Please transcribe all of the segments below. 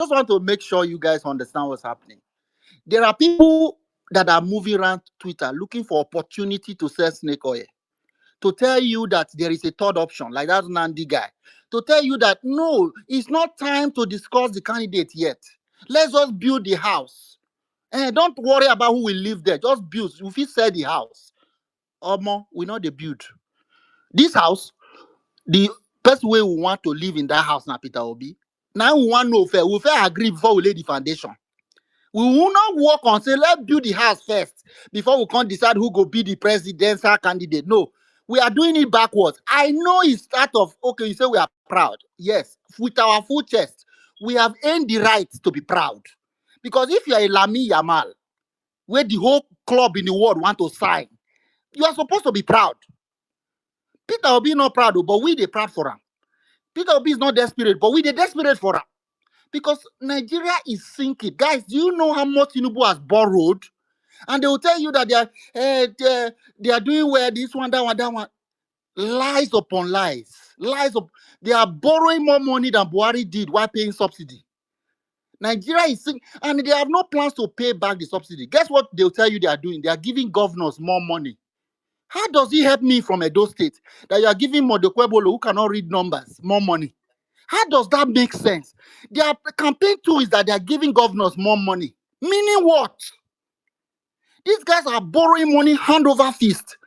just want to make sure you guys understand what's happening. There are people that are moving around Twitter looking for opportunity to sell snake oil, to tell you that there is a third option, like that Nandi guy, to tell you that no, it's not time to discuss the candidate yet. Let's just build the house. Don't worry about who will live there. Just build. If you sell the house, Omo, we know the build. This house, the best way we want to live in that house now, Peter Obi. Now we want no fair. We fair agree before we lay the foundation. We will not work on say let's build the house first before we can decide who go be the presidential candidate. No, we are doing it backwards. I know it's start of okay. You say we are proud. Yes, with our full chest, we have earned the right to be proud. Because if you are a Lami Yamal, where the whole club in the world want to sign, you are supposed to be proud. Peter Obi not proud, but we they proud for him. Peter Obi is not desperate, but we they desperate for him. Because Nigeria is sinking. Guys, do you know how much Tinubu has borrowed? And they will tell you that they are doing well, this one, that one, that one. Lies upon lies. They are borrowing more money than Buhari did while paying subsidy. Nigeria is sinking, and they have no plans to pay back the subsidy. Guess what they'll tell you they are doing? They are giving governors more money. How does it help me from Edo State that you are giving Modekwebolo, who cannot read numbers, more money? How does that make sense? Their campaign too is that they are giving governors more money. Meaning what? These guys are borrowing money hand over fist.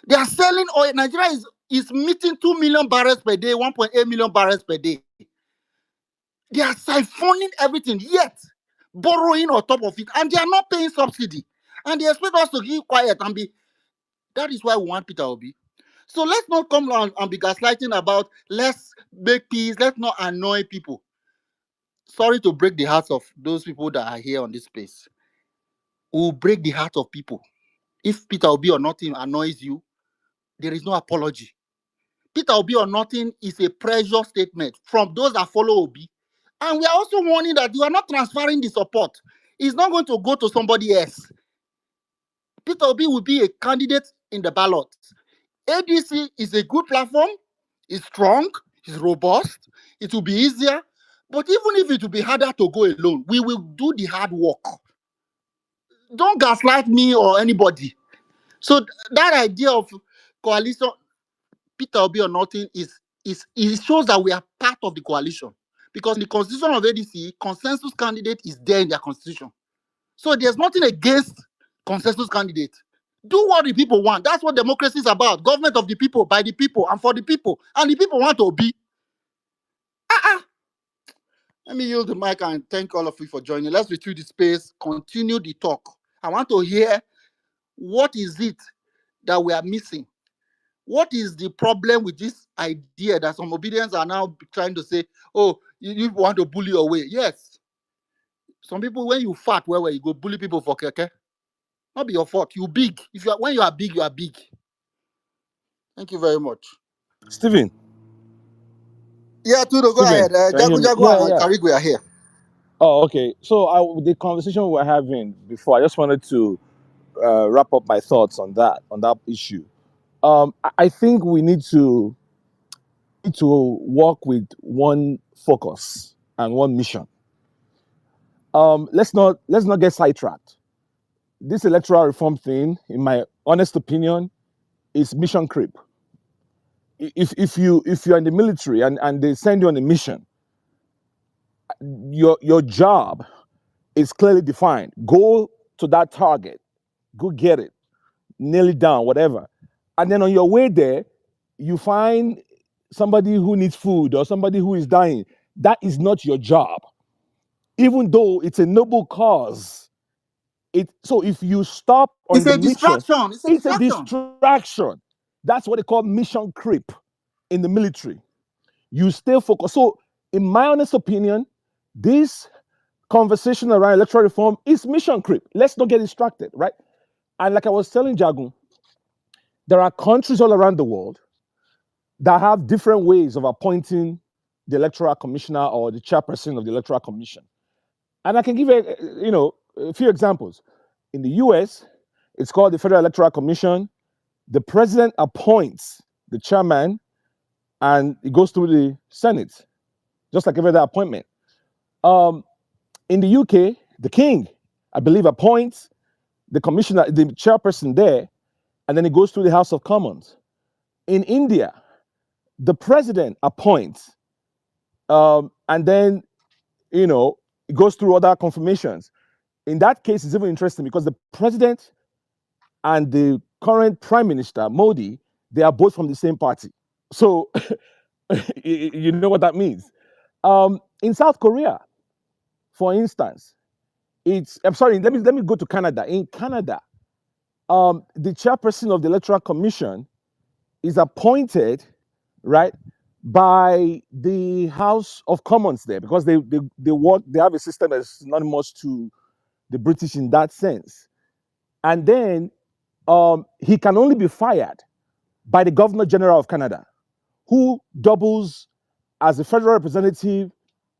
They are selling oil. Nigeria is meeting 2 million barrels per day, 1.8 million barrels per day. They are siphoning everything, yet borrowing on top of it, and they are not paying subsidy. And they expect us to keep quiet and be. That is why we want Peter Obi. So let's not come on and be gaslighting about let's make peace, let's not annoy people. Sorry to break the hearts of those people that are here on this space. We'll break the heart of people. If Peter Obi or nothing annoys you, there is no apology. Peter Obi or nothing is a pressure statement from those that follow Obi. And we are also warning that you are not transferring the support. It's not going to go to somebody else. Peter Obi will be a candidate in the ballot. ADC is a good platform. It's strong. It's robust. It will be easier. But even if it will be harder to go alone, we will do the hard work. Don't gaslight me or anybody. So that idea of coalition, Peter Obi or nothing, it shows that we are part of the coalition. Because in the constitution of ADC, consensus candidate is there in their constitution. So there's nothing against consensus candidate. Do what the people want. That's what democracy is about. Government of the people, by the people, and for the people. And the people want to be. Let me use the mic and thank all of you for joining. Let's retrieve the space, continue the talk. I want to hear what is it that we are missing. What is the problem with this idea that some obedience are now trying to say, oh, you want to bully away? Yes. Some people, when you fat, where you go bully people for keke? Not be your fault. You big. When you are big, you are big. Thank you very much. Stephen. Yeah, Tudo, go ahead. Jagu and Karigu are here. Oh, okay. So the conversation we were having before, I just wanted to wrap up my thoughts on that issue. I think we need to work with one focus and one mission. Let's not get sidetracked. This electoral reform thing, in my honest opinion, is mission creep. If you're in the military and they send you on a mission, your job is clearly defined. Go to that target, go get it, nail it down, whatever. And then on your way there, you find somebody who needs food or somebody who is dying. That is not your job. Even though it's a noble cause. So if you stop on the mission, it's a distraction. That's what they call mission creep in the military. You stay focused. So in my honest opinion, this conversation around electoral reform is mission creep. Let's not get distracted, right? And like I was telling Jagun, there are countries all around the world that have different ways of appointing the electoral commissioner or the chairperson of the electoral commission. And I can give a few examples. In the US, it's called the Federal Electoral Commission. The president appoints the chairman and it goes through the Senate, just like every other appointment. In the UK, the king, I believe, appoints the commissioner, the chairperson there, and then it goes through the House of Commons. In India, the president appoints, and then, it goes through other confirmations. In that case, it's even interesting because the president and the current prime minister, Modi, they are both from the same party. So, you know what that means. In South Korea, for instance, I'm sorry, let me go to Canada. In Canada, the chairperson of the Electoral Commission is appointed, right, by the House of Commons there, because they have a system that's synonymous to the British in that sense. And then he can only be fired by the Governor General of Canada, who doubles as a federal representative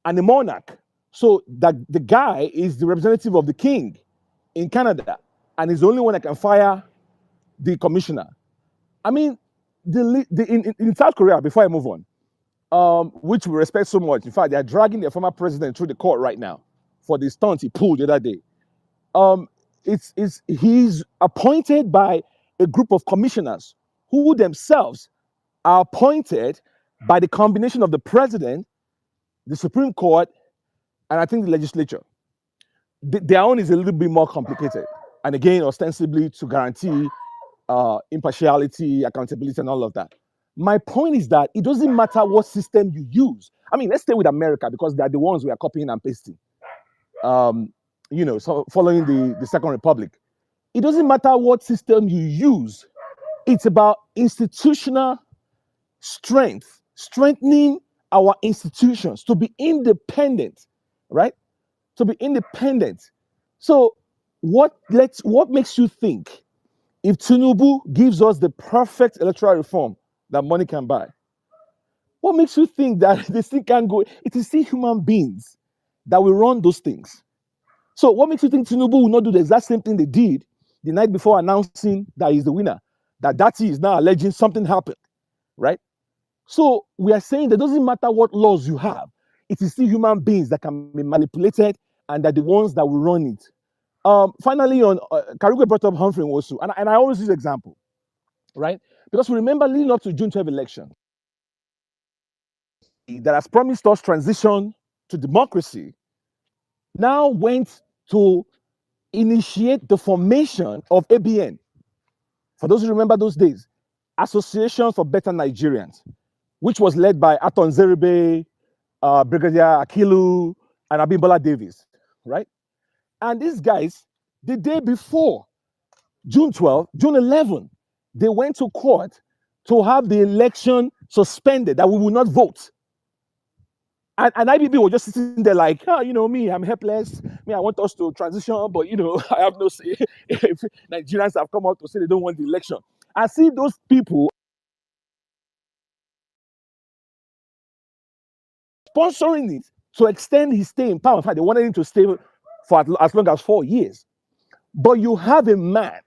and a monarch. So that the guy is the representative of the king in Canada, and he's the only one that can fire the commissioner. I mean, in South Korea, before I move on, which we respect so much. In fact, they are dragging their former president through the court right now for the stunt he pulled the other day. He's appointed by a group of commissioners who themselves are appointed by the combination of the president, the Supreme Court, and I think the legislature. Their own is a little bit more complicated, and again, ostensibly to guarantee impartiality, accountability, and all of that. My point is that it doesn't matter what system you use. I mean, let's stay with America because they're the ones we are copying and pasting. So following the Second Republic, it doesn't matter what system you use. It's about institutional strength, strengthening our institutions to be independent, right? To be independent. So what makes you think if Tinubu gives us the perfect electoral reform that money can buy, what makes you think that this thing can go? It is still human beings that will run those things. So what makes you think Tinubu will not do the exact same thing they did the night before announcing that he's the winner? That is now alleging something happened, right? So we are saying that it doesn't matter what laws you have, it is still human beings that can be manipulated and that the ones that will run it. Finally, on Karugwe brought up Humphrey Nwosu, and I always use example, right? Because we remember leading up to June 12 election, that has promised us transition to democracy, now went to initiate the formation of ABN. For those who remember those days, Association for Better Nigerians, which was led by Aton Zeribe, Brigadier Akilu, and Abimbola Davis, right? And these guys, the day before June 12, June 11, they went to court to have the election suspended, that we will not vote. And IBB was just sitting there like, me, I'm helpless. Me, I want us to transition, but, I have no say. If Nigerians have come out to say they don't want the election. I see those people sponsoring it to extend his stay in power. In fact, they wanted him to stay for as long as 4 years. But you have a man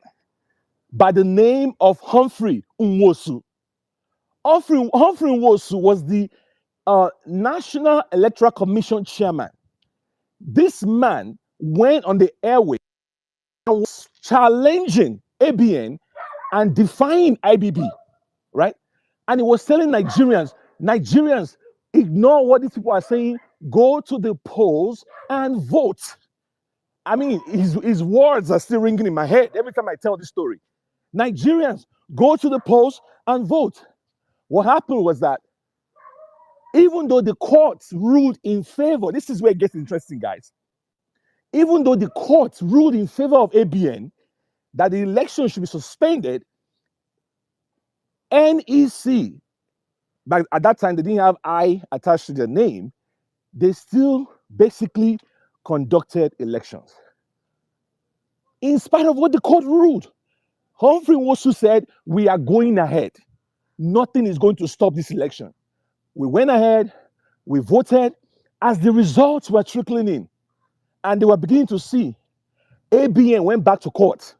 by the name of Humphrey Nwosu. Humphrey Nwosu was the National Electoral Commission chairman. This man went on the airway and was challenging ABN and defying IBB, right? And he was telling Nigerians, ignore what these people are saying, go to the polls and vote. I mean, his words are still ringing in my head every time I tell this story. Nigerians, go to the polls and vote. What happened was that even though the courts ruled in favor, this is where it gets interesting, guys. Even though the courts ruled in favor of ABN, that the election should be suspended, NEC, but at that time they didn't have I attached to their name, they still basically conducted elections. In spite of what the court ruled, Humphrey Nwosu said, we are going ahead. Nothing is going to stop this election. We went ahead, we voted. As the results were trickling in, and they were beginning to see, ABN went back to court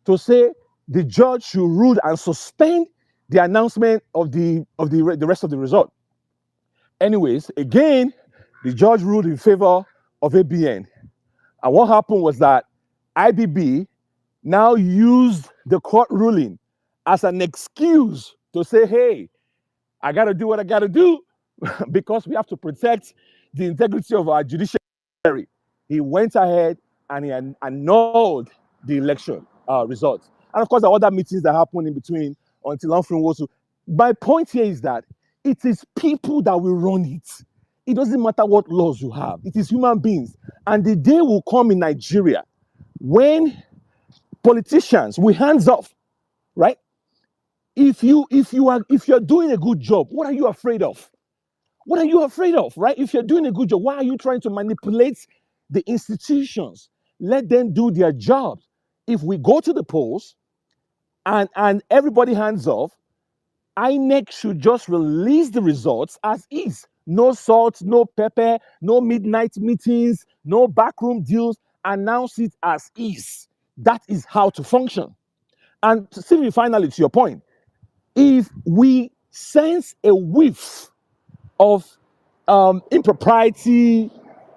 to say the judge should rule and suspend the announcement of the rest of the result. Anyways, again, the judge ruled in favor of ABN. And what happened was that IBB now used the court ruling as an excuse to say, hey, I got to do what I got to do because we have to protect the integrity of our judiciary. He went ahead and he annulled the election results. And of course, there are other meetings that happened in between until Humphrey Nwosu. My point here is that it is people that will run it. It doesn't matter what laws you have. It is human beings. And the day will come in Nigeria when politicians will hands off, right? If you're doing a good job, what are you afraid of? What are you afraid of, right? If you're doing a good job, why are you trying to manipulate the institutions? Let them do their jobs. If we go to the polls and everybody hands off, INEC should just release the results as is. No salt, no pepper, no midnight meetings, no backroom deals. Announce it as is. That is how to function. And Stephen, finally, to your point, if we sense a whiff of impropriety,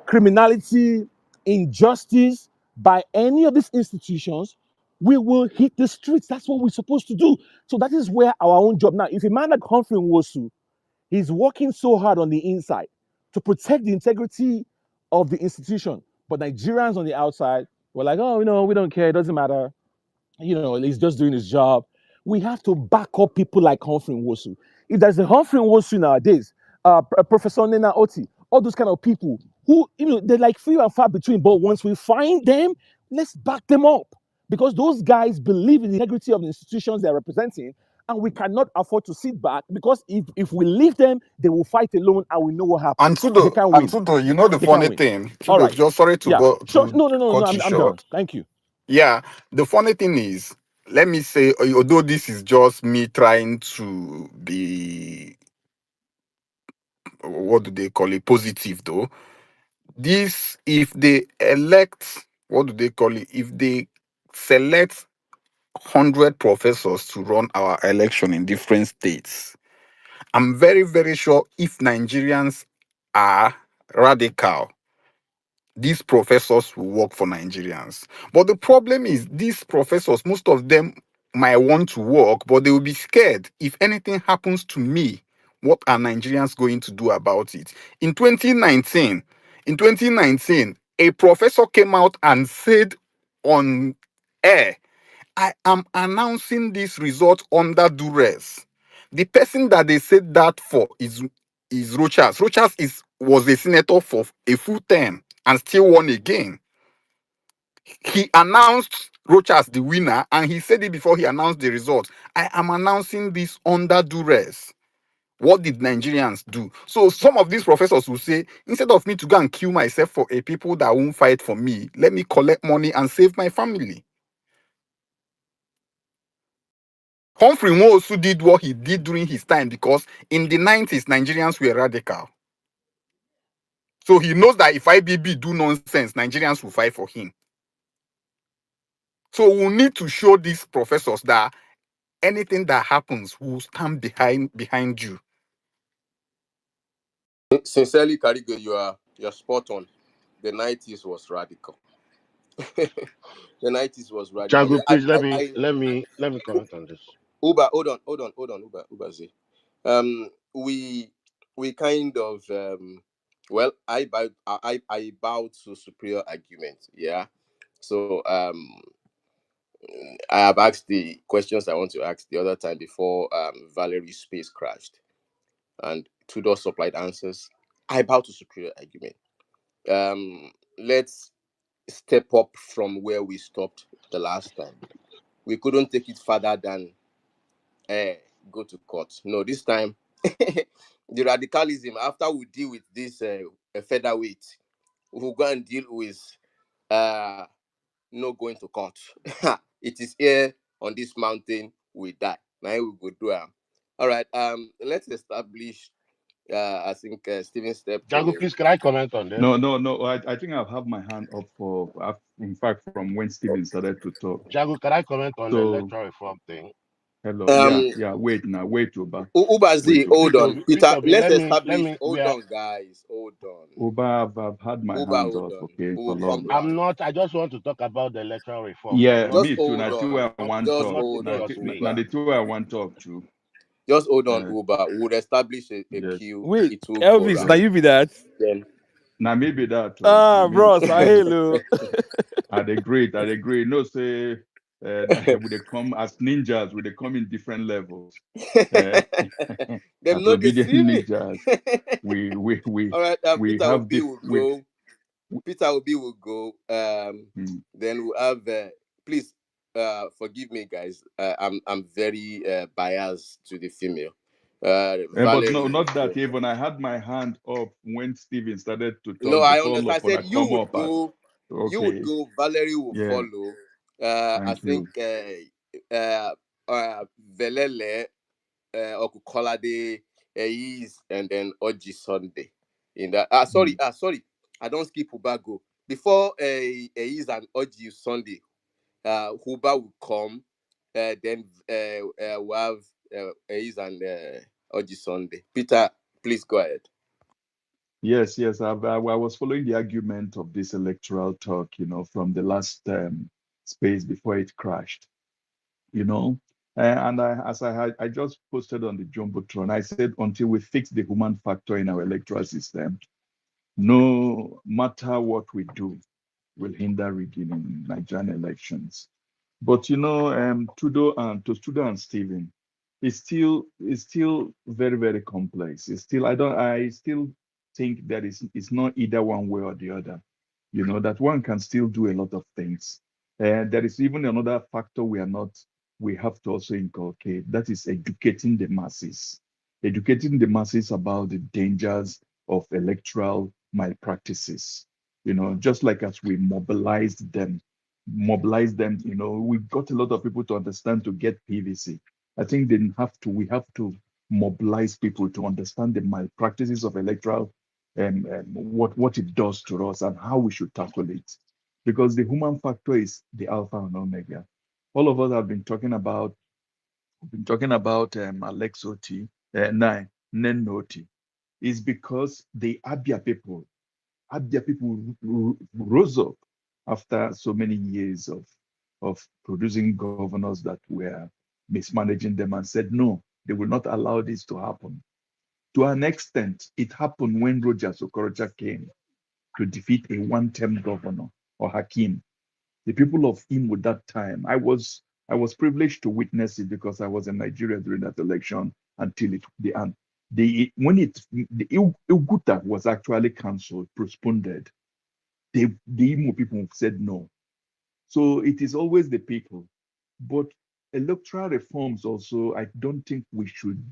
criminality, injustice by any of these institutions, we will hit the streets. That's what we're supposed to do. So that is where our own job. Now, if a man like Humphrey Nwosu is working so hard on the inside to protect the integrity of the institution, but Nigerians on the outside were like, oh, we don't care. It doesn't matter. He's just doing his job. We have to back up people like Humphrey Nwosu. If there's a Humphrey Nwosu nowadays, Professor Nena Oti, all those kind of people who, they're like few and far between. But once we find them, let's back them up because those guys believe in the integrity of the institutions they're representing, and we cannot afford to sit back because if we leave them, they will fight alone, and we know what And happens. They Tudo, can't win. you know the They can't funny win. thing, All Tudo, right. just sorry to Yeah. go Sure. to No. cut you I'm done. short. Thank you. Yeah, the funny thing is, let me say, although this is just me trying to be, what do they call it, positive though. This, if they elect, what do they call it? If they select 100 professors to run our election in different states, I'm very, very sure if Nigerians are radical, these professors will work for Nigerians. But the problem is, these professors, most of them might want to work, but they will be scared. If anything happens to me, what are Nigerians going to do about it? In 2019, a professor came out and said on air, I am announcing this result under duress. The person that they said that for is Rochas. Rochas was a senator for a full term and still won again. He announced Rochas the winner, and he said it before he announced the results. I am announcing this under duress. What did Nigerians do? So some of these professors will say, instead of me to go and kill myself for a people that won't fight for me, let me collect money and save my family. Humphrey Nwosu did what he did during his time because in the 90s, Nigerians were radical. So he knows that if IBB do nonsense, Nigerians will fight for him. So we need to show these professors that anything that happens will stand behind you. Sincerely, Karigo, you're spot on. The 90s was radical. The 90s was radical. Jago, Yeah, please let me comment on this. Uber, hold on, Uber, say. We kind of I bow to superior argument. Yeah. So I have asked the questions I want to ask the other time before Valerie's space crashed, and Tudor supplied answers. I bow to superior argument. Let's step up from where we stopped the last time. We couldn't take it further than go to court. No, this time the radicalism. After we deal with this featherweight, we'll go and deal with uh, no going to court. It is here on this mountain we die. Now we go do am. All right. Let's establish. I think Stephen stepped in. Jago, please can I comment on this? No. I think I've had my hand up in fact, from when Steven started to talk. Jago, can I comment on the So, electoral reform thing? Hello. Yeah, Um, yeah. Wait now. Wait, Uba. Ubazi, Wait, Uba. hold on. Peter Peter, Obi, let's let establish. me, we Hold are, on, guys. Hold on. Uba, I've had my Uba, hand hold up, on. okay, We for will come long. I'm round. not, I just want to talk about the electoral reforms. Yeah, Just me too. hold Now, two on. I want Just talk. Not hold finish on, your Uber. speech. The two I want talk to. Just hold on, Uh, Uber. We'll establish a yes. queue. Wait, It will go Elvis, now round. you be that? Then Now maybe that too. Now Ah, me. bros, I hello. I'd agree. I'd agree. No, say would they come as ninjas? Would they come in different levels? Uh, them as know they obedient see me. ninjas, we we we All right, we Peter have Obi diff. will go. Peter Obi will go. Mm. Then we'll have. Please, forgive me, guys. I'm very biased to the female. But Valerie no, will not go. that even. I had my hand up when Steven started to No, talk I before understand. I said Lopona you come would up as go. You would okay. go. Valerie will Yeah, follow. I thank think you. Velele, Okukolade, is, and then Oji Sunday. In that. Mm. Sorry. I don't skip Ubago. Before is and Oji Sunday, Huba will come. Then we'll have is and Oji Sunday. Peter, please go ahead. Yes, yes. I was following the argument of this electoral talk, from the last space before it crashed. you know. And I just posted on the Jumbotron, I said until we fix the human factor in our electoral system, no matter what we do will hinder rigging in Nigerian elections. But Trudeau and Stephen, it's still very, very complex. I still think that it's not either one way or the other. That one can still do a lot of things. And there is even another factor we have to also inculcate. That is educating the masses. Educating the masses about the dangers of electoral malpractices. Just like as we mobilize them, we've got a lot of people to understand to get PVC. I think we have to mobilize people to understand the malpractices of electoral what it does to us and how we should tackle it. Because the human factor is the alpha and omega. All of us have been talking about Alexoti, nine, Nenoti, is because the Abia people rose up after so many years of producing governors that were mismanaging them and said, no, they will not allow this to happen. To an extent, it happened when Rogers Okorocha came to defeat a one-term governor or Hakim. The people of Imo that time, I was privileged to witness it because I was in Nigeria during that election until the end. The Ilguta was actually cancelled, postponed. The Imo people said no. So it is always the people. But electoral reforms also, I don't think we should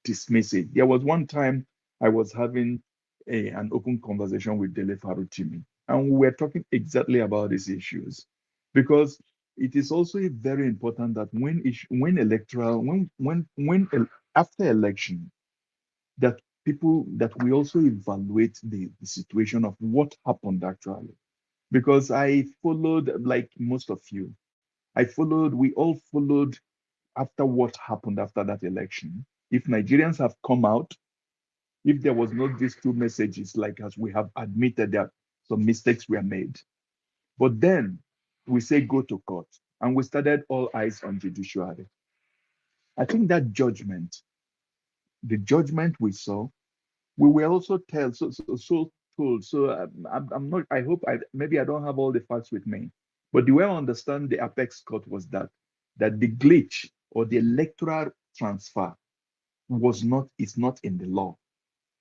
dismiss it. There was one time I was having an open conversation with Dele Farutimi, and we were talking exactly about these issues. Because it is also very important that after election, that we also evaluate the situation of what happened actually. Because I followed, like most of you, we all followed after what happened after that election. If Nigerians have come out, if there was not these two messages, like as we have admitted that some mistakes were made, but then we say go to court, and we started all eyes on judiciary. I think that the judgment we saw, we were also told. So I'm not. I hope maybe I don't have all the facts with me, but the way I understand the apex court was that the glitch or the electoral transfer is not in the law.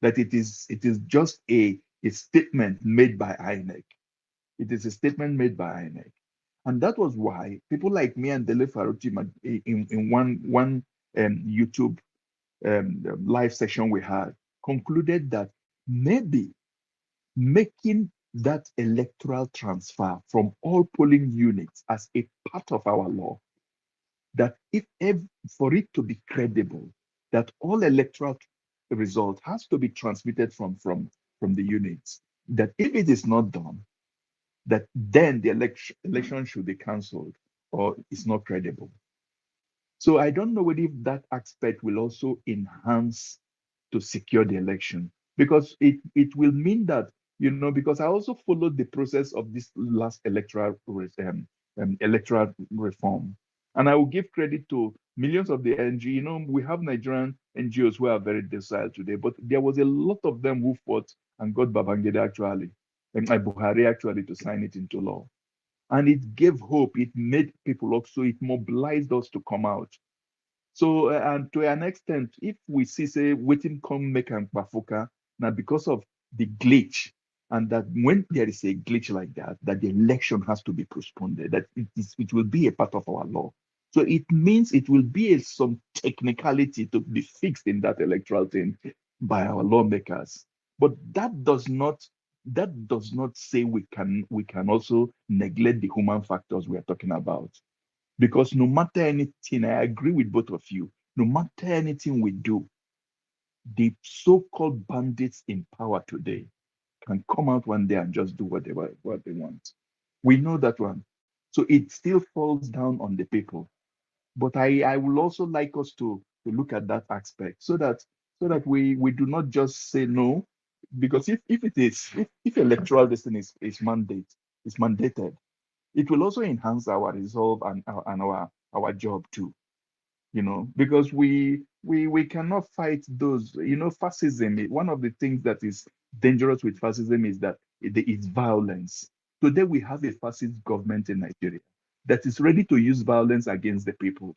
That it is just a statement made by INEC. It is a statement made by INEC. And that was why people like me and Dele Faruti in one YouTube live session we had concluded that maybe making that electoral transfer from all polling units as a part of our law, that if for it to be credible, that all electoral result has to be transmitted from the units, that if it is not done, that then the election should be cancelled or it's not credible. So I don't know whether if that aspect will also enhance to secure the election, because it will mean that, because I also followed the process of this last electoral reform, and I will give credit to millions of the NG. We have Nigerian NGOs who are very docile today, but there was a lot of them who fought and got Babangida actually, and Buhari actually to sign it into law. And it gave hope. It made people also, it mobilized us to come out. So, and to an extent, if we see, say, waiting come make and bafoka, now because of the glitch, and that when there is a glitch like that, that the election has to be postponed, that it will be a part of our law. So it means it will be some technicality to be fixed in that electoral thing by our lawmakers. But that does not say we can also neglect the human factors we are talking about. Because no matter anything, I agree with both of you, no matter anything we do, the so-called bandits in power today can come out one day and just do whatever what they want. We know that one. So it still falls down on the people. But I will also like us to look at that aspect, so that we do not just say no. Because if electoral destiny is mandated, it will also enhance our resolve and our job too. Because we cannot fight those. Fascism. One of the things that is dangerous with fascism is that it's violence. Today we have a fascist government in Nigeria that is ready to use violence against the people.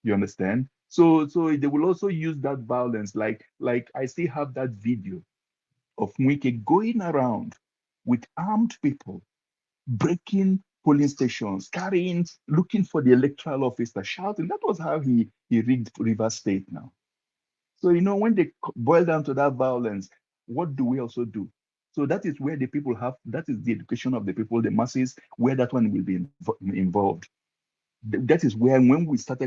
You understand? So they will also use that violence. Like I still have that video of Wike going around with armed people, breaking polling stations, looking for the electoral officer, shouting. That was how he rigged Rivers State now. So, when they boil down to that violence, what do we also do? So that is where that is the education of the people, the masses, where that one will be involved. That is where when we start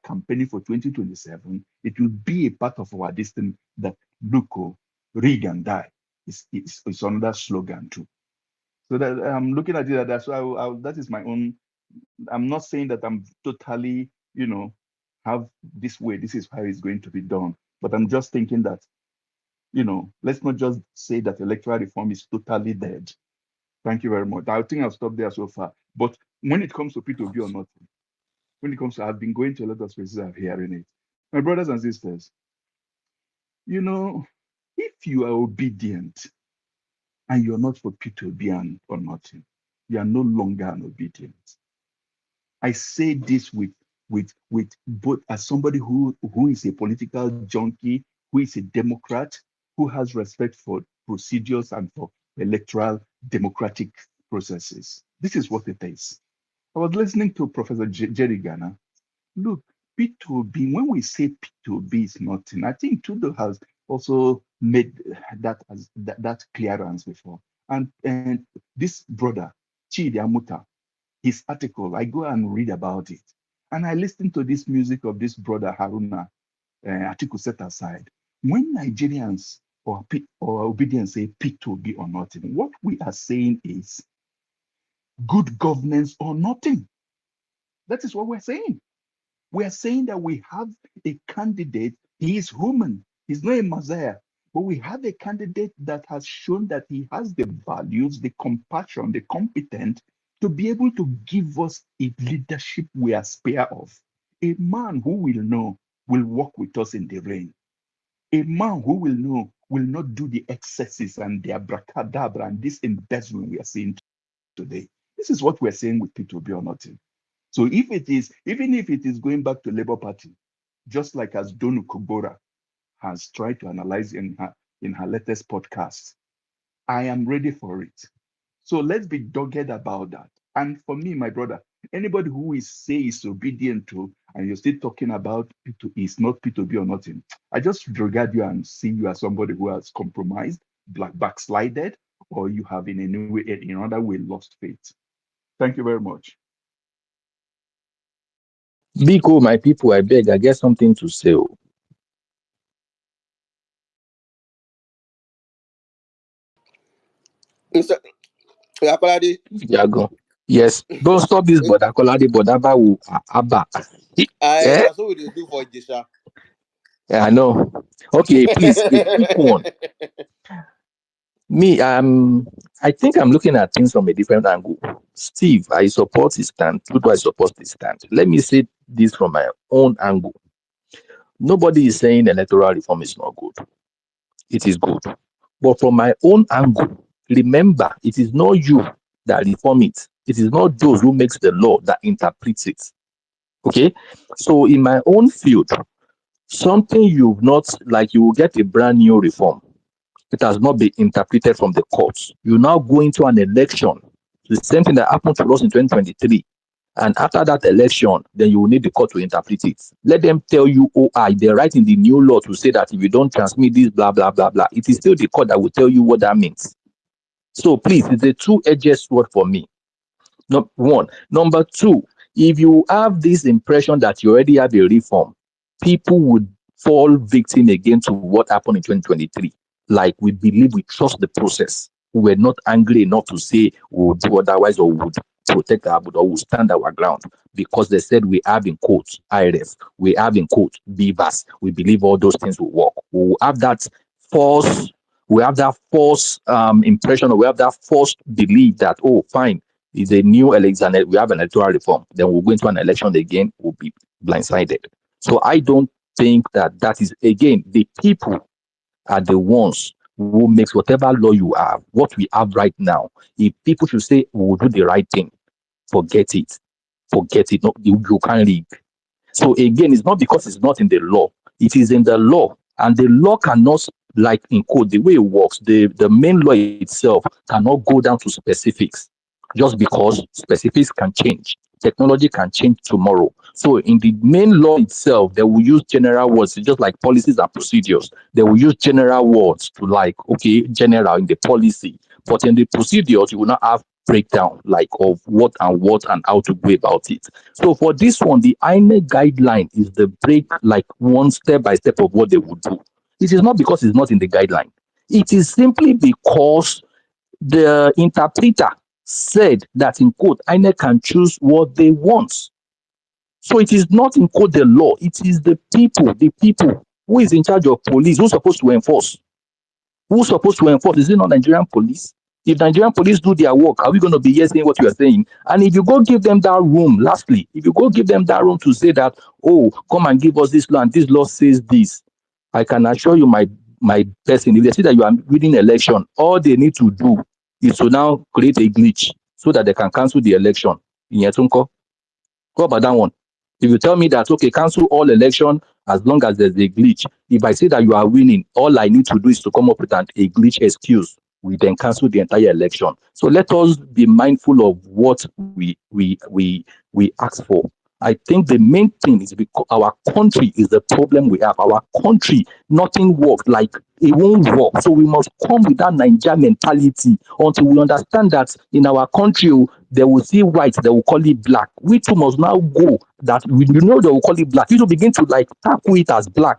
campaigning for 2027, it will be a part of our destiny that look, rig and die. It's another slogan too. So that I'm looking at it, that's why that is my own. I'm not saying that I'm totally, have this way. This is how it's going to be done. But I'm just thinking that, let's not just say that electoral reform is totally dead. Thank you very much. I think I'll stop there so far. But when it comes to P2B or not, when it comes to, I've been going to a lot of spaces, I'm hearing it. My brothers and sisters, if you are obedient and you're not for P2B or nothing, you are no longer an obedient. I say this with both as somebody who is a political junkie, who is a Democrat, who has respect for procedures and for electoral democratic processes. This is what it is. I was listening to Professor Jerry Gana. Look, P2B, when we say P2B is nothing, I think Trudeau has also made that clearance before. And this brother, Chidi Amuta, his article, I go and read about it. And I listen to this music of this brother Haruna, article set aside. When Nigerians or obedience say P2B or nothing, what we are saying is good governance or nothing. That is what we're saying. We are saying that we have a candidate, he is human, he's not a messiah, but we have a candidate that has shown that he has the values, the compassion, the competence to be able to give us a leadership we aspire of. A man who will know will walk with us in the rain. A man who will know will not do the excesses and the abracadabra and this embezzlement we are seeing today. This is what we're saying with P2B or nothing. So even if it is going back to Labour Party, just like as Donu Kubora has tried to analyze in her latest podcast, I am ready for it. So let's be dogged about that. And for me, my brother, anybody who is obedient to, and you're still talking about P2, is not P2B or nothing, I just regard you and see you as somebody who has compromised, backslided, or you have in another way lost faith. Thank you very much. Biko, my people, I beg, I get something to say. Mr. Yakolade, Yeah, go. Yes. Don't stop this, Boda Kolade, Boda Bawu, Abba. I Eh? that's what they do for Jesha. Yeah, I know. Okay, please, a quick one. Me, I think I'm looking at things from a different angle. Steve, I support his stand. Pluto, I support his stand. Let me say this from my own angle. Nobody is saying electoral reform is not good. It is good. But from my own angle, remember, it is not you that reform it. It is not those who makes the law that interprets it. Okay? So in my own field, something you've not, like you will get a brand new reform. It has not been interpreted from the courts. You now go into an election. The same thing that happened to us in 2023. And after that election, then you will need the court to interpret it. Let them tell you, oh, they're writing the new law to say that if you don't transmit this, blah, blah, blah, blah. It is still the court that will tell you what that means. So please, it's a two-edged sword for me. Number one. Number two, if you have this impression that you already have a reform, people would fall victim again to what happened in 2023. Like we believe we trust the process. We were not angry enough to say we would do otherwise or would protect our or would stand our ground because they said we have in quotes IRF, we have in quotes beavers. We believe all those things will work. We will have that false, we have that false impression, or we have that false belief that, oh, fine, it's a new election. We have an electoral reform. Then we'll go into an election again. We'll be blindsided. So I don't think that that is, again, the people are the ones who makes whatever law you have, what we have right now. If people should say we will do the right thing, forget it. Forget it. No, you can't read. So again, it's not because it's not in the law. It is in the law, and the law cannot, like in code, the way it works, the main law itself cannot go down to specifics, just because specifics can change. Technology can change tomorrow. So in the main law itself, they will use general words, it's just like policies and procedures. They will use general words to, like, okay, general in the policy, but in the procedures, you will not have breakdown like of what and how to go about it. So for this one, the INEC guideline is the break, like one step by step of what they would do. It is not because it's not in the guideline. It is simply because the interpreter said that in quote, INEC can choose what they want. So it is not in quote the law. It is the people who is in charge of police, who's supposed to enforce. Who's supposed to enforce? Is it not Nigerian police? If Nigerian police do their work, are we going to be here saying what you are saying? And if you go give them that room, lastly, if you go give them that room to say that, oh, come and give us this law and this law says this, I can assure you, my person, if they see that you are winning election, all they need to do is to now create a glitch so that they can cancel the election. Inyetunko, what about that one? If you tell me that, okay, cancel all election as long as there's a glitch, if I say that you are winning, all I need to do is to come up with a glitch excuse. We then cancel the entire election. So let us be mindful of what we ask for. I think the main thing is because our country is the problem we have. Our country, nothing works. Like it won't work. So we must come with that Niger mentality until we understand that in our country, they will see white, they will call it black. We too must now go that we know they will call it black. You to begin to like tackle it as black,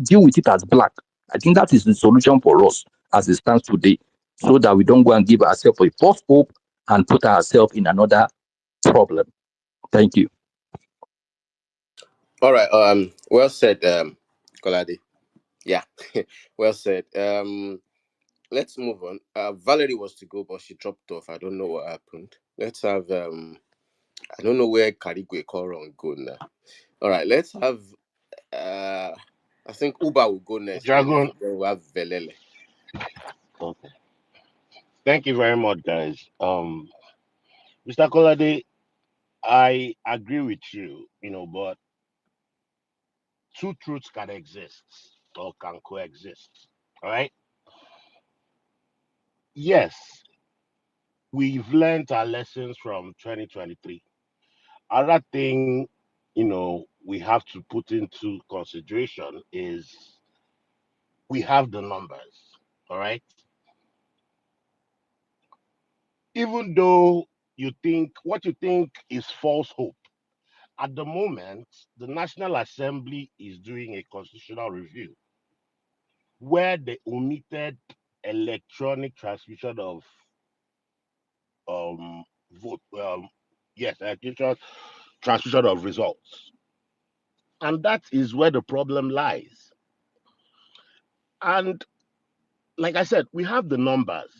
deal with it as black. I think that is the solution for us as it stands today, so that we don't go and give ourselves a false hope and put ourselves in another problem. Thank you. All right. Well said, Kolade. Yeah. Well said. Let's move on. Valerie was to go, but she dropped off. I don't know what happened. Let's have I don't know where Karigwe Koron go now. All right, let's have uh I think Uba will go next, Dragon. then we'll have Velele. Okay. Thank you very much, guys. Mr. Kolade, I agree with you, but two truths can exist or can coexist. All right. Yes, we've learned our lessons from 2023. Other thing, we have to put into consideration is we have the numbers. All right. Even though what you think is false hope, at the moment, the National Assembly is doing a constitutional review where they omitted electronic transmission of vote. Transmission of results, and that is where the problem lies. And like I said, we have the numbers.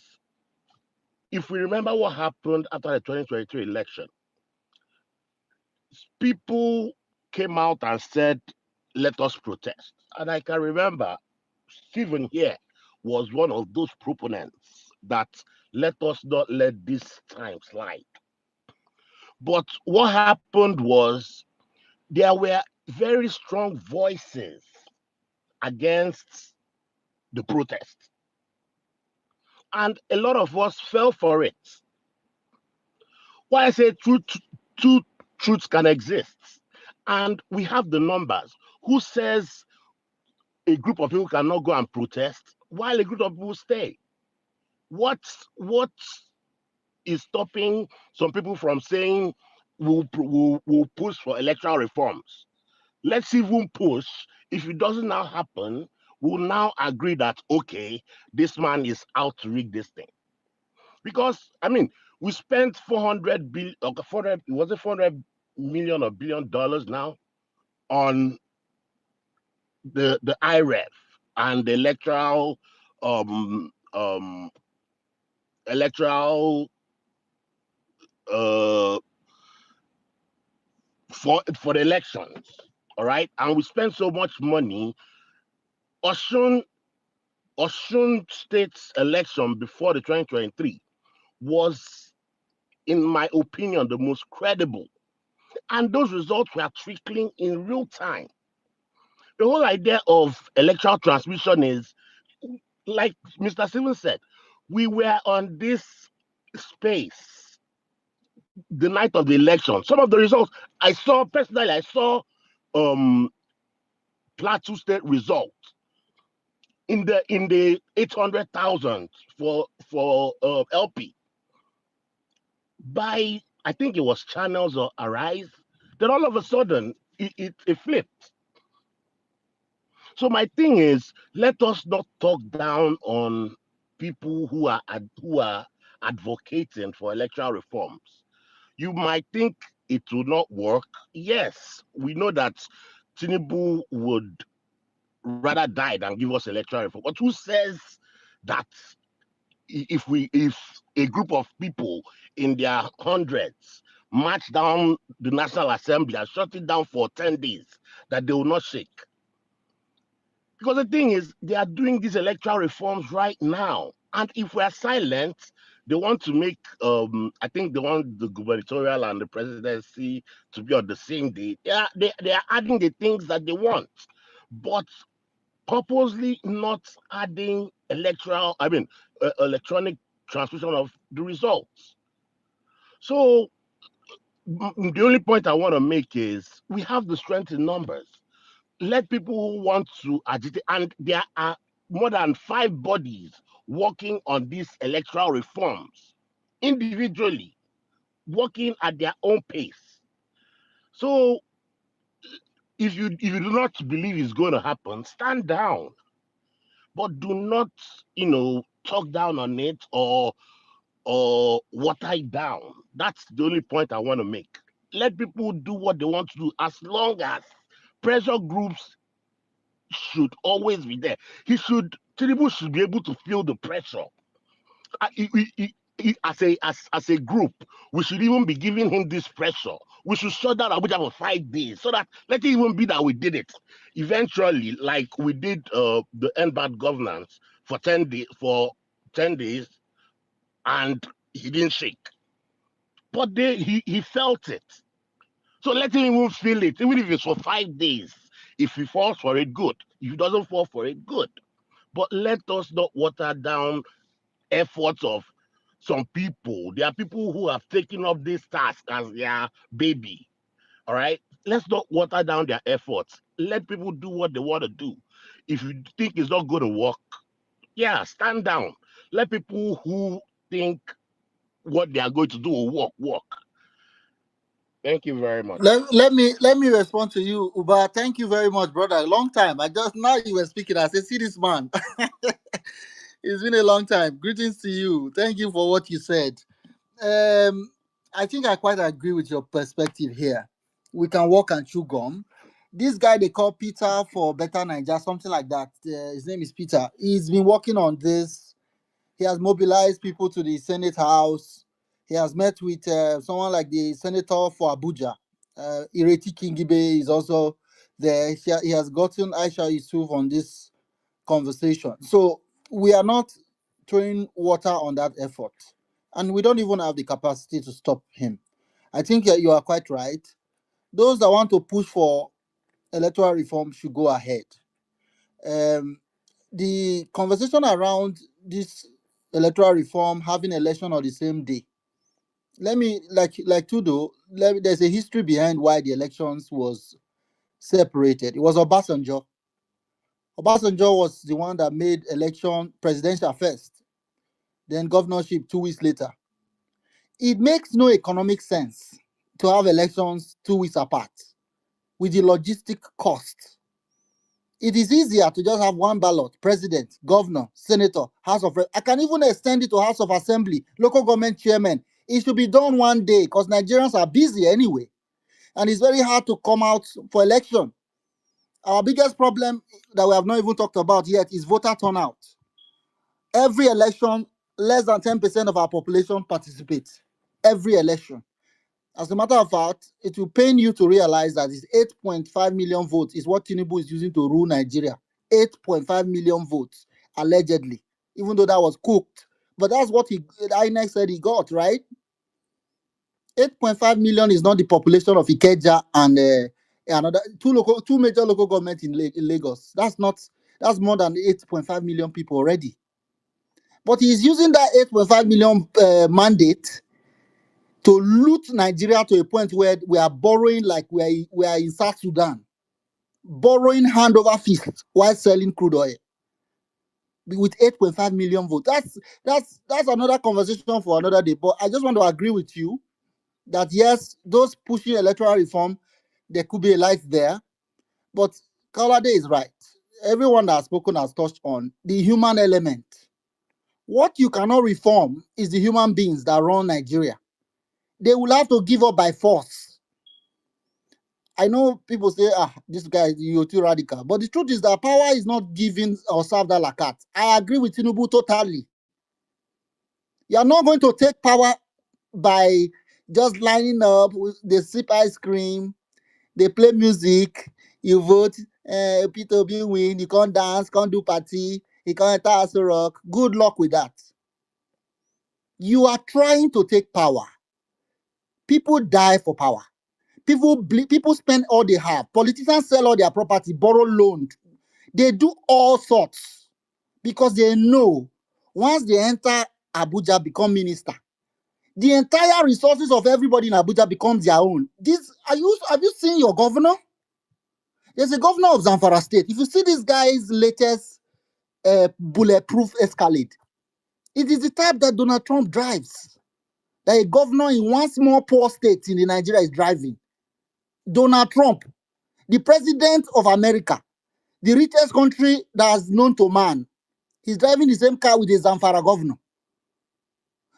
If we remember what happened after the 2023 election, people came out and said, let us protest. And I can remember Stephen here was one of those proponents that let us not let this time slide. But what happened was there were very strong voices against the protest. And a lot of us fell for it. Why I say two truths can exist. And we have the numbers. Who says a group of people cannot go and protest while a group of people stay? What is stopping some people from saying we'll push for electoral reforms? Let's even push. If it doesn't now happen, we'll now agree that, okay, this man is out to rig this thing. Because, I mean, we spent 400 billion, or 400, was it 400 million or billion dollars now on the IREF and the um, um, electoral uh, for the elections, all right? And we spent so much money. Osun State's election before the 2023 was, in my opinion, the most credible. And those results were trickling in real time. The whole idea of electoral transmission is, like Mr. Stevens said, we were on this space the night of the election. Some of the results I saw personally, I saw Plateau State results in the 800,000 for LP by, I think it was Channels or Arise. Then all of a sudden it flipped. So my thing is, let us not talk down on people who are advocating for electoral reforms. You might think it will not work. Yes, we know that Tinubu would rather die than give us electoral reform. But who says that if a group of people in their hundreds march down the National Assembly and shut it down for 10 days, that they will not shake? Because the thing is, they are doing these electoral reforms right now. And if we are silent, they want to make, I think they want the gubernatorial and the presidency to be on the same day. They are adding the things that they want, but purposely not adding electronic transmission of the results. So the only point I want to make is we have the strength in numbers. Let people who want to agitate, and there are more than 5 bodies working on these electoral reforms individually, working at their own pace. So if you do not believe it's going to happen, stand down, but do not, talk down on it or water it down. That's the only point I want to make. Let people do what they want to do, as long as pressure groups should always be there. Tinubu should be able to feel the pressure. As a group, we should even be giving him this pressure. We should shut down Abuja for 5 days, so that let it even be that we did it. Eventually, like we did the end bad governance for 10 days, and he didn't shake. But he felt it. So let him even feel it, even if it's for 5 days. If he falls for it, good. If he doesn't fall for it, good. But let us not water down efforts of some people. There are people who have taken up this task as their baby. All right? Let's not water down their efforts. Let people do what they want to do. If you think it's not going to work, yeah, stand down. Let people who think what they are going to do will work. Thank you very much. Let me respond to you, Uba. Thank you very much, brother. Long time. I just now you were speaking. I said, see this man. It's been a long time. Greetings to you. Thank you for what you said. I think I quite agree with your perspective here. We can walk and chew gum. This guy they call Peter for Better Niger, something like that. His name is Peter. He's been working on this. He has mobilized people to the Senate House. He has met with someone like the senator for Abuja. Ireti Kingibe is also there. He has gotten Aisha Yusuf on this conversation. So we are not throwing water on that effort. And we don't even have the capacity to stop him. I think you are quite right. Those that want to push for electoral reform should go ahead. Um, the conversation around this electoral reform having election on the same day. Let me like Tudo. There's a history behind why the elections was separated. It was Obasanjo. Obasanjo was the one that made election presidential first, then governorship 2 weeks later. It makes no economic sense to have elections 2 weeks apart with the logistic cost. It is easier to just have one ballot, president, governor, senator, House of Reps. I can even extend it to House of Assembly, local government chairman. It should be done one day because Nigerians are busy anyway. And it's very hard to come out for election. Our biggest problem that we have not even talked about yet is voter turnout. Every election, less than 10% of our population participates. Every election. As a matter of fact, it will pain you to realize that it's 8.5 million votes is what Tinubu is using to rule Nigeria. 8.5 million votes, allegedly, even though that was cooked. But that's what the INEC said he got, right? 8.5 million is not the population of Ikeja and another two major local governments in Lagos. That's more than 8.5 million people already. But he's using that 8.5 million mandate to loot Nigeria to a point where we are borrowing like we are in South Sudan, borrowing hand over fist while selling crude oil with 8.5 million votes. That's another conversation for another day. But I just want to agree with you that yes, those pushing electoral reform, there could be a light there. But Kalade is right. Everyone that has spoken has touched on the human element. What you cannot reform is the human beings that run Nigeria. They will have to give up by force. I know people say, this guy, you're too radical. But the truth is that power is not given or served a la carte. I agree with Tinubu totally. You are not going to take power by just lining up, they sip ice cream, they play music, you vote, Peter Obi win, you can't dance, can't do party, you can't enter Aso Rock. Good luck with that. You are trying to take power. People die for power. People spend all they have. Politicians sell all their property, borrow loan. They do all sorts because they know once they enter Abuja, become minister, the entire resources of everybody in Abuja becomes their own. Have you seen your governor? There's a governor of Zamfara State. If you see this guy's latest bulletproof Escalade, it is the type that Donald Trump drives. That a governor in one small poor state in the Nigeria is driving. Donald Trump, the president of America, the richest country that's known to man, he's driving the same car with a Zamfara governor.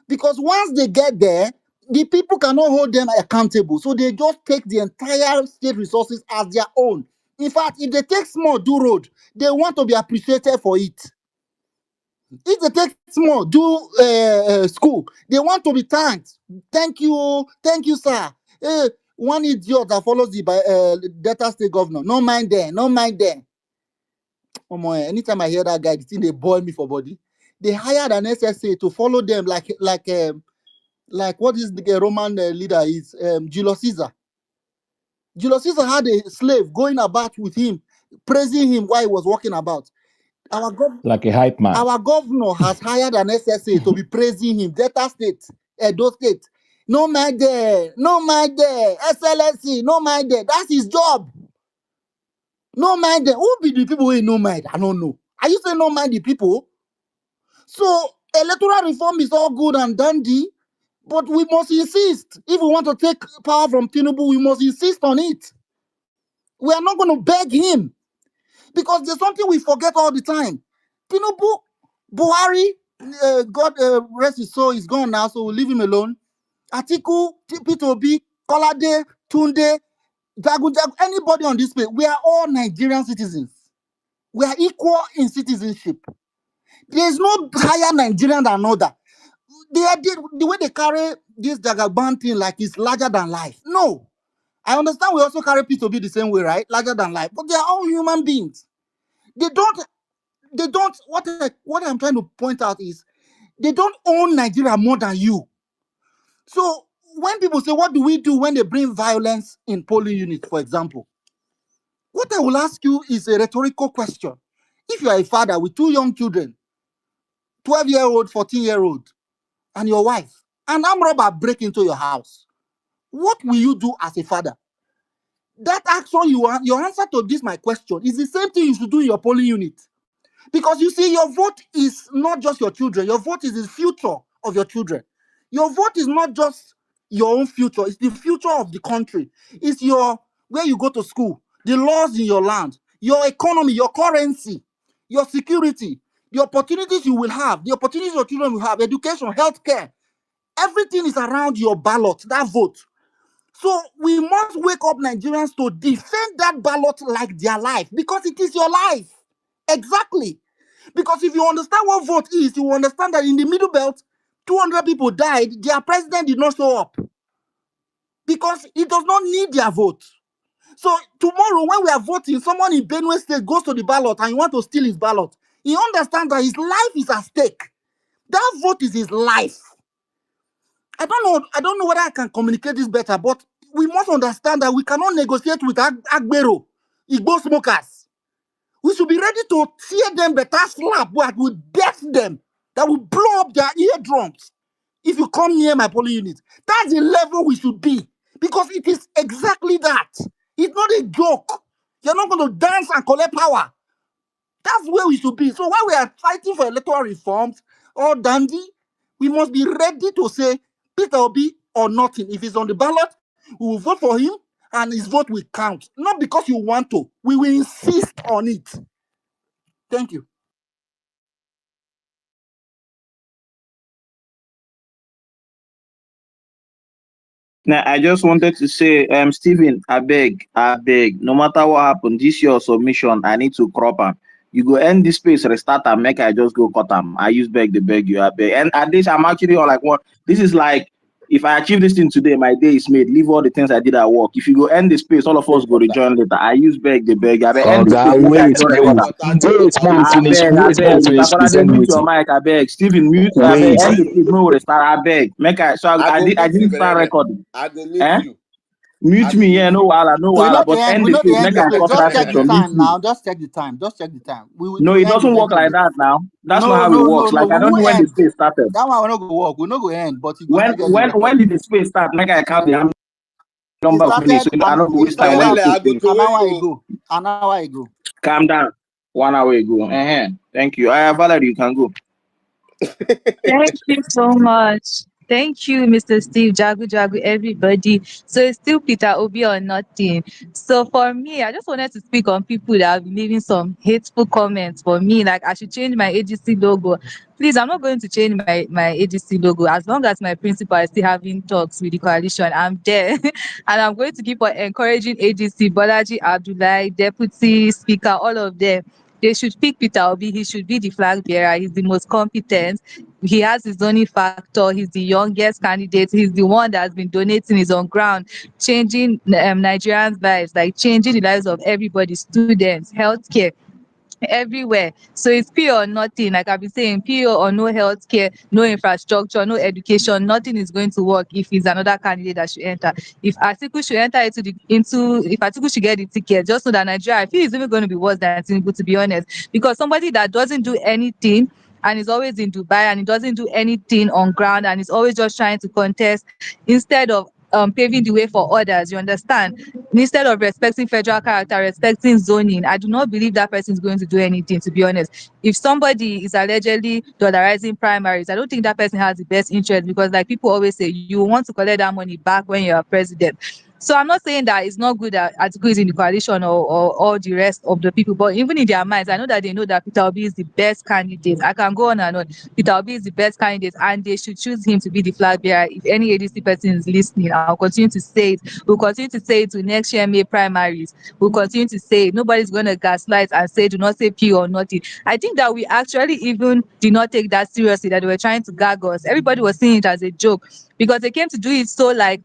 Because once they get there, the people cannot hold them accountable. So they just take the entire state resources as their own. In fact, if they take small, do road, they want to be appreciated for it. If they take small, do school, they want to be thanked. Thank you, sir. One idiot that follows the Delta State governor. No mind there, no mind there. Anytime I hear that guy, the thing they boil me for body. They hired an SSA to follow them like what is the Roman leader is Julius Caesar. Julius Caesar had a slave going about with him, praising him while he was walking about. Like a hype man. Our governor has hired an SSA to be praising him. Delta State, Edo State. No mind there, no mind there. SLSC, no mind there. That's his job. No mind there. Who be the people who no mind? I don't know. Are you saying no mind the people? So electoral reform is all good and dandy, but we must insist. If we want to take power from Tinubu, we must insist on it. We are not going to beg him because there's something we forget all the time. Tinubu, Buhari, God rest his soul, is gone now, so we'll leave him alone. Atiku, Peter Obi, Kolade, Tunde, Jagun, anybody on this page, we are all Nigerian citizens. We are equal in citizenship. There is no higher Nigerian than another. The way they carry this Jagaban thing like it's larger than life. No. I understand we also carry Peter Obi the same way, right? Larger than life. But they are all human beings. They don't, what I'm trying to point out is they don't own Nigeria more than you. So when people say, what do we do when they bring violence in polling units, for example? What I will ask you is a rhetorical question. If you are a father with two young children, 12-year-old, 14-year-old, and your wife, and armed robber break into your house, what will you do as a father? That action, your answer to this, my question, is the same thing you should do in your polling unit. Because you see, your vote is not just your children. Your vote is the future of your children. Your vote is not just your own future. It's the future of the country. It's where you go to school, the laws in your land, your economy, your currency, your security, the opportunities you will have, the opportunities your children will have, education, healthcare. Everything is around your ballot, that vote. So we must wake up Nigerians to defend that ballot like their life, because it is your life. Exactly. Because if you understand what vote is, you will understand that in the middle belt, 200 people died, their president did not show up. Because he does not need their vote. So tomorrow when we are voting, someone in Benue State goes to the ballot and you want to steal his ballot, he understands that his life is at stake. That vote is his life. I don't know whether I can communicate this better, but we must understand that we cannot negotiate with Agbero, Igbo smokers. We should be ready to tear them better slap that will death them, that will blow up their eardrums if you come near my polling unit. That's the level we should be, because it is exactly that. It's not a joke. You're not going to dance and collect power. That's where we should be. So while we are fighting for electoral reforms or dandy, we must be ready to say Peter Obi or nothing. If he's on the ballot, we will vote for him and his vote will count. Not because you want to. We will insist on it. Thank you. Now, I just wanted to say, Stephen, I beg, no matter what happened, this your submission, I need to crop am. You go end this space, restart and make I just go cut am. I use beg you, I beg. And at this, I'm actually on like what this is like. If I achieve this thing today, my day is made. Leave all the things I did at work. If you go end the space, all of us go rejoin later. I use beg, I beg. End the Oga, space, make I wait, go Drink record wait. am. water, drink water, More we drink finish. water. Wait, more we Mr. finish. Colade, Present mute your waiting. mic, I beg. Stephen, mute, I beg. Wait. End the space, no restart, I beg. Make I, so I go I meet you, didn't start Benene. recording. I go meet Eh? you. I Mute go me, meet yeah, no you. wala, no We wala. know the But end. end We the know the space, end make this I way. cut Just that check the section. Mute time you. now. Just check the time. Just check the time. We No, will it end doesn't work like eventually. that now. That's not No, how it no, works. no, no. Like I We don't know will when the end. space started. That one will not go work. We not go end, but you go When still get the when record. when did the space start? Make I count the It number of minutes. started So I don't it waste time started when the Benene, space I go finish. to an where hour you. ago. An hour ago. Calm down. 1 hour ago. Thank you. I have Valerie, you can go. Thank you so much. Thank you, Mr. Steve, Jagu, everybody. So it's still Peter Obi or nothing. So for me, I just wanted to speak on people that have been leaving some hateful comments for me, like I should change my AGC logo. Please, I'm not going to change my AGC logo. As long as my principal is still having talks with the coalition, I'm there. And I'm going to keep on encouraging AGC, Bolaji Abdullahi, Deputy Speaker, all of them. They should pick Peter Obi. He should be the flag bearer. He's the most competent. He has his zoning factor. He's the youngest candidate. He's the one that has been donating. He's on ground, changing Nigerians' lives, like changing the lives of everybody, students, healthcare, everywhere. So it's pure or nothing. Like I've been saying, pure or no healthcare, no infrastructure, no education. Nothing is going to work if he's another candidate that should enter. If Atiku should enter if Atiku should get the ticket, just so that Nigeria, I feel it's even going to be worse than Tinubu, to be honest, because somebody that doesn't do anything and is always in Dubai and he doesn't do anything on ground and is always just trying to contest instead of paving the way for others, you understand? Instead of respecting federal character, respecting zoning, I do not believe that person is going to do anything, to be honest. If somebody is allegedly dollarizing primaries, I don't think that person has the best interest, because like people always say, you want to collect that money back when you're president. So I'm not saying that it's not good that Atiku is in the coalition or all the rest of the people, but even in their minds, I know that they know that Peter Obi is the best candidate. I can go on and on. Peter Obi is the best candidate, and they should choose him to be the flag bearer. If any ADC person is listening, I'll continue to say it. We'll continue to say it to next year May primaries. We'll continue to say it. Nobody's going to gaslight and say, do not say P or nothing. I think that we actually even did not take that seriously, that they were trying to gag us. Everybody was seeing it as a joke because they came to do it so like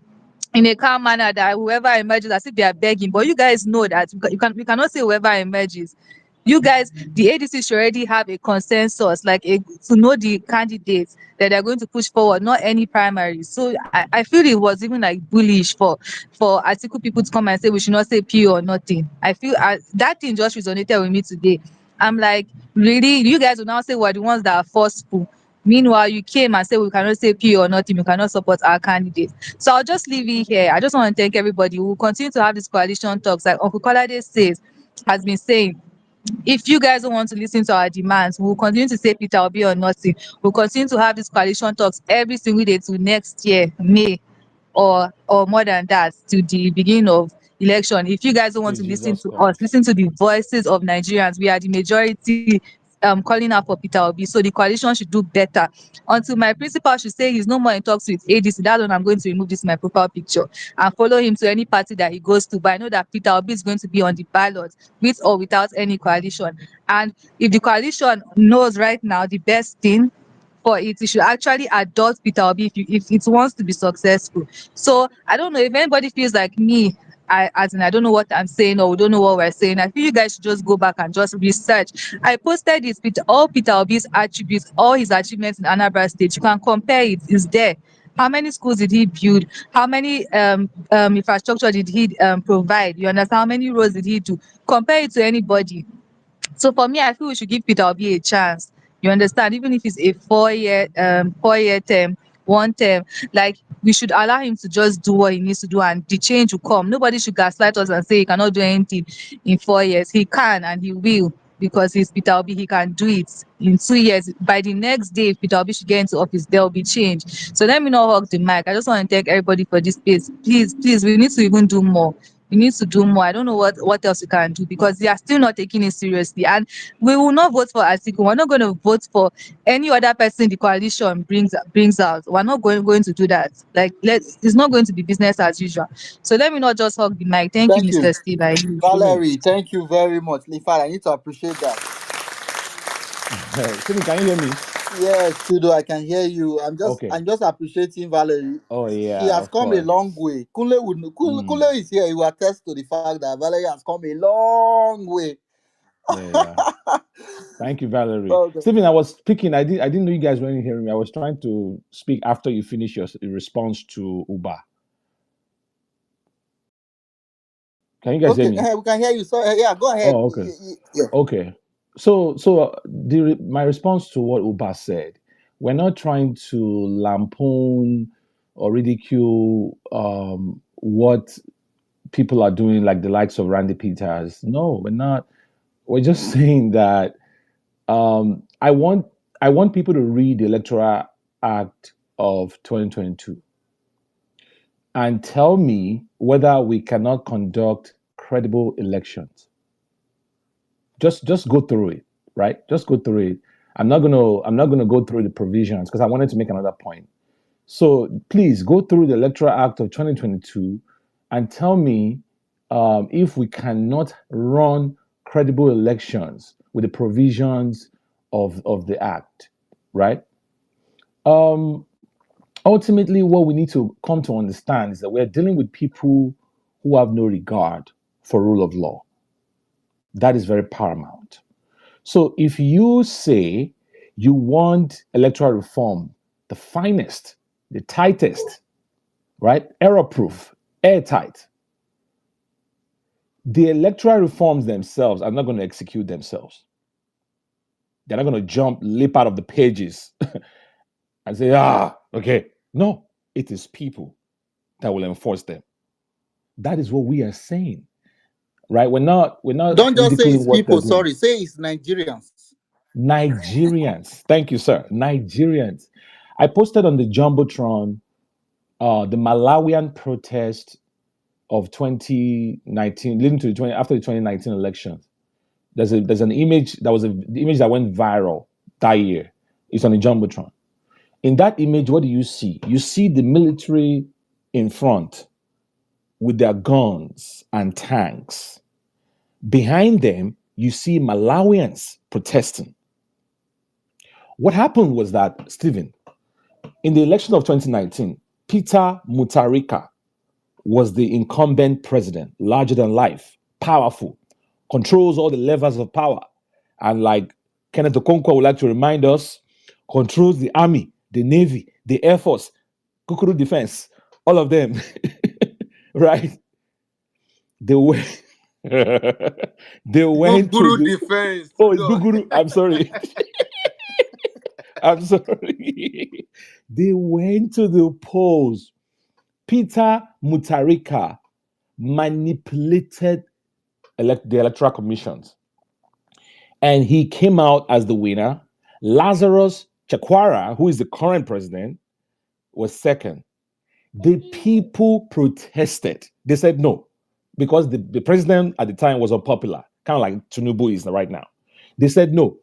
in a calm manner that whoever emerges as if they are begging. But you guys know that we cannot say whoever emerges. You guys, the ADC should already have a consensus, like to know the candidates that they're going to push forward, not any primaries. So I feel it was even like bullish for Atiku people to come and say we should not say P or nothing. I feel that thing just resonated with me today. I'm like, really? You guys will now say we're the ones that are forceful. Meanwhile, you came and said we cannot say P or nothing, we cannot support our candidate. So I'll just leave it here. I just want to thank everybody. We'll continue to have these coalition talks. Like Uncle Kolade has been saying, if you guys don't want to listen to our demands, we'll continue to say Peter Obi or nothing. We'll continue to have these coalition talks every single day to next year, May, or more than that, to the beginning of election. If you guys don't want Please, to listen Jesus to us, Christ. listen to the voices of Nigerians. We are the majority calling out for Peter Obi. So the coalition should do better. Until my principal should say he's no more in talks with ADC, that's when I'm going to remove this my profile picture and follow him to any party that he goes to. But I know that Peter Obi is going to be on the ballot with or without any coalition. And if the coalition knows right now the best thing for it, should actually adopt Peter Obi if it wants to be successful. So I don't know if anybody feels like me. I don't know what I'm saying or we don't know what we're saying. I feel you guys should just go back and just research. I posted this all Peter Obi's attributes, all his achievements in Anambra State. You can compare it. It's there. How many schools did he build? How many infrastructure did he provide? You understand? How many roads did he do? Compare it to anybody. So for me, I feel we should give Peter Obi a chance. You understand? Even if it's a 4 year term, one term, like we should allow him to just do what he needs to do and the change will come. Nobody should gaslight us and say he cannot do anything in 4 years. He can and he will because he's Peter Obi, he can do it in 2 years. By the next day, if Peter Obi should get into office, there will be change. So let me not hug the mic. I just want to thank everybody for this space. Please, we need to even do more. We need to do more. I don't know what else we can do because they are still not taking it seriously. And we will not vote for Atiku. We're not going to vote for any other person the coalition brings out. We're not going to do that. Like it's not going to be business as usual. So let me not just hug the mic. Thank you, Thank you. Mr. Steve. I yield. Stephen, Valerie, thank you very much. In fact, I need to appreciate that. Stephen, can you hear me? Yes, Tudo, I can hear you. Okay. I'm just appreciating Valerie. Oh She yeah, has of come a course. long way. Mm, Kunle is here. He will attest to the fact that Valerie has come a long way. yeah. Thank you, Valerie. Well done. Stephen, I was speaking. I didn't know you guys weren't hearing me. I was trying to speak after you finish your response to Uba. Can you guys hear Okay, me? we can hear you. So yeah, go ahead. Oh, okay. Yeah. Okay. So my response to what Uba said, we're not trying to lampoon or ridicule what people are doing, like the likes of Randy Peters. No, we're not. We're just saying that I want people to read the Electoral Act of 2022 and tell me whether we cannot conduct credible elections. Just go through it, right? Just go through it. I'm not gonna go through the provisions because I wanted to make another point. So please go through the Electoral Act of 2022 and tell me if we cannot run credible elections with the provisions of the act, right? Um, Ultimately, what we need to come to understand is that we're dealing with people who have no regard for rule of law. That is very paramount. So if you say you want electoral reform, the finest, the tightest, right? Error proof, airtight. The electoral reforms themselves are not going to execute themselves. They're not going to leap out of the pages and say, okay. No, it is people that will enforce them. That is what we are saying, right? We're not Don't just say ridiculing it's what they're people. doing. Sorry, say it's Nigerians. Nigerians. Thank you, sir. Nigerians. I posted on the Jumbotron the Malawian protest of 2019, leading to after the 2019 elections, there's an image the image that went viral that year. It's on the jumbotron. In that image, what do you see? You see the military in front with their guns and tanks. Behind them, you see Malawians protesting. What happened was that, Stephen, in the election of 2019, Peter Mutharika was the incumbent president, larger than life, powerful, controls all the levers of power. And like Kenneth Okonkwo would like to remind us, controls the army, the navy, the air force, Kukuru defense, all of them, right? They were they went to Guru the defense. it's God. Guguru. I'm sorry. I'm sorry. They went to the polls. Peter Mutharika manipulated the electoral commissions, and he came out as the winner. Lazarus Chakwara, who is the current president, was second. The people protested. They said no, because the president at the time was unpopular, kind of like Tinubu is right now. They said no.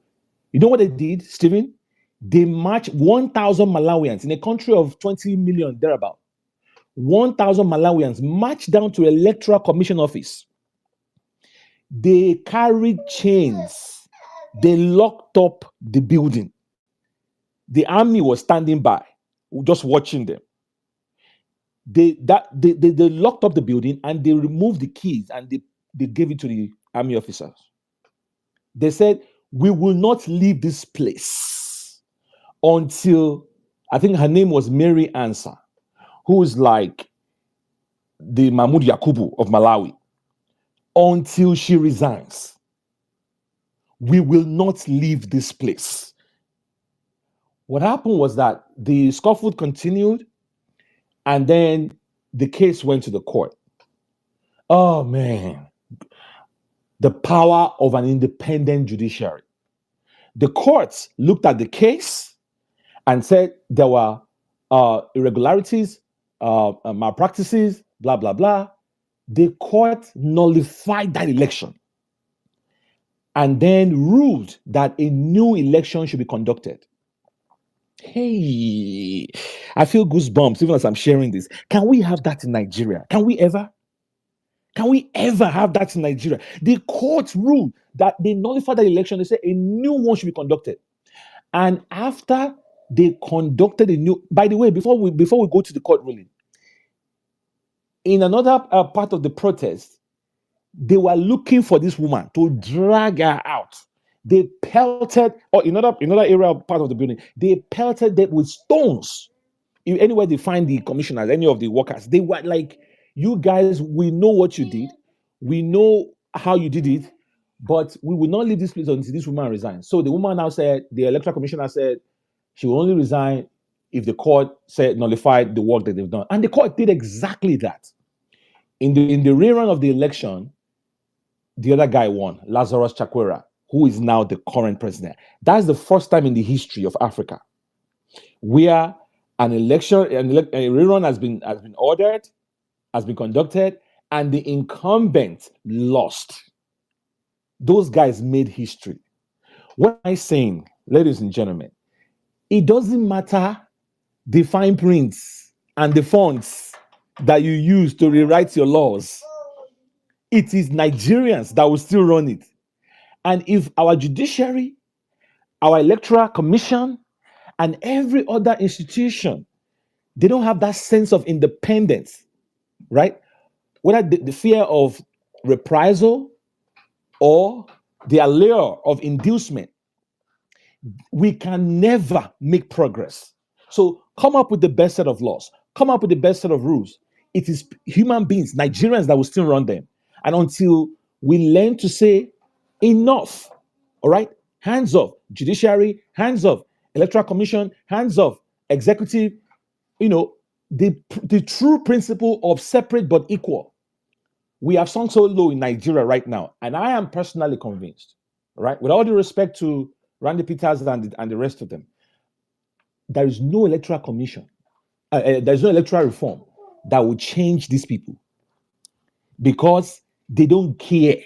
You know what they did, Stephen? They marched 1,000 Malawians in a country of 20 million, thereabout. 1,000 Malawians marched down to Electoral Commission office. They carried chains. They locked up the building. The army was standing by, just watching them. They locked up the building and they removed the keys and they gave it to the army officers. They said, we will not leave this place until, I think her name was Mary Ansah, who is like the Mahmoud Yakubu of Malawi, until she resigns. We will not leave this place. What happened was that the scuffle continued, and then the case went to the court. Oh man, the power of an independent judiciary. The courts looked at the case and said there were irregularities, malpractices, blah, blah, blah. The court nullified that election and then ruled that a new election should be conducted. Hey, I feel goosebumps even as I'm sharing this. Can we have that in Nigeria? Can we ever? Can we ever have that in Nigeria? The court ruled that they nullified that election. They said a new one should be conducted. And after they conducted a new, by the way, before we go to the court ruling, in another part of the protest, they were looking for this woman to drag her out. They pelted, or in another area part of the building, they pelted them with stones. Anywhere they find the commissioners, any of the workers, they were like, you guys, we know what you did. We know how you did it, but we will not leave this place until this woman resigns. So the woman now said, the electoral commissioner said, she will only resign if the court said nullified the work that they've done. And the court did exactly that. In the rerun of the election, the other guy won, Lazarus Chakwera, who is now the current president. That's the first time in the history of Africa where an election, a rerun has been ordered, has been conducted, and the incumbent lost. Those guys made history. What am I saying, ladies and gentlemen? It doesn't matter the fine prints and the fonts that you use to rewrite your laws. It is Nigerians that will still run it. And if our judiciary, our electoral commission, and every other institution, they don't have that sense of independence, right? Whether the fear of reprisal or the allure of inducement, we can never make progress. So come up with the best set of laws, come up with the best set of rules. It is human beings, Nigerians, that will still run them. And until we learn to say enough, all right, hands off judiciary, hands off electoral commission, hands off executive, the true principle of separate but equal. We have sunk so low in Nigeria right now, and I am personally convinced, right, with all due respect to Randy Peters and the rest of them, there is no electoral commission, there's no electoral reform that will change these people. because they don't care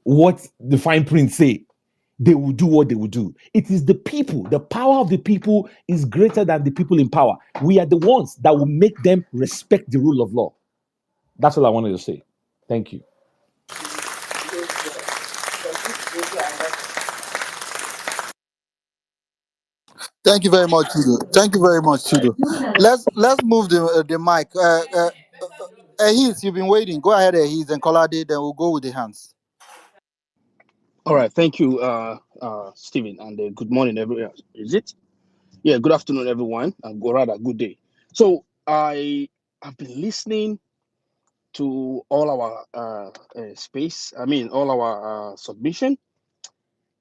what the fine print say. They will do what they will do. It is the people. The power of the people is greater than the people in power. We are the ones that will make them respect the rule of law. That's all I wanted to say. Thank you. Thank you very much, Chido. Thank you very much, Chido. Let's move the mic. Ahis, you've been waiting. Go ahead, Ahis, and Kolade, then we'll go with the hands. All right, thank you, Stephen, and good morning, everyone. Is it? Yeah, good afternoon, everyone, and rather good day. So I have been listening to all our all our submission,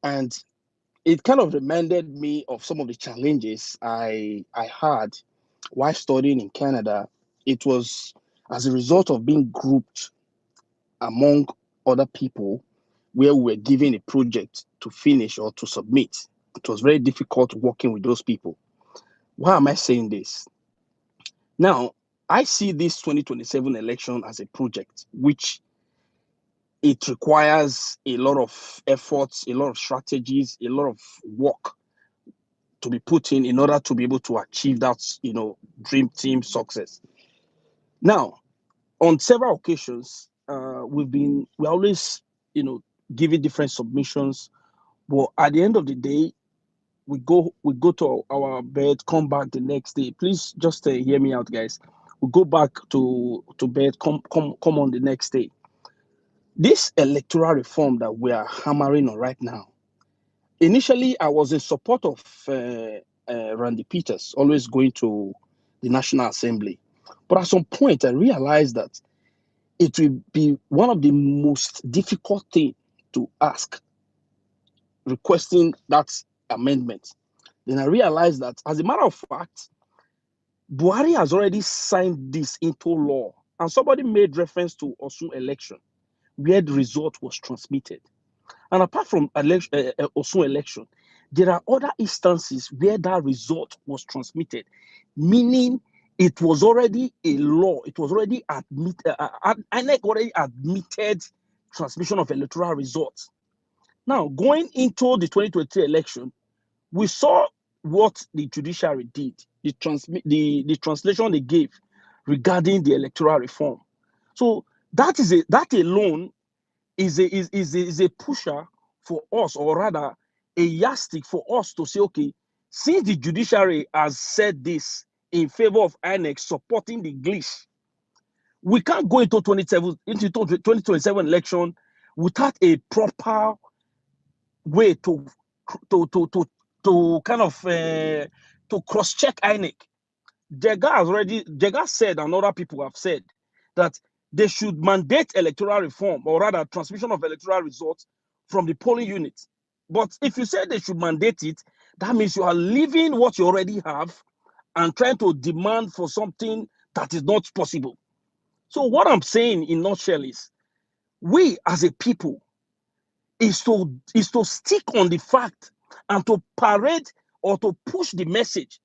and it kind of reminded me of some of the challenges I had while studying in Canada. It was as a result of being grouped among other people where we were given a project to finish or to submit. It was very difficult working with those people. Why am I saying this? Now, I see this 2027 election as a project which it requires a lot of efforts, a lot of strategies, a lot of work to be put in order to be able to achieve that, dream team success. Now, on several occasions, we're always, giving different submissions, but at the end of the day, we go to our bed, come back the next day. Please just hear me out, guys. We go back to bed, come on the next day. This electoral reform that we are hammering on right now. Initially, I was in support of Randy Peters, always going to the National Assembly. But at some point, I realized that it will be one of the most difficult things to ask, requesting that amendment. Then I realized that, as a matter of fact, Buhari has already signed this into law. And somebody made reference to Osun election, where the result was transmitted. And apart from Osun election, there are other instances where that result was transmitted, meaning it was already a law. It was already admitted. INEC already admitted transmission of electoral results. Now, going into the 2023 election, we saw what the judiciary did, the translation they gave regarding the electoral reform. So that alone is a pusher for us, or rather a yardstick for us to say, okay, since the judiciary has said this in favor of INEC supporting the glitch, we can't go into 2027 election without a proper way to kind of to cross-check INEC. Jega said, and other people have said, that they should mandate electoral reform, or rather transmission of electoral results from the polling unit. But if you say they should mandate it, that means you are leaving what you already have and trying to demand for something that is not possible. So what I'm saying in nutshell is, we as a people is to stick on the fact and to parade or to push the message.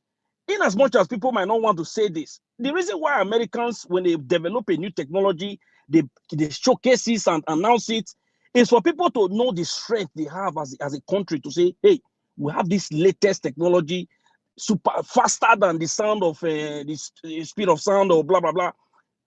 In as much as people might not want to say this, the reason why Americans, when they develop a new technology, they showcase it and announce it, is for people to know the strength they have as a country, to say, hey, we have this latest technology, super faster than the sound of the speed of sound, or blah blah blah.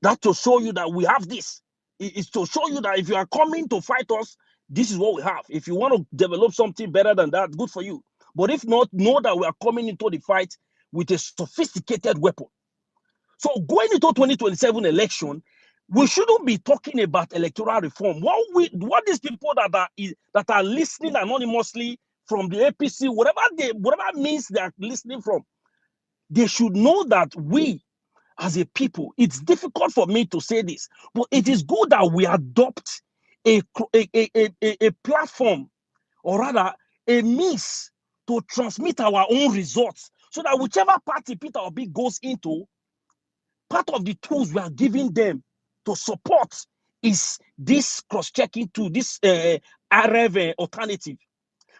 That to show you that we have this. It's to show you that if you are coming to fight us, this is what we have. If you want to develop something better than that, good for you. But if not, know that we are coming into the fight with a sophisticated weapon. So going into 2027 election, we shouldn't be talking about electoral reform. What these people that are listening anonymously from the APC, whatever means they are listening from, they should know that we, as a people, it's difficult for me to say this, but it is good that we adopt a platform, or rather a means to transmit our own results, so that whichever party Peter Obi goes into, part of the tools we are giving them to support is this cross-checking tool, this RF alternative,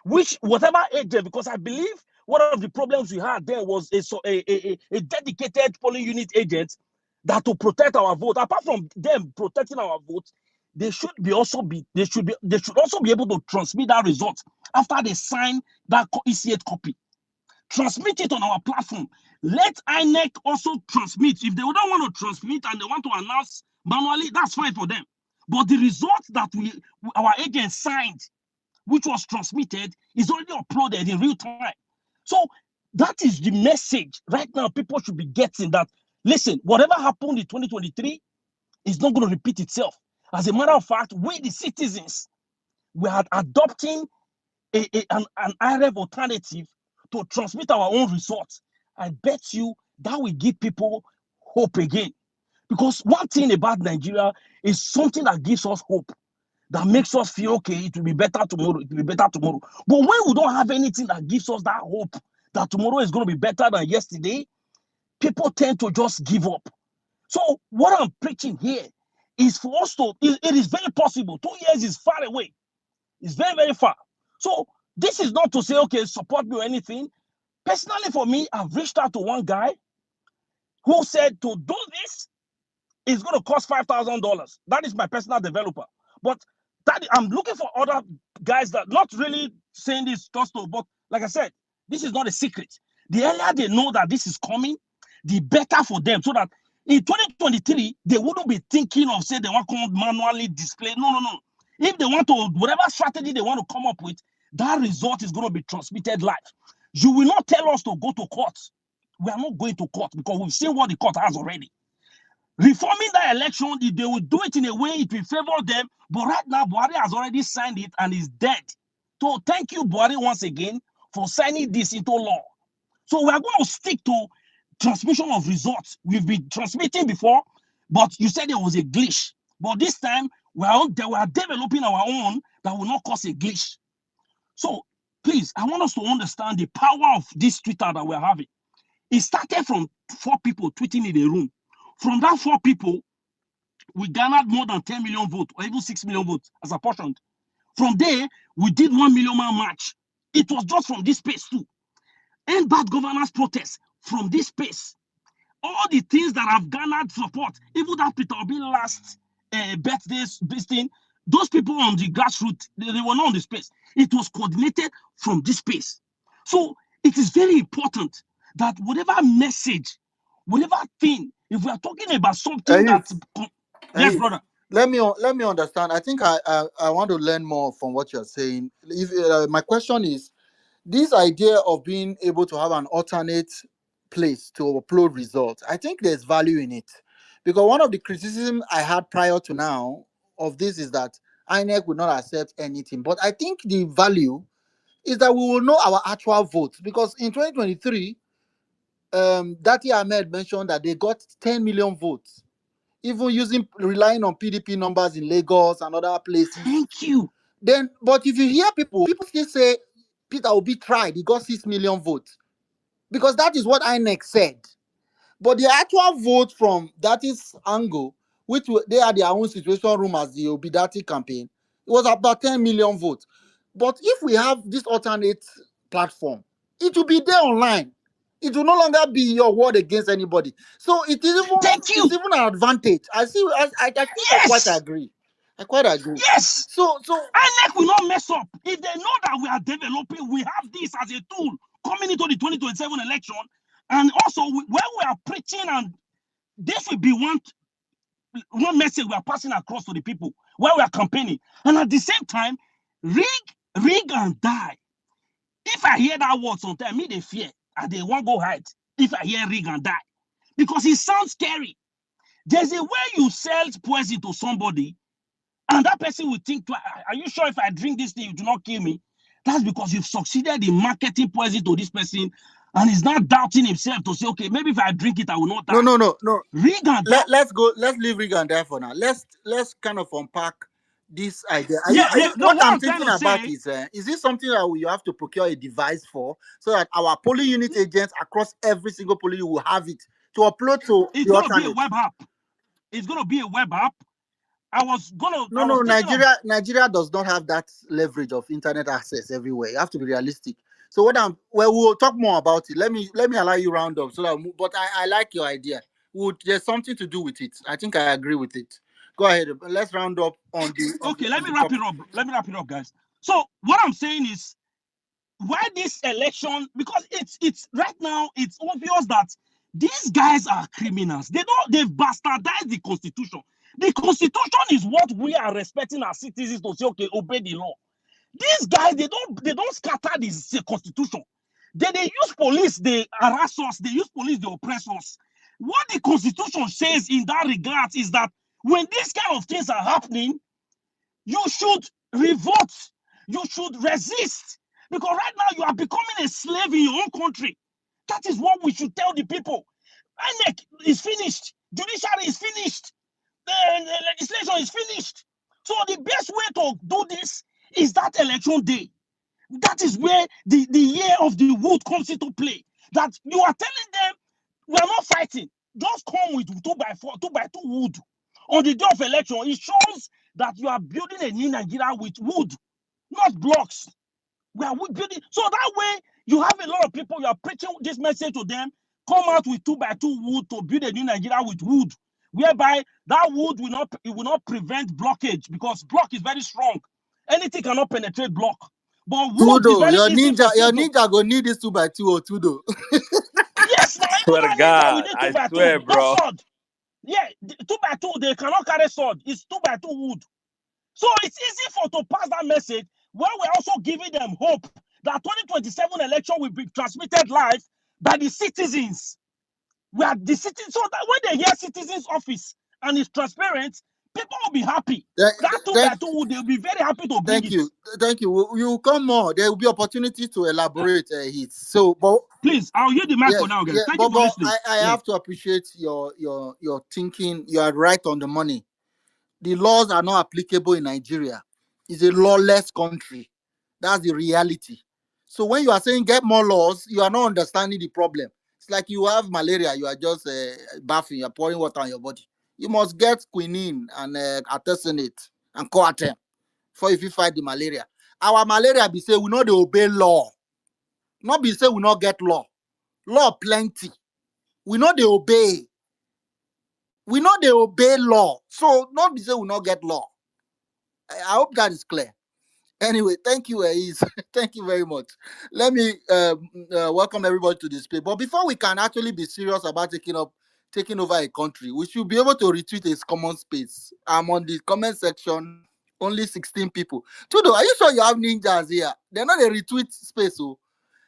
which whatever agent, because I believe one of the problems we had there was a dedicated polling unit agent that to protect our vote. Apart from them protecting our vote, they should also be able to transmit that result after they sign that EC8 copy. Transmit it on our platform. Let INEC also transmit. If they don't want to transmit and they want to announce manually, that's fine for them. But the result that our agent signed, which was transmitted, is already uploaded in real time. So that is the message right now. People should be getting that. Listen, whatever happened in 2023 is not going to repeat itself. As a matter of fact, we the citizens, we are adopting an IRF alternative to transmit our own results. I bet you that will give people hope again. Because one thing about Nigeria is something that gives us hope, that makes us feel, okay, it will be better tomorrow, it will be better tomorrow. But when we don't have anything that gives us that hope that tomorrow is going to be better than yesterday, people tend to just give up. So what I'm preaching here is for us to, it is very possible. 2 years is far away. It's very, very far. So this is not to say, okay, support me or anything. Personally, for me, I've reached out to one guy who said to do this is going to cost $5,000. That is my personal developer. But that I'm looking for other guys that not really saying this just to, but like I said, this is not a secret. The earlier they know that this is coming, the better for them. So that in 2023, they wouldn't be thinking of say they want to manually display. No. If they want to, whatever strategy they want to come up with, that result is going to be transmitted live. You will not tell us to go to court. We are not going to court because we've seen what the court has already. Reforming that election, they will do it in a way it will favor them. But right now, Buhari has already signed it and is dead. So thank you, Buhari, once again, for signing this into law. So we are going to stick to transmission of results. We've been transmitting before, but you said there was a glitch. But this time, we are developing our own that will not cause a glitch. So please, I want us to understand the power of this Twitter that we're having. It started from 4 people tweeting in a room. From that 4 people, we garnered more than 10 million votes or even 6 million votes as apportioned. From there, we did 1 million man march. It was just from this space too. End bad governance protest from this space. All the things that have garnered support, even that Peter Obi last birthday, this thing, those people on the grassroots, they were not on the space. It was coordinated from this space. So it is very important that whatever message, whatever thing, if we are talking about something that's yes, brother. Let me understand. I think I want to learn more from what you're saying. If my question is, this idea of being able to have an alternate place to upload results, I think there's value in it. Because one of the criticism I had prior to now of this is that INEC would not accept anything. But I think the value is that we will know our actual votes. Because in 2023, Dati Ahmed mentioned that they got 10 million votes, even relying on PDP numbers in Lagos and other places. Thank you. Then, but if you hear people still say Peter Obi tried, he got 6 million votes. Because that is what INEC said. But the actual vote from Dati's angle, they had their own situation room as the Obi Dati campaign, it was about 10 million votes. But if we have this alternate platform, it will be there online. It will no longer be your word against anybody. So it is even an advantage. I think I quite agree. I quite agree. Yes. So INEC will not mess up. If they know that we are developing, we have this as a tool coming into the 2027 election. And also, when we are preaching, and this will be one message we are passing across to the people while we are campaigning. And at the same time, rig and die. If I hear that word sometimes, me they fear and they won't go hide. If I hear rig and die, because it sounds scary. There's a way you sell poison to somebody, and that person will think, are you sure if I drink this thing, you do not kill me? That's because you've succeeded in marketing poison to this person, and he's not doubting himself to say, okay, maybe if I drink it, I will not die. No. Rig and die. Let's leave rig and die for now. Let's kind of unpack this idea. What I'm thinking about is this something that you have to procure a device for, so that our polling unit agents across every single polling will have it to upload to it's going to be a web app. It's going to be a web app. Nigeria does not have that leverage of internet access everywhere. You have to be realistic. So we'll talk more about it. Let me allow you round up but I like your idea. There's something to do with it. I think I agree with it. Go ahead. Let's round up on the. Okay, let me wrap it up. Let me wrap it up, guys. So what I'm saying is, why this election? Because it's right now it's obvious that these guys are criminals. They've bastardized the constitution. The constitution is what we are respecting as citizens to say, okay, obey the law. These guys, they don't scatter this constitution. They use police, they harass us, they use police, they oppress us. What the constitution says in that regard is that when these kind of things are happening, you should revolt, you should resist. Because right now you are becoming a slave in your own country. That is what we should tell the people. INEC is finished, judiciary is finished, the legislation is finished. So the best way to do this is that election day. That is where the year of the wood comes into play. That you are telling them, we are not fighting. Just come with 2x4, 2x2 wood. On the day of election, it shows that you are building a new Nigeria with wood, not blocks. We are building. So that way, you have a lot of people, you are preaching this message to them, come out with 2x2 wood to build a new Nigeria with wood, whereby that wood will not prevent blockage, because block is very strong. Anything cannot penetrate block. But wood is very easy. Your ninja go need this 2x2 or 2 though. Yes, now Swear to God, I swear, bro. Sword. Yeah, 2x2, they cannot carry sword. It's 2x2 wood. So it's easy to pass that message, while we're also giving them hope that 2027 election will be transmitted live by the citizens. We are the citizens, so that when they hear citizens' office and it's transparent, people will be happy. That 2x2 wood, they'll be very happy to bring it. Thank you. You come more. There will be opportunity to elaborate it. So, but please, I'll use the mic for now, guys. Thank you for listening. I have to appreciate your thinking. You are right on the money. The laws are not applicable in Nigeria. It's a lawless country. That's the reality. So when you are saying get more laws, you are not understanding the problem. It's like you have malaria, you are just bathing, you're pouring water on your body. You must get quinine and artesunate and coartem for if you fight the malaria. Our malaria be say we know they obey law. Not be say we not get law. Law plenty. We know they obey. We know they obey law. So not be say we not get law. I hope that is clear. Anyway, thank you, Ace. Thank you very much. Let me welcome everybody to this space. But before we can actually be serious about taking over a country, we should be able to retweet its common space. I'm on the comment section, only 16 people. Tudo, are you sure you have ninjas here? They're not a retweet space. So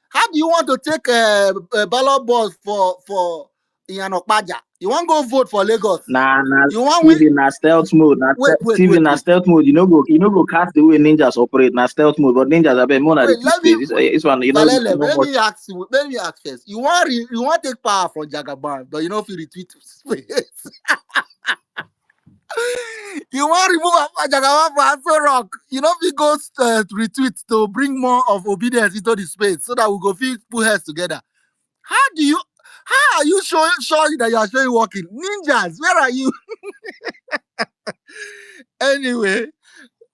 how do you want to take a ballot box for Iyanokpaja? You want to go vote for Lagos? Nah, you want Steven, na stealth mode. Steven, na stealth mode. You know go catch the way ninjas operate. Na stealth mode, but ninjas are better more than this one. You know. Let me ask first. You want to take power from Jagaban, but you know if you retweet space. You want to remove Jagaban for Aso Rock. You know if you go retweet to bring more of obedience into the space so that we go put heads together. How are you sure that you are showing working? Ninjas, where are you? Anyway,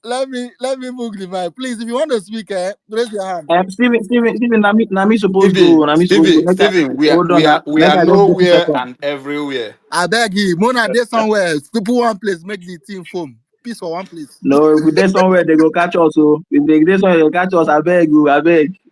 let me move the mic. Please, if you want to speak, raise your hand. Steven, Nami supposed to. Steven, we are nowhere and everywhere. I beg you, Mona, there somewhere. People one place, make the team form. Peace for one place. No, if we there somewhere, they go catch us. So if they there somewhere, they catch us. I beg.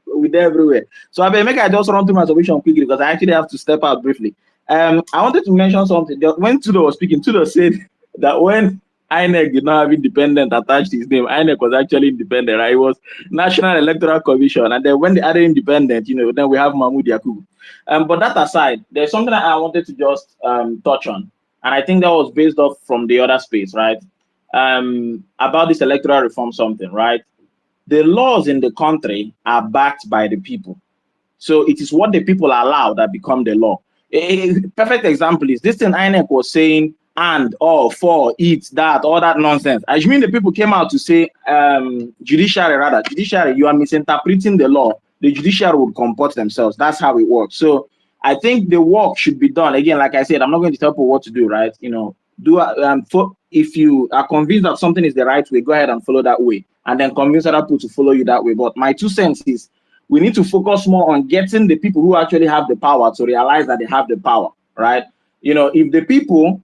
We're there everywhere. So I beg, make I just run through my submission quickly because I actually have to step out briefly. I wanted to mention something. When Tudo was speaking, Tudo said that when INEC did not have independent attached to his name, INEC was actually independent, right? It was National Electoral Commission. And then when they added independent, then we have Mahmoud Yakubu. But that aside, there's something that I wanted to just touch on. And I think that was based off from the other space, right? About this electoral reform something, right? The laws in the country are backed by the people. So it is what the people allow that become the law. A perfect example is this thing INEC was saying, and, or, for, it, that, all that nonsense. I mean the people came out to say, judiciary, you are misinterpreting the law. The judiciary would comport themselves. That's how it works. So I think the work should be done. Again, like I said, I'm not going to tell people what to do, right? If you are convinced that something is the right way, go ahead and follow that way. And then convince other people to follow you that way. But my 2 cents is we need to focus more on getting the people who actually have the power to realize that they have the power, right? If the people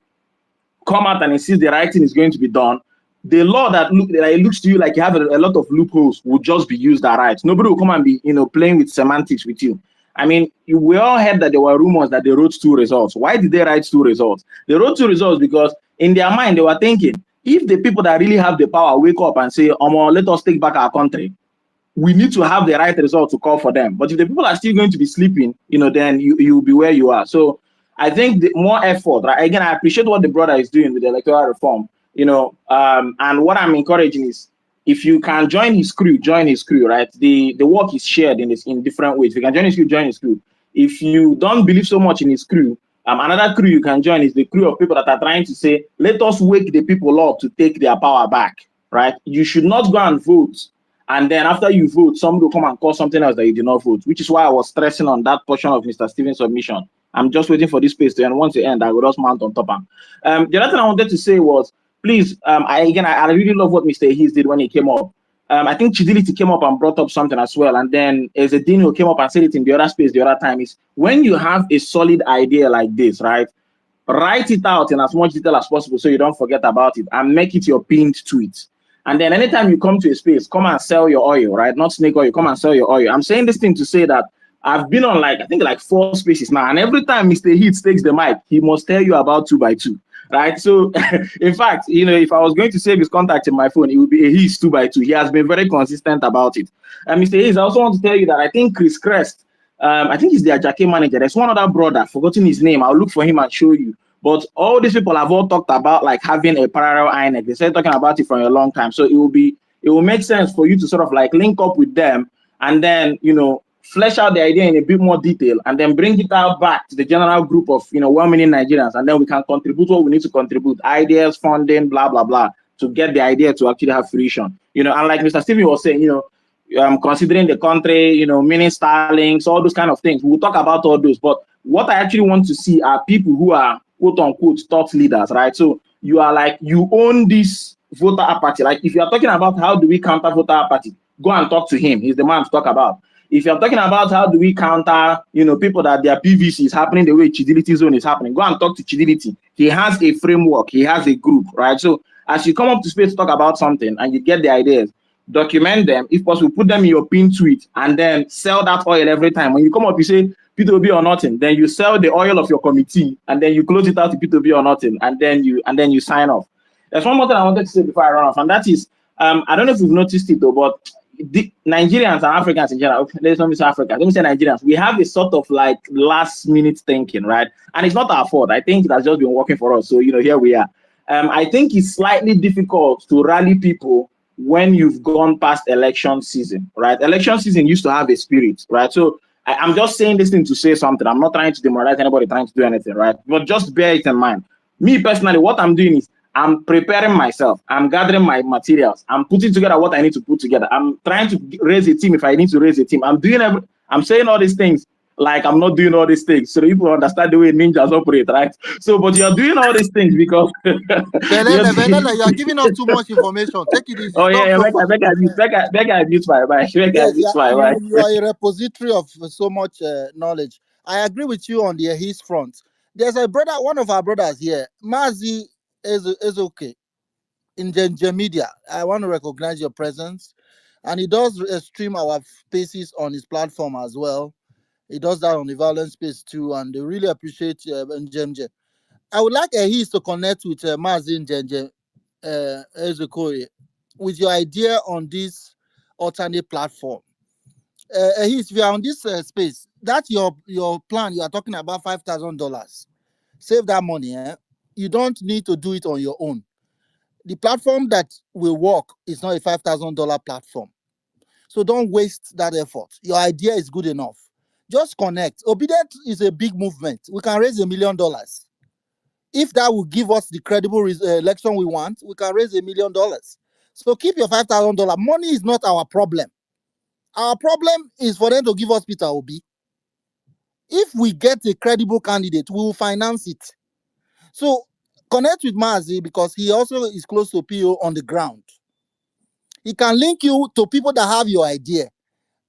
come out and insist the right thing is going to be done, the law that it looks to you like you have a lot of loopholes will just be used right. Nobody will come and be, playing with semantics with you. I mean, we all heard that there were rumors that they wrote 2 results. Why did they write 2 results? They wrote 2 results because in their mind they were thinking, if the people that really have the power wake up and say, let us take back our country, we need to have the right result to call for them. But if the people are still going to be sleeping, then you'll be where you are. So I think the more effort, right? Again, I appreciate what the brother is doing with the electoral reform, and what I'm encouraging is, if you can join his crew, right? The work is shared in different ways. If you can join his crew, join his crew. If you don't believe so much in his crew, another crew you can join is the crew of people that are trying to say, let us wake the people up to take their power back, right? You should not go and vote, and then after you vote, somebody will come and call something else that you did not vote, which is why I was stressing on that portion of Mr. Stevens' submission. I'm just waiting for this space to end. Once it ends, I will just mount on top of the other thing I wanted to say was, please, I really love what Mr. Hayes did when he came up. I think Chidility came up and brought up something as well. And then Ezedino came up and said it in the other space the other time, is when you have a solid idea like this, right? Write it out in as much detail as possible so you don't forget about it, and make it your pinned tweet. And then anytime you come to a space, come and sell your oil, right? Not snake oil, come and sell your oil. I'm saying this thing to say that I've been on I think 4 spaces now. And every time Mr. Heats takes the mic, he must tell you about 2x2, right? So in fact, if I was going to save his contact in my phone, it would be a Heats 2x2. He has been very consistent about it. And Mr. Hayes, I also want to tell you that I think Chris Crest, I think he's the Ajake manager. There's one other brother, forgotten his name. I'll look for him and show you. But all these people have all talked about having a parallel INEC. They started talking about it for a long time. So it will make sense for you to sort of link up with them and then, flesh out the idea in a bit more detail and then bring it out back to the general group of, well-meaning Nigerians. And then we can contribute what we need to contribute, ideas, funding, blah, blah, blah, to get the idea to actually have fruition. And like Mr. Stephen was saying, considering the country, meaning Starlinks, all those kind of things. We'll talk about all those. But what I actually want to see are people who are, quote unquote, thought leaders, right? So you are you own this voter apathy. If you are talking about how do we counter voter apathy, go and talk to him. He's the man to talk about. If you're talking about how do we counter, people that their PVC is happening the way Chidility zone is happening, go and talk to Chidility. He has a framework. He has a group, right? So as you come up to space to talk about something and you get the ideas, document them. If possible, put them in your pin tweet and then sell that oil every time. When you come up, you say Peter Obi or nothing. Then you sell the oil of your committee and then you close it out to Peter Obi or nothing. And then you sign off. There's one more thing I wanted to say before I run off, and that is, I don't know if you've noticed it though, but the Nigerians and Africans in general, let's not say Africa, let me say Nigerians, we have a sort of last minute thinking, right? And it's not our fault. I think it has just been working for us. So, here we are. I think it's slightly difficult to rally people when you've gone past election season, right? Election season used to have a spirit, right? So I'm just saying this thing to say something. I'm not trying to demoralize anybody trying to do anything, right? But just bear it in mind. Me personally, what I'm doing is I'm preparing myself. I'm gathering my materials. I'm putting together what I need to put together. I'm trying to raise a team if I need to raise a team. I'm saying all these things like I'm not doing all these things, so people understand the way ninjas operate, right? So, but you're doing all these things because Belele, you are giving us too much information. Take it easy. Oh yeah, Stop. make I mute my mic. Yes, you are a repository of so much knowledge. I agree with you on his front. There's a brother, one of our brothers here, Mazi is okay in Genja Media. I want to recognize your presence, and he does stream our spaces on his platform as well. He does that on the violence space too, and they really appreciate Njemje. I would like Ehis to connect with Mazi Njenje Ezekoye with your idea on this alternate platform. If you are on this space, that's your plan. You are talking about $5,000. Save that money. You don't need to do it on your own. The platform that will work is not a $5,000 platform. So don't waste that effort. Your idea is good enough. Just connect. Obedient is a big movement. We can raise $1 million. If that will give us the credible election we want, we can raise $1 million. So keep your $5,000. Money is not our problem. Our problem is for them to give us Peter Obi. If we get a credible candidate, we will finance it. So connect with Mazi because he also is close to PO on the ground. He can link you to people that have your idea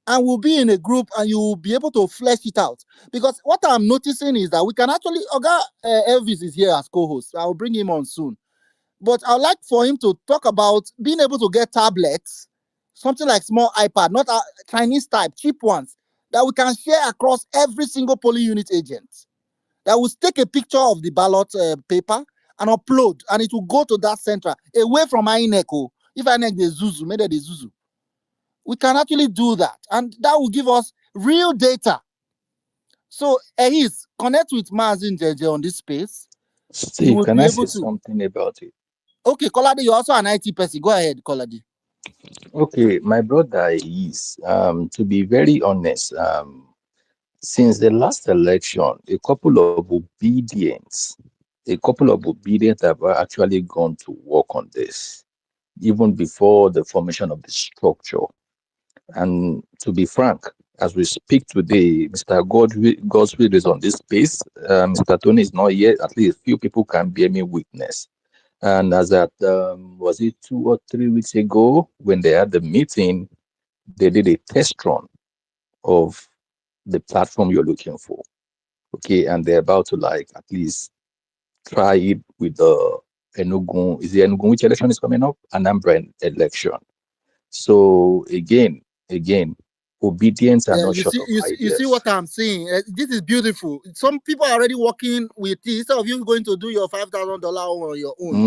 and we'll be in a group and you will be able to flesh it out. Because what I'm noticing is that we can actually, Oga Elvis is here as co-host. I'll bring him on soon. But I'd like for him to talk about being able to get tablets, something like small iPad, not Chinese type, cheap ones, that we can share across every single polling unit agent. That will take a picture of the ballot paper and upload, and it will go to that center away from INEC. If INEC the Zuzu, maybe the Zuzu, we can actually do that, and that will give us real data. So, Ehis, connect with Mazin JJ on this space. You Steve, will can be I able say to. something about it? Okay, Kolade, you're also an IT person. Go ahead, Kolade. Okay, my brother is, to be very honest, since the last election, a couple of obedience have actually gone to work on this, even before the formation of the structure. And to be frank, as we speak today, Mr. Godswill is on this space. Mr. Tony is not yet. At least few people can bear me witness. And as at was it 2 or 3 weeks ago when they had the meeting, they did a test run of the platform you're looking for. Okay, and they're about to like at least try it with the Enugu. Is the Enugu which election is coming up? Anambra election. So again, obedience are Yeah, not you short see, of you see what ideas. I'm saying. This is beautiful. Some people are already working with this. Instead of you going to do your $5,000 on your own,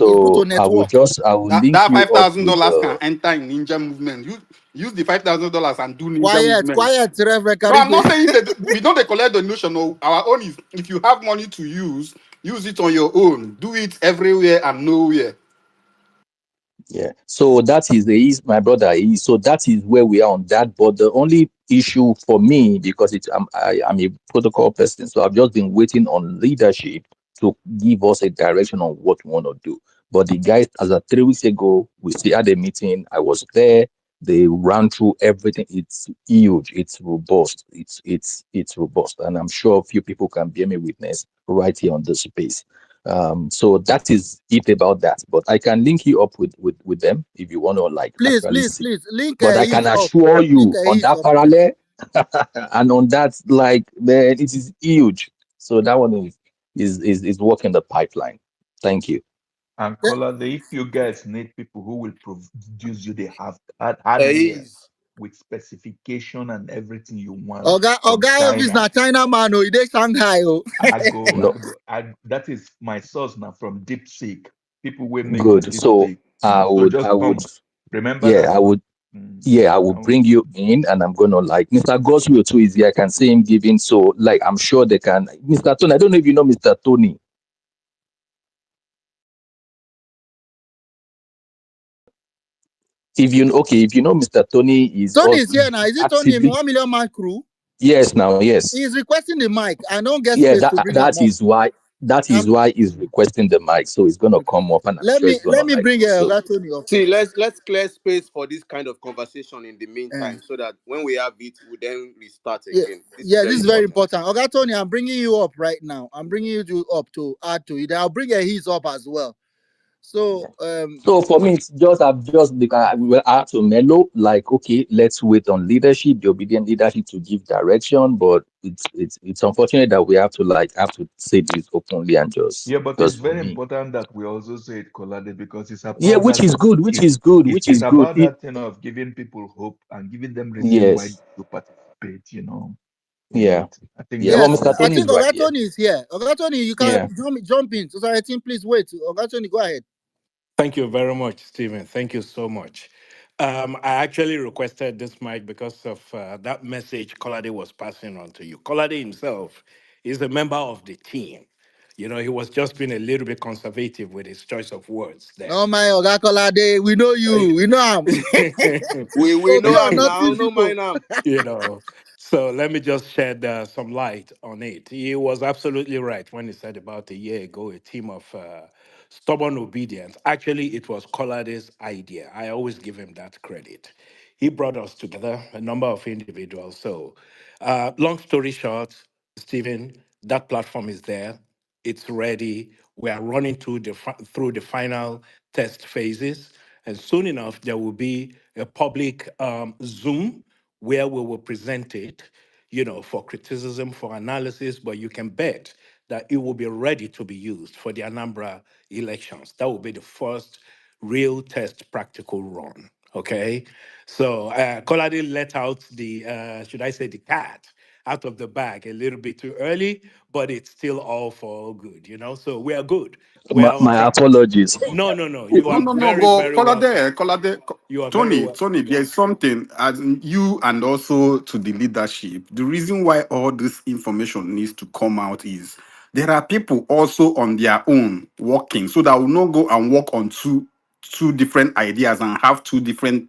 it's good to So network. I will That link that you five up thousand with dollars can the enter in ninja movement. Use the $5,000 and do ninja Quiet, movement. quiet, Reverend No, I'm not Karigwe. saying that we don't dey collect donation. No, our own is if you have money to use it on your own. Do it everywhere and nowhere. Yeah. So that is my brother is. So that is where we are on that. But the only issue for me, because I'm a protocol person, so I've just been waiting on leadership to give us a direction on what we want to do. But the guys, as of 3 weeks ago, we still had a meeting. I was there. They ran through everything. It's huge. It's robust. It's robust, and I'm sure a few people can bear me witness right here on this space. So that is it about that. But I can link you up with them if you want to like Please, actually please, see. please, link But I can his up. assure Link you on his that up there. parallel and on that, like man, it is huge. So that one is working the pipeline. Thank you. And Yeah, Color, if you guys need people who will produce you the hardware Is with specification and everything you want from Oga Elvis China, na China man. Oh, he dey Shanghai. Oh, No, that is my source now from DeepSeek. People will make the good. So DeepSeek. I So would just I would come. Remember yeah that. I would Mm, yeah I will now, bring you in, and I'm gonna like Mr. Goswell too is here. I can see him giving. So like I'm sure they can. Mr. Tony, I don't know if you know Mr. Tony. If you know Mr. Tony is Tony all is here now. Is it Tony in actively 1 million man crew? yes now yes He's requesting the mic. I don't get yeah space to bring him up. that is Um, why he's requesting the mic, so he's gonna okay. come up, and I'm Let sure me he's gonna let me like bring also Oga Tony up see, first. let's clear space for this kind of conversation in the Uh, meantime, so that when we have it, we then restart yeah, again. This is yeah, very this is very important. important. Oga Tony, I'm bringing you up right now. I'm bringing up to add to it. I'll bring his up as well. So, yeah. So for me, it's just I've just because I have to mellow like okay, let's wait on leadership, the obedient leadership to give direction. But it's unfortunate that we have to say this openly and yeah, but it's just for very me. important that we also say it, Colade, because it's Yeah, about which that. is good, which is good, which It's is good. about that thing of giving people hope and giving them reason why Yes, to participate. In yeah, it. I think yeah. But that's yes, Mr. very I Tony think is right Oga important. here. Tony is here. Oga Tony, you can Yeah. jump in. Society, please wait. Oga Tony, go ahead. Thank you very much, Stephen. Thank you so much. I actually requested this mic because of that message Colade was passing on to you. Colade himself is a member of the team. You know, he was just being a little bit conservative with his choice of words there. No, my Oga Kolade, we know you. We know him. We Obi know or him now. nothing No people. mind him. you know. So let me just shed some light on it. He was absolutely right when he said about a year ago, a team of stubborn obedience. Actually, it was Colade's idea. I always give him that credit. He brought us together, a number of individuals. So, long story short, Stephen, that platform is there. It's ready. We are running through the final test phases, and soon enough there will be a public Zoom where we will present it, for criticism, for analysis, but you can bet that it will be ready to be used for the Anambra elections. That will be the first real test practical run. Okay. So Kolade let out the, should I say, the cat out of the bag a little bit too early, but it's still all for good. So we are good. We are on My track. apologies. No, no, no. You No, are no, no, very, but very welcome. You are very well. Tony, there's something as in you and also to the leadership. The reason why all this information needs to come out is there are people also on their own working, so that will not go and work on two different ideas and have two different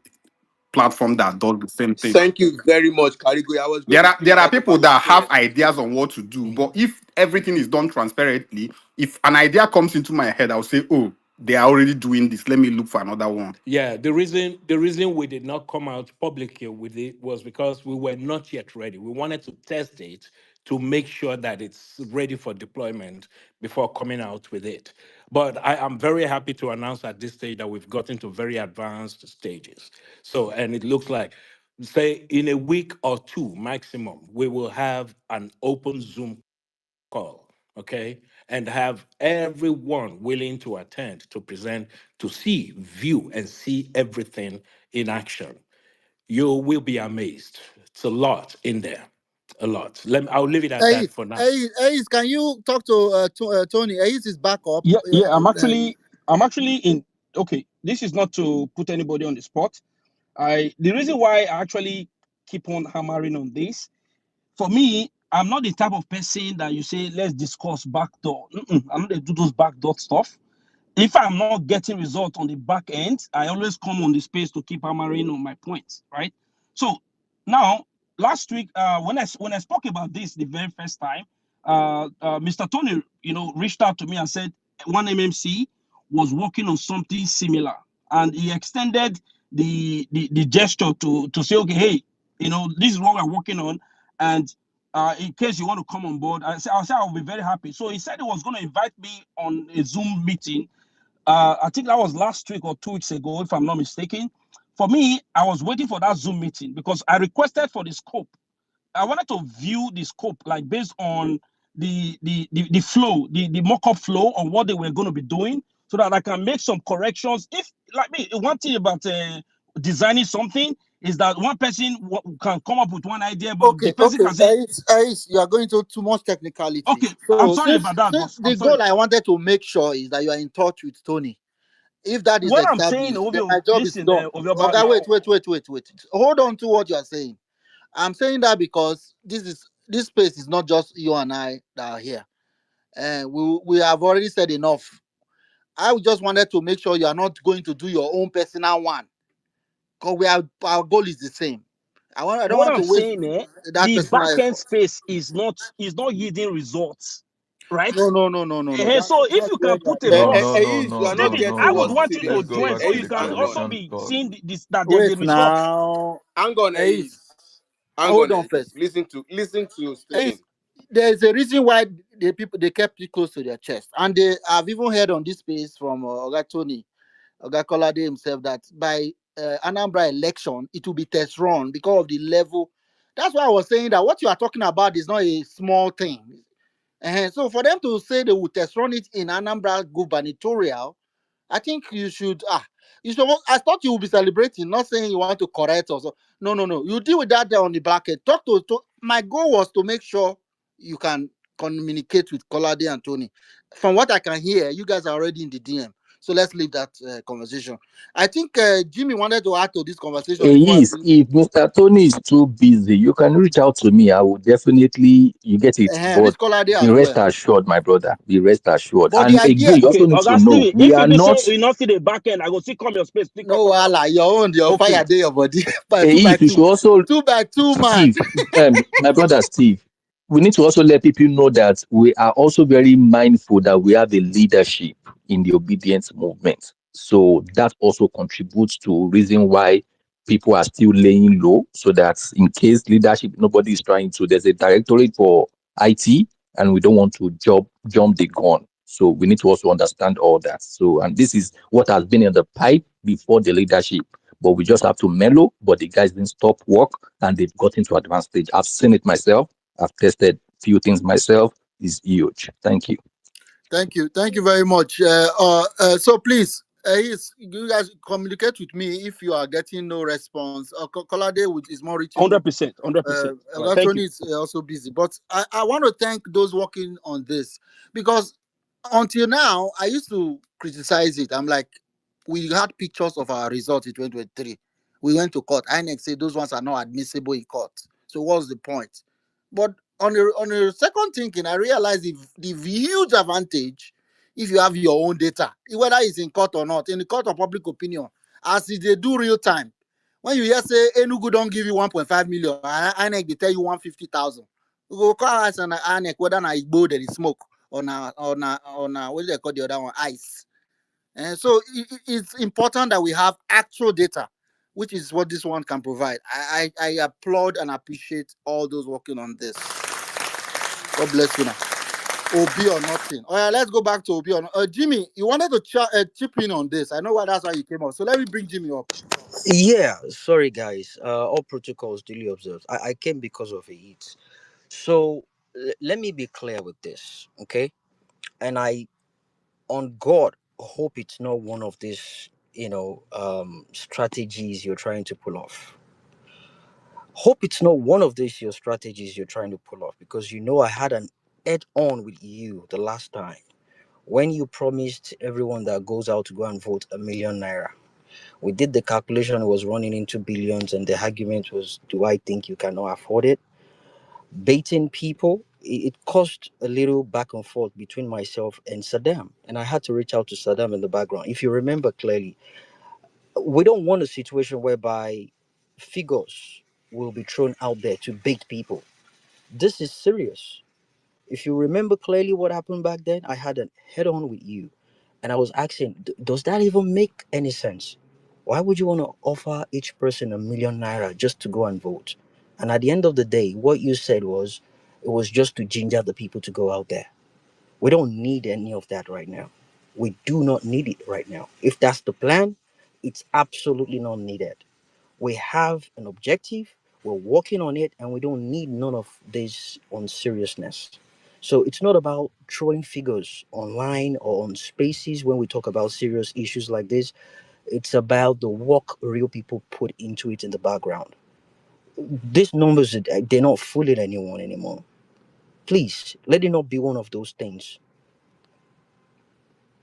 platforms that does the same thing. Thank you very much, Karigo. I was going There to are there are piggyback off people what you that have said. ideas on what to do, but if everything is done transparently, if an idea comes into my head, I'll say, "Oh, they are already doing this. Let me look for another one." Yeah, the reason we did not come out publicly with it was because we were not yet ready. We wanted to test it to make sure that it's ready for deployment before coming out with it. But I am very happy to announce at this stage that we've gotten to very advanced stages. So, and it looks like, say, in a week or two maximum, we will have an open Zoom call, okay, and have everyone willing to attend to present, to see, view, and see everything in action. You will be amazed. It's a lot in there, a lot. I'll leave it at Hey, that for now. hey, can you talk to, Tony? Ace is back up. Yeah, yeah. I'm actually in. Okay, this is not to put anybody on the spot. The reason why I actually keep on hammering on this, for me, I'm not the type of person that you say let's discuss backdoor. I'm not going to do those backdoor stuff. If I'm not getting results on the back end, I always come on the space to keep hammering on my points, right? So now, last week, when I spoke about this the very first time, Mr. Tony, reached out to me and said one MMC was working on something similar, and he extended the gesture to say, okay, hey, this is what we're working on, and in case you want to come on board, I'll be very happy. So he said he was going to invite me on a Zoom meeting. I think that was last week or 2 weeks ago, if I'm not mistaken. For me, I was waiting for that Zoom meeting because I requested for the scope. I wanted to view the scope, like based on the flow, the mock-up flow on what they were going to be doing, so that I can make some corrections. If, like me, one thing about designing something is that one person can come up with one idea, but the Okay, person okay. can say, Ace, you are going to too much technicality. okay, I'm So sorry since about that, since boss. I'm the sorry. goal I wanted to make sure is that you are in touch with Tony. If that is What I'm saying, established, then Ovio, my job is listen, done. Ovio, Okay, now, wait. Hold on to what you are saying. I'm saying that because this space is not just you and I that are here. And we have already said enough. I just wanted to make sure you are not going to do your own personal one. Because our goal is the same. I don't what want I'm to waste saying, that the personal back end effort. space is not yielding results, right? No. So That's if not you where can you are put a going. Eh, boss, You are not Stephen, getting I would what want you to Stephen is join saying. so you can Hang also on. be seeing this, that there's a Wait result. now. Hang on, Ace, Hang hold on, on first. Listen to Stephen. Ace, there's a reason why the people they kept it close to their chest, and they have even heard on this space from Oga Tony, Oga Kolade himself, that by Anambra election it will be test run because of the level. That's why I was saying that what you are talking about is not a small thing. So for them to say they will test run it in Anambra gubernatorial, I think you should. I thought you would be celebrating, not saying you want to correct or so. No. You deal with that there on the back end. Talk to. My goal was to make sure you can communicate with Colade and Tony. From what I can hear, you guys are already in the DM. So let's leave that conversation. I think Jimmy wanted to add to this conversation before I Yes, bring. if Mr. Tony is too busy, you can reach out to me. I will definitely, you get it. Reach But Colade be as rest well. assured, my brother, be rest assured. But the And idea, again, you also Okay, need to Oga know Stephen, we if are you be say not you not see the back end, I go see come your space, pick up no on your. wala, your Okay, fire day your body by two by if you two, should also, 2 by 2 man. Steve, my brother Steve, we need to also let people know that we are also very mindful that we have a leadership in the obedience movement. So that also contributes to reason why people are still laying low, so that in case leadership, nobody is trying to, there's a directorate for IT, and we don't want to jump the gun. So we need to also understand all that. So, and this is what has been in the pipe before the leadership. but we just have to mellow. But the guys didn't stop work and they've got into advanced stage. I've seen it myself. I've tested few things myself. It's huge. Thank you. Thank you very much. So please, yes, you guys communicate with me if you are getting no response. Kolade is more reachable. 100%. 100%. All right. Thank Anthony you. is also busy, but I want to thank those working on this because until now I used to criticize it. I'm like, we had pictures of our results in 2023. We went to court. INEC said those ones are not admissible in court. So what's the point? But on a second thinking, I realized the huge advantage if you have your own data, whether it's in court or not, in the court of public opinion, as if they do real time. When you hear say Enugu don't give you 1.5 million, INEC they tell you 150,000. You go call us on INEC whether na Igbo there is smoke or na what do they call the other one, ice. And so it's important that we have actual data, which is what this one can provide. I applaud and appreciate all those working on this. God bless you now. Obi or nothing. All right, let's go back to Obi or not. Jimmy, you wanted to chip in on this. I know why that's why you came up. So let me bring Jimmy up. Yeah, sorry guys. All protocols duly observed. I came because of a heat. So let me be clear with this, okay? And I, on God, hope it's not one of these, strategies you're trying to pull off. Hope it's not one of these your strategies you're trying to pull off because I had an head on with you the last time when you promised everyone that goes out to go and vote 1 million naira. We did the calculation, it was running into billions, and the argument was, do I think you cannot afford it? Baiting people, it caused a little back and forth between myself and Saddam. And I had to reach out to Saddam in the background. If you remember clearly, we don't want a situation whereby figures will be thrown out there to bait people. This is serious. If you remember clearly what happened back then, I had a head on with you. And I was asking, does that even make any sense? Why would you want to offer each person 1 million naira just to go and vote? And at the end of the day, what you said was it was just to ginger the people to go out there. We don't need any of that right now. We do not need it right now. If that's the plan, it's absolutely not needed. We have an objective, we're working on it, and we don't need none of this unseriousness. So it's not about throwing figures online or on spaces when we talk about serious issues like this. It's about the work real people put into it in the background. These numbers, they're not fooling anyone anymore. Please, let it not be one of those things.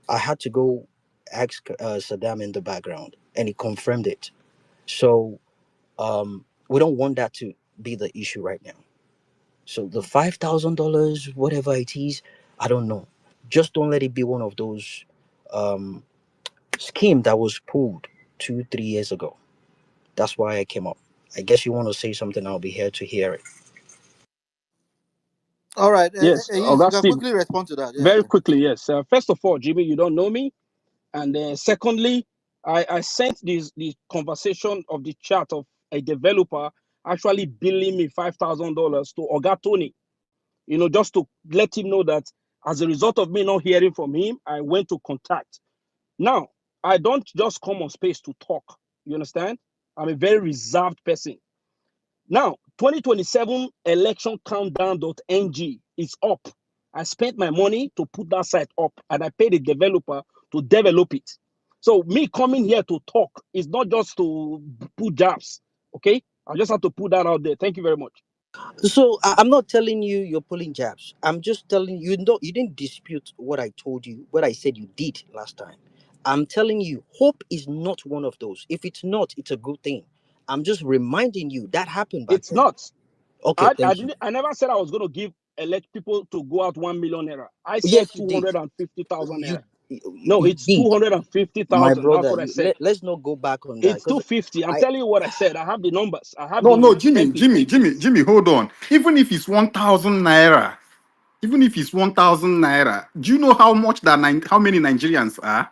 I had to go ask Saddam in the background, and he confirmed it. So we don't want that to be the issue right now. So the $5,000, whatever it is, I don't know. Just don't let it be one of those um, scheme that was pulled 2, 3 years ago. That's why I came up. I guess you want to say something. I'll be here to hear it. All right, Yes, yes, you can Augustine. quickly respond to that. Yeah, Very yeah. quickly, yes. First of all, Jimmy, you don't know me. And secondly, I sent this conversation of the chat of a developer actually billing me $5,000 to Oga Tony, just to let him know that as a result of me not hearing from him, I went to contact. Now, I don't just come on space to talk. You understand? I'm a very reserved person. Now, 2027 election countdown.ng is up. I spent my money to put that site up and I paid a developer to develop it. So me coming here to talk is not just to put jabs. Okay? I just have to put that out there. Thank you very much. So I'm not telling you you're pulling jabs. I'm just telling you, you didn't dispute what I told you, what I said you did last time. I'm telling you, hope is not one of those. If it's not, it's a good thing. I'm just reminding you that happened back It's then. not. Okay, I thank you. didn't. I never said I was going to give elect people to go out 1 million naira. I said Yes, you did. 250,000 You naira. you, No, you it's did, my 250,000. That's brother. what I said. Let's not go back on that It's because 250. I'm I. telling you what I said. I have the numbers. I have No, the no, Jimmy, template. Jimmy, hold on. Even if it's 1,000 naira, even if it's 1,000 naira, do you know how much how many Nigerians are?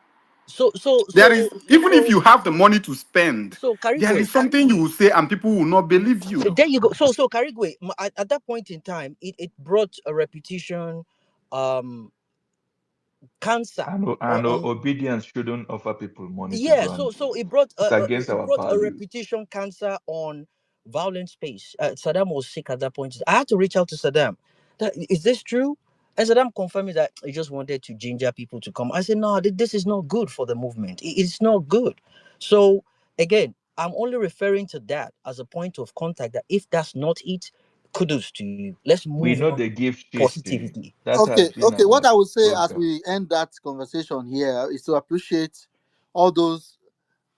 So so There is, so even if so you have the money to spend, so there Karigwe. is something you will say and people will not believe you. There you go. So Karigwe, at that point in time, it brought a repetition. Um, cancer And on obedience shouldn't offer people money to yeah, go and so it brought it's against it our brought a values. reputation cancer on violent space. Saddam was sick at that point. I had to reach out to Saddam. That, is this true? And Saddam confirmed me that he just wanted to ginger people to come. I said, no, this is not good for the movement. It's not good. So again, I'm only referring to that as a point of contact. That if that's not it, kudos to you. Let's We move know on they give shit to you. positively. That has Okay, been okay. What our I would say as program. we end that conversation here is to appreciate all those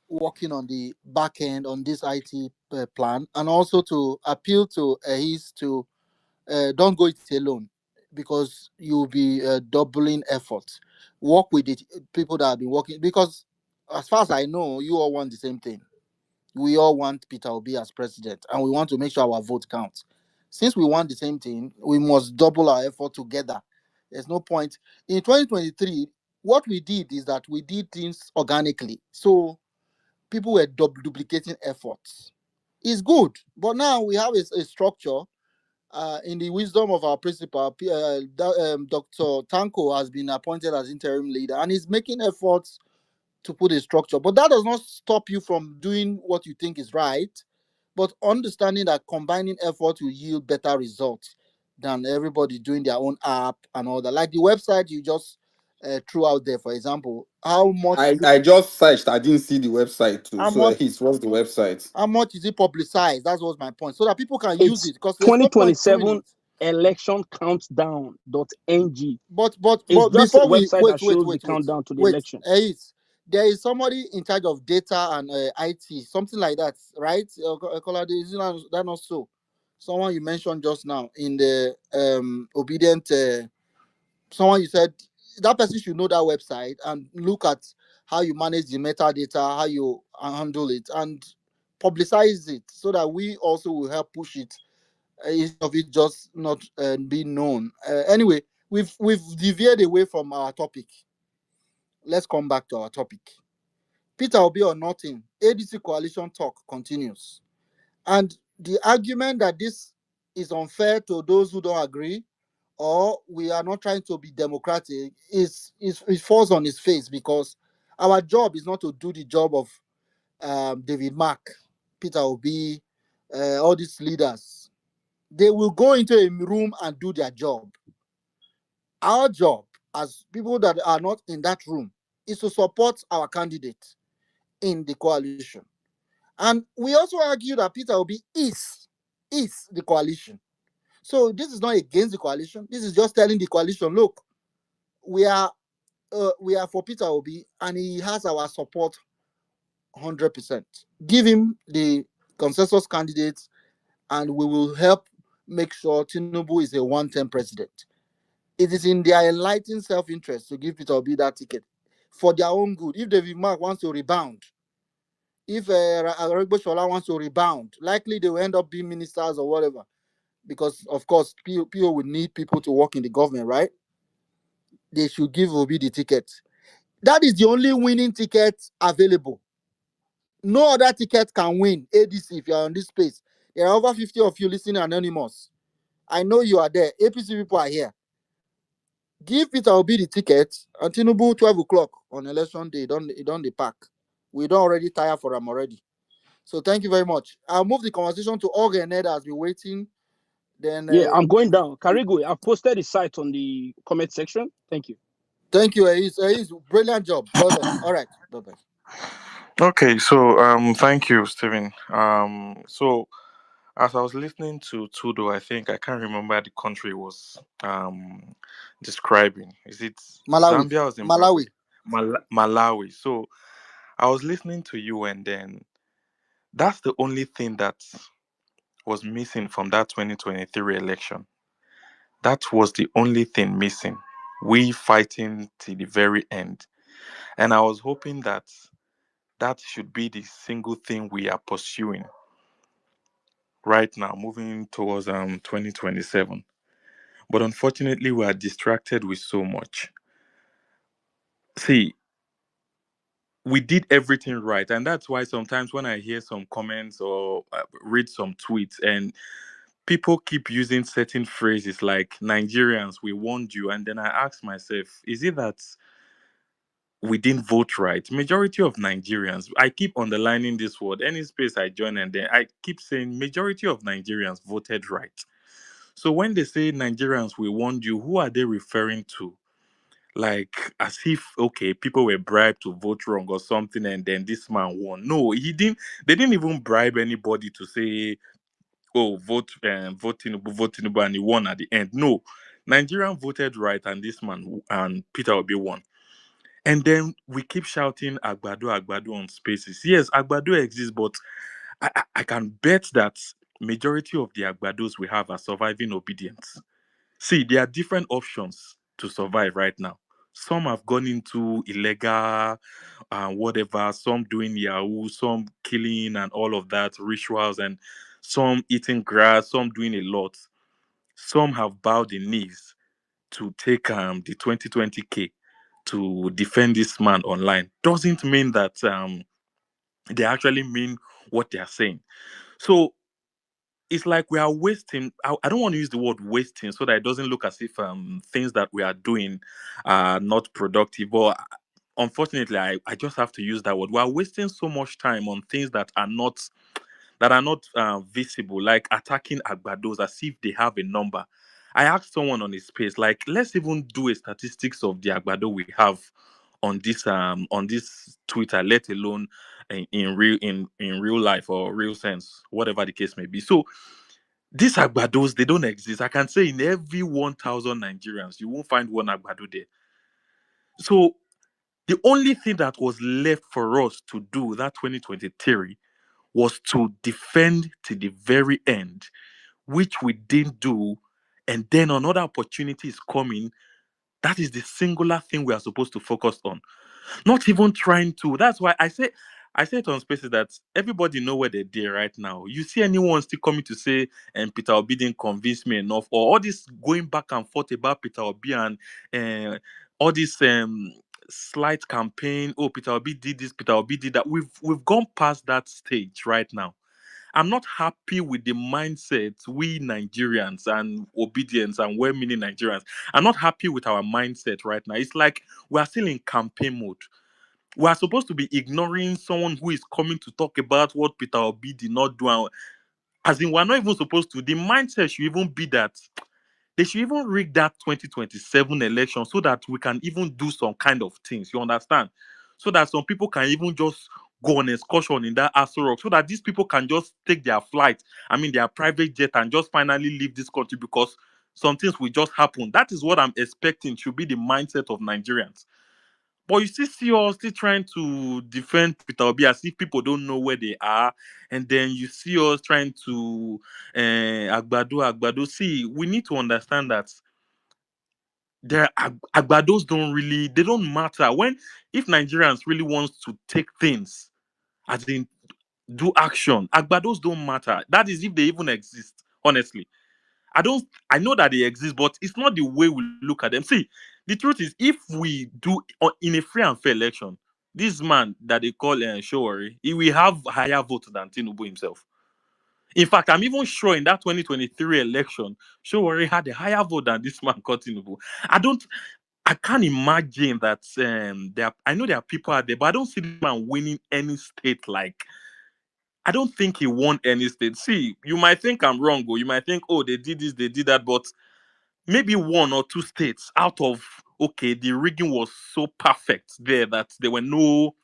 working on the back end on this IT plan, and also to appeal to his to don't go it alone, because you'll be doubling effort. Work with the people that have been working, because as far as I know, you all want the same thing. We all want Peter Obi as president, and we want to make sure our vote counts. Since we want the same thing, we must double our effort together. There's no point in 2023. What we did is that we did things organically, so people were duplicating efforts. It's good, but now we have a structure. In the wisdom of our principal, Dr. Tanko has been appointed as interim leader, and he's making efforts to put a structure. But that does not stop you from doing what you think is right, but understanding that combining effort will yield better results than everybody doing their own app and all that. Like the website you just threw out there, for example, I just searched. I didn't see the website too. how So much what's the website? how much is it publicized? That was my point. So that people can use It's it, because there's no point doing 2027 it. electioncountdown.ng. But It's just a before we website that shows the countdown to the wait, election. there is somebody in charge of data and IT, something like that, right? Kolade, is that not so? Someone you mentioned just now in the obedient, someone you said that person should know that website and look at how you manage the metadata, how you handle it, and publicize it so that we also will help push it, instead of it just not being known. Anyway, we've deviated away from our topic. Let's come back to our topic. Peter Obi or nothing, ADC coalition talk continues. And the argument that this is unfair to those who don't agree, or we are not trying to be democratic, is it falls on his face, because our job is not to do the job of David Mark, Peter Obi, all these leaders. They will go into a room and do their job. Our job as people that are not in that room is to support our candidate in the coalition. And we also argue that Peter Obi is the coalition. So this is not against the coalition. This is just telling the coalition, look, we are for Peter Obi, and he has our support 100%. Give him the consensus candidates, and we will help make sure Tinubu is a one-term president. It is in their enlightened self-interest to give Peter Obi that ticket for their own good. If David Mark wants to rebound, if Aregbe Shola wants to rebound, likely they will end up being ministers or whatever, because of course people would need people to work in the government, right? They should give Obi the ticket. That is the only winning ticket available. No other ticket can win ADC if you are on this space. There are over 50 of you listening anonymous. I know you are there. APC people are here. Give Peter Obi the ticket, and Tinubu 12 o'clock on election day. Don't the pack. We don't already tire for them already. So thank you very much. I'll move the conversation to Organ Ned as we're waiting. Then Yeah, I'm going down. Karigo, I've posted the site on the comment section. Thank you. thank you. He's brilliant job. Well done. All right. Bye-bye. Okay, so thank you, Stephen. So as I was listening to Tudo, I think I can't remember the country was describing. Is it Malawi. Zambia or Zimbabwe? Malawi. Malawi. So I was listening to you, and then that's the only thing that was missing from that 2023 election. That was the only thing missing. We fighting to the very end. And I was hoping that that should be the single thing we are pursuing right now, moving towards 2027. But unfortunately, we are distracted with so much. See, we did everything right, and that's why sometimes when I hear some comments or read some tweets, and people keep using certain phrases like Nigerians, we warned you. And then I ask myself, is it that we didn't vote right? Majority of Nigerians, I keep underlining this word, any space I join, and then I keep saying majority of Nigerians voted right. So when they say Nigerians, we warned you, who are they referring to? Like as if okay, people were bribed to vote wrong or something, and then this man won. No, he didn't. They didn't even bribe anybody to say, "Oh, vote Tinubu, vote Tinubu," and he won at the end. No, Nigerian voted right, and this man and Peter Obi won. And then we keep shouting Agbado, Agbado on spaces. Yes, Agbado exists, but I can bet that majority of the Agbados we have are surviving obedience. See, there are different options to survive right now. Some have gone into illegal whatever, some doing Yahoo, some killing and all of that, rituals, and some eating grass, some doing a lot. Some have bowed the knees to take the 2020K to defend this man online. Doesn't mean that they actually mean what they are saying. So it's like we are wasting. I don't want to use the word wasting so that it doesn't look as if things that we are doing are not productive. But unfortunately, I just have to use that word. We are wasting so much time on things that are not visible, like attacking Agbados as if they have a number. I asked someone on his space, like, let's even do a statistics of the Agbado we have on this Twitter, let alone in real life or real sense, whatever the case may be. So these Agbados, they don't exist. I can say in every 1,000 Nigerians, you won't find one Agbado there. So the only thing that was left for us to do that 2023 was to defend to the very end, which we didn't do. And then another opportunity is coming. That is the singular thing we are supposed to focus on. Not even trying to. That's why I say it on spaces that everybody know where they're there right now. You see anyone still coming to say, and Peter Obi didn't convince me enough, or all this going back and forth about Peter Obi and all this slight campaign. Oh, Peter Obi did this, Peter Obi did that. We've gone past that stage right now. I'm not happy with the mindset we Nigerians and obedience and well-meaning Nigerians. I'm not happy with our mindset right now. It's like we are still in campaign mode. We are supposed to be ignoring someone who is coming to talk about what Peter Obi did not do. As in, we're not even supposed to. The mindset should even be that they should even rig that 2027 election so that we can even do some kind of things. You understand? So that some people can even just go on excursion in that Aso Rock, so that these people can just take their flight, I mean their private jet, and just finally leave this country because some things will just happen. That is what I'm expecting should be the mindset of Nigerians. But you still see us still trying to defend Peter Obi as if people don't know where they are. And then you see us trying to Agbado. See, we need to understand that Agbados they don't matter. If Nigerians really want to take things, as in do action, Agbados don't matter. That is if they even exist, honestly. I know that they exist, but it's not the way we look at them. See, the truth is, if we do in a free and fair election, this man that they call Showori, he will have higher votes than Tinubu himself. In fact, I'm even sure in that 2023 election, Showori had a higher vote than this man called Tinubu. I can't imagine that I know there are people out there, but I don't see this man winning any state. Like, I don't think he won any state. See, you might think I'm wrong, or you might think, oh, they did this, they did that, but maybe one or two states out of, okay, the rigging was so perfect there that there were no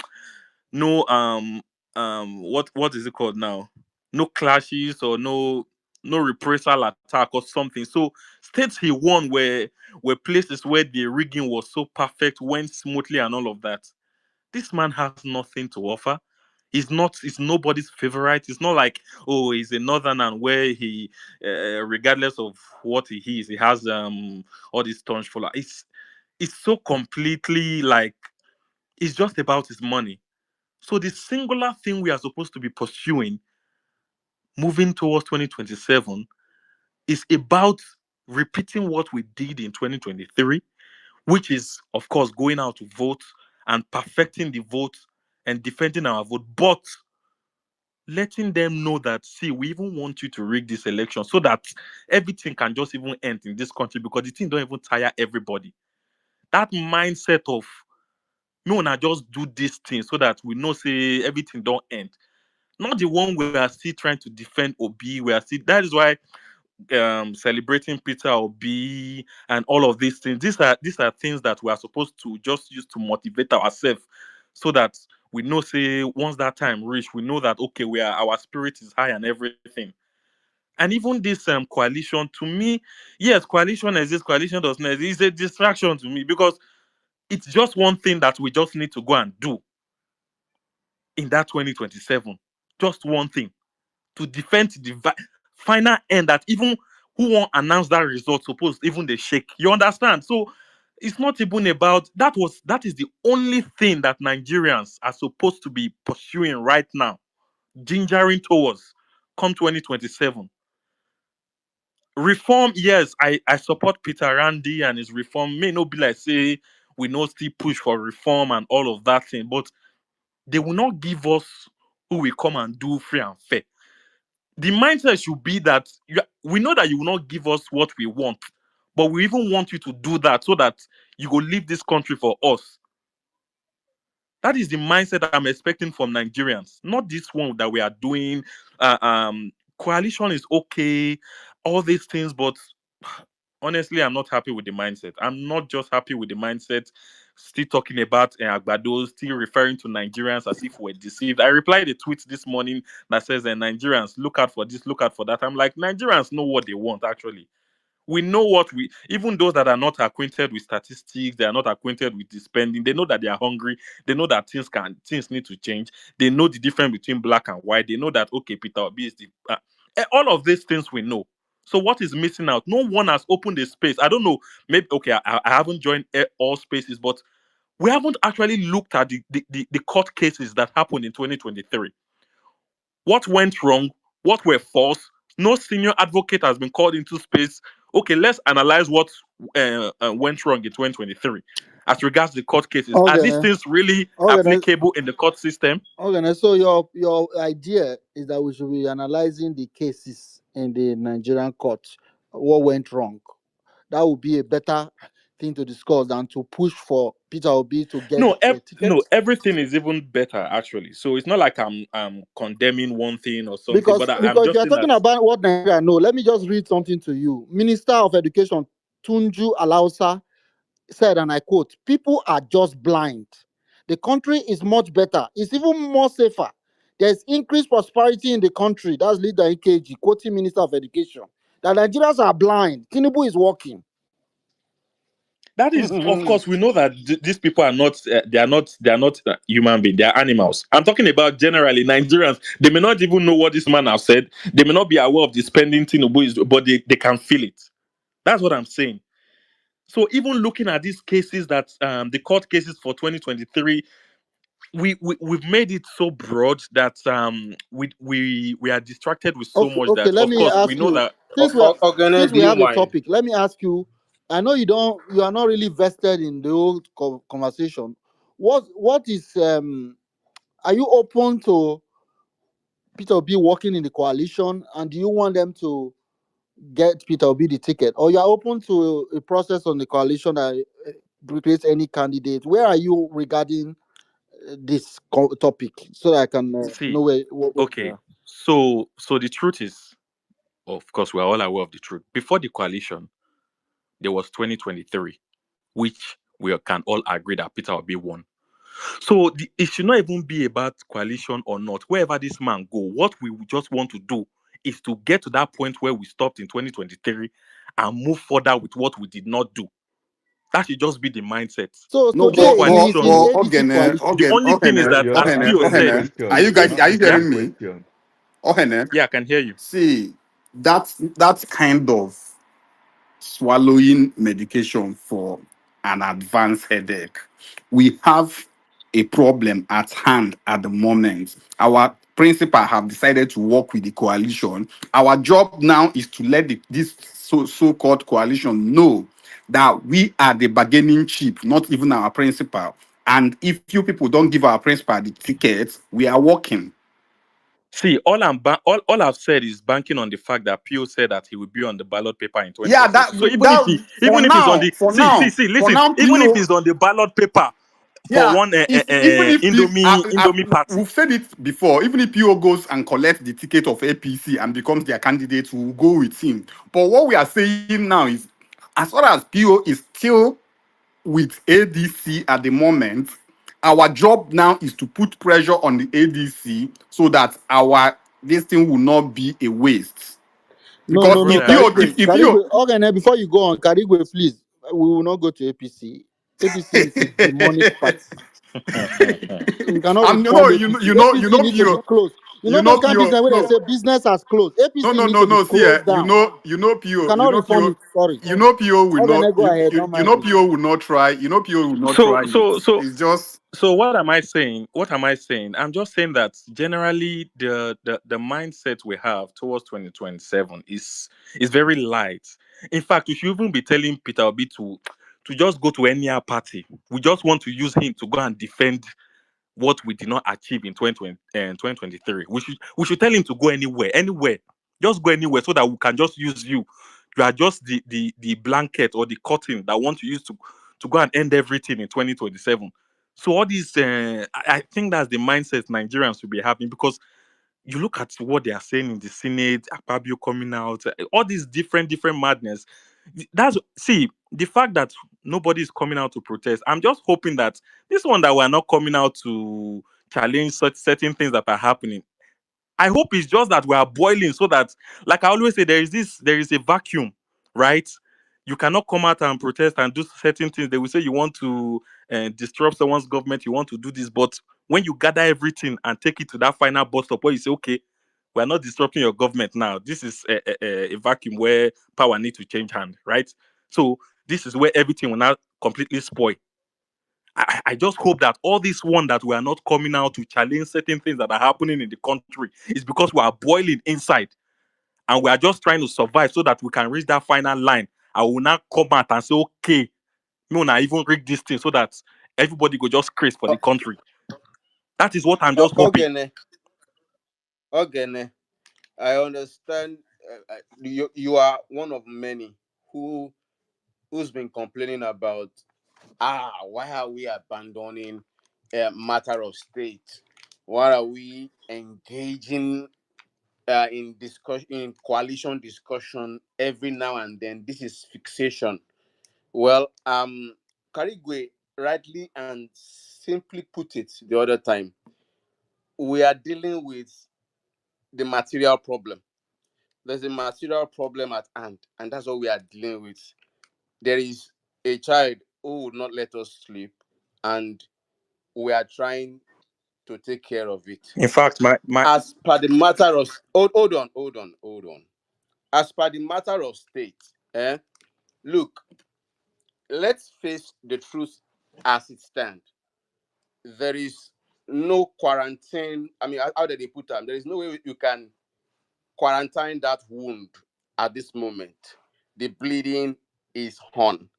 what is it called now, no clashes or no reprisal attack or something. So states he won were places where the rigging was so perfect, went smoothly and all of that. This man has nothing to offer. He's nobody's favorite. It's not like, oh, he's a northerner where he regardless of what he is, he has all these staunch followers. It's so completely like it's just about his money. So the singular thing we are supposed to be pursuing moving towards 2027 is about repeating what we did in 2023, which is, of course, going out to vote and perfecting the vote and defending our vote. But letting them know that, see, we even want you to rig this election so that everything can just even end in this country because the thing don't even tire everybody. That mindset of no, na just do this thing so that we know say everything don't end. Not the one we are still trying to defend Obi. We are still that is why celebrating Peter Obi and all of these things. These are things that we are supposed to just use to motivate ourselves so that we know say once that time reach, we know that okay, we are our spirit is high and everything. And even this coalition, to me, yes, coalition exists, coalition does not exist. It's a distraction to me because it's just one thing that we just need to go and do in that 2027. Just one thing to defend the final end that even who won't announce that result, suppose even they shake. You understand? So it's not even about that is the only thing that Nigerians are supposed to be pursuing right now, gingering towards come 2027. Reform, yes, I support Peter Randy and his reform. May not be like say we not still push for reform and all of that thing, but they will not give us who will come and do free and fair. The mindset should be that we know that you will not give us what we want, but we even want you to do that so that you go leave this country for us. That is the mindset I'm expecting from Nigerians, not this one that we are doing. Uh, um, Coalition is okay, all these things, but honestly, I'm not happy with the mindset. I'm not just happy with the mindset. Still talking about Agbado, still referring to Nigerians as if we're deceived. I replied a tweet this morning that says, Nigerians, look out for this, look out for that. I'm like, Nigerians know what they want, actually. We know what we, even those that are not acquainted with statistics, they are not acquainted with the spending, they know that they are hungry, they know that things need to change, they know the difference between black and white, they know that okay, Peter Obi is the all of these things we know. So what is missing out? No one has opened a space. I don't know, maybe okay, I haven't joined all spaces, but we haven't actually looked at the court cases that happened in 2023. What went wrong? What were false? No senior advocate has been called into space. Okay, let's analyze what went wrong in 2023 as regards the court cases. Are these Okay, things really okay, applicable in the court system? okay. So your idea is that we should be analyzing the cases in the Nigerian court. What went wrong? That would be a better thing to discuss than to push for Peter Obi to get No, the ticket. no, everything is even better actually. So it's not like I'm condemning one thing or something, but I'm Because if just you're saying talking that. about what Nigeria know, let me just read something to you. Minister of Education Tunju Alausa said, and I quote, "People are just blind. The country is much better. It's even more safer. There's increased prosperity in the country." That's leader EKG, quoting Minister of Education. That Nigerians are blind. Tinubu is working. That is, of course, we know that these people are not. They are not human beings. They are animals. I'm talking about generally Nigerians. They may not even know what this man has said. They may not be aware of the spending thing, but they can feel it. That's what I'm saying. So even looking at these cases that the court cases for 2023, we've made it so broad that we are distracted with so Okay, much okay. that Let of me course we ask know you, that. since Organize, do we you have a mind? topic, let me ask you. I know you are not really vested in the whole conversation. What is are you open to Peter Obi working in the coalition, and do you want them to get Peter Obi the ticket, or you are open to a process on the coalition that replace any candidate? Where are you regarding this topic, so that I can know See, where you okay, are? so the truth is, of course, we are all aware of the truth. Before the coalition, there was 2023, which we can all agree that Peter Obi won. So it should not even be about coalition or not. Wherever this man go, what we just want to do is to get to that point where we stopped in 2023 and move further with what we did not do. That should just be the mindset. So No, This today he is in coalition, ADC coalition. the only thing is that, as You're Theo asking a said, Are question. you You're guys, are you asking yeah, a hearing me? question. Ohene, yeah, I can hear you. see, that's kind of swallowing medication for an advanced headache. We have a problem at hand at the moment. Our principal have decided to work with the coalition. Our job now is to let this so-called coalition know that we are the bargaining chip, not even our principal. And if you people don't give our principal the tickets, we are working. See, all I've said is banking on the fact that Pio said that he will be on the ballot paper in Yeah, 2027. So for even if he's on now, the listen, even if PO. he's on the ballot paper for Yeah, one if even if Indomie party, we've said it before, even if PO goes and collects the ticket of APC and becomes their candidate, we'll go with him. But what we are saying now is, as far as PO is still with ADC at the moment, our job now is to put pressure on the ADC so that our this thing will not be a waste. No, Because no, no, if brother. PO, Karigwe, if PO, Karigwe. Okay, now before you go on, Karigwe, please. We will not go to APC. APC is a demonic party. We cannot I'm no, reform APC. APC need to be PO, closed. You know those kind of business where they no. say business has closed. No, APC no, need no, to be no. See, closed down. PO, Cannot reform it. Sorry. PO will Okay, not, now go ahead. Don't mind me. PO will not try. PO will not So try it. so so It's just so what am I saying? What am I saying? I'm just saying that generally the mindset we have towards 2027 is very light. In fact, we should even be telling Peter Obi to just go to any other party. We just want to use him to go and defend what we did not achieve in 2020 and 2023. We should tell him to go anywhere. Just go anywhere so that we can just use you. You are just the blanket or the curtain that want to use to go and end everything in 2027. So all these, I think that's the mindset Nigerians should be having, because you look at what they are saying in the Senate, Akpabio coming out, all these different madness. That's see the fact that nobody is coming out to protest. I'm just hoping that this one that we're not coming out to challenge such certain things that are happening. I hope it's just that we are boiling so that, like I always say, there is a vacuum, right? You cannot come out and protest and do certain things. They will say you want to disrupt someone's government, you want to do this, but when you gather everything and take it to that final bus stop where you say, okay, we are not disrupting your government now. This is a vacuum where power needs to change hand, right? So this is where everything will now completely spoil. I just hope that all this one that we are not coming out to challenge certain things that are happening in the country is because we are boiling inside and we are just trying to survive so that we can reach that final line. I will not come out and say, okay, me una even rig this thing so that everybody go just craze for the country. That is what I'm just hoping. Okay, okay. I understand. You are one of many who's been complaining about why are we abandoning matter of state? Why are we engaging in discussion, in coalition discussion every now and then? This is fixation. Well, Karigwe rightly and simply put it the other time. We are dealing with the material problem. There's a material problem at hand, and that's what we are dealing with. There is a child who would not let us sleep, and we are trying to take care of it. In fact, my As per the matter of hold on. As per the matter of state, look, let's face the truth as it stands. There is no quarantine. I mean, how did they put them? There is no way you can quarantine that wound at this moment. The bleeding is on.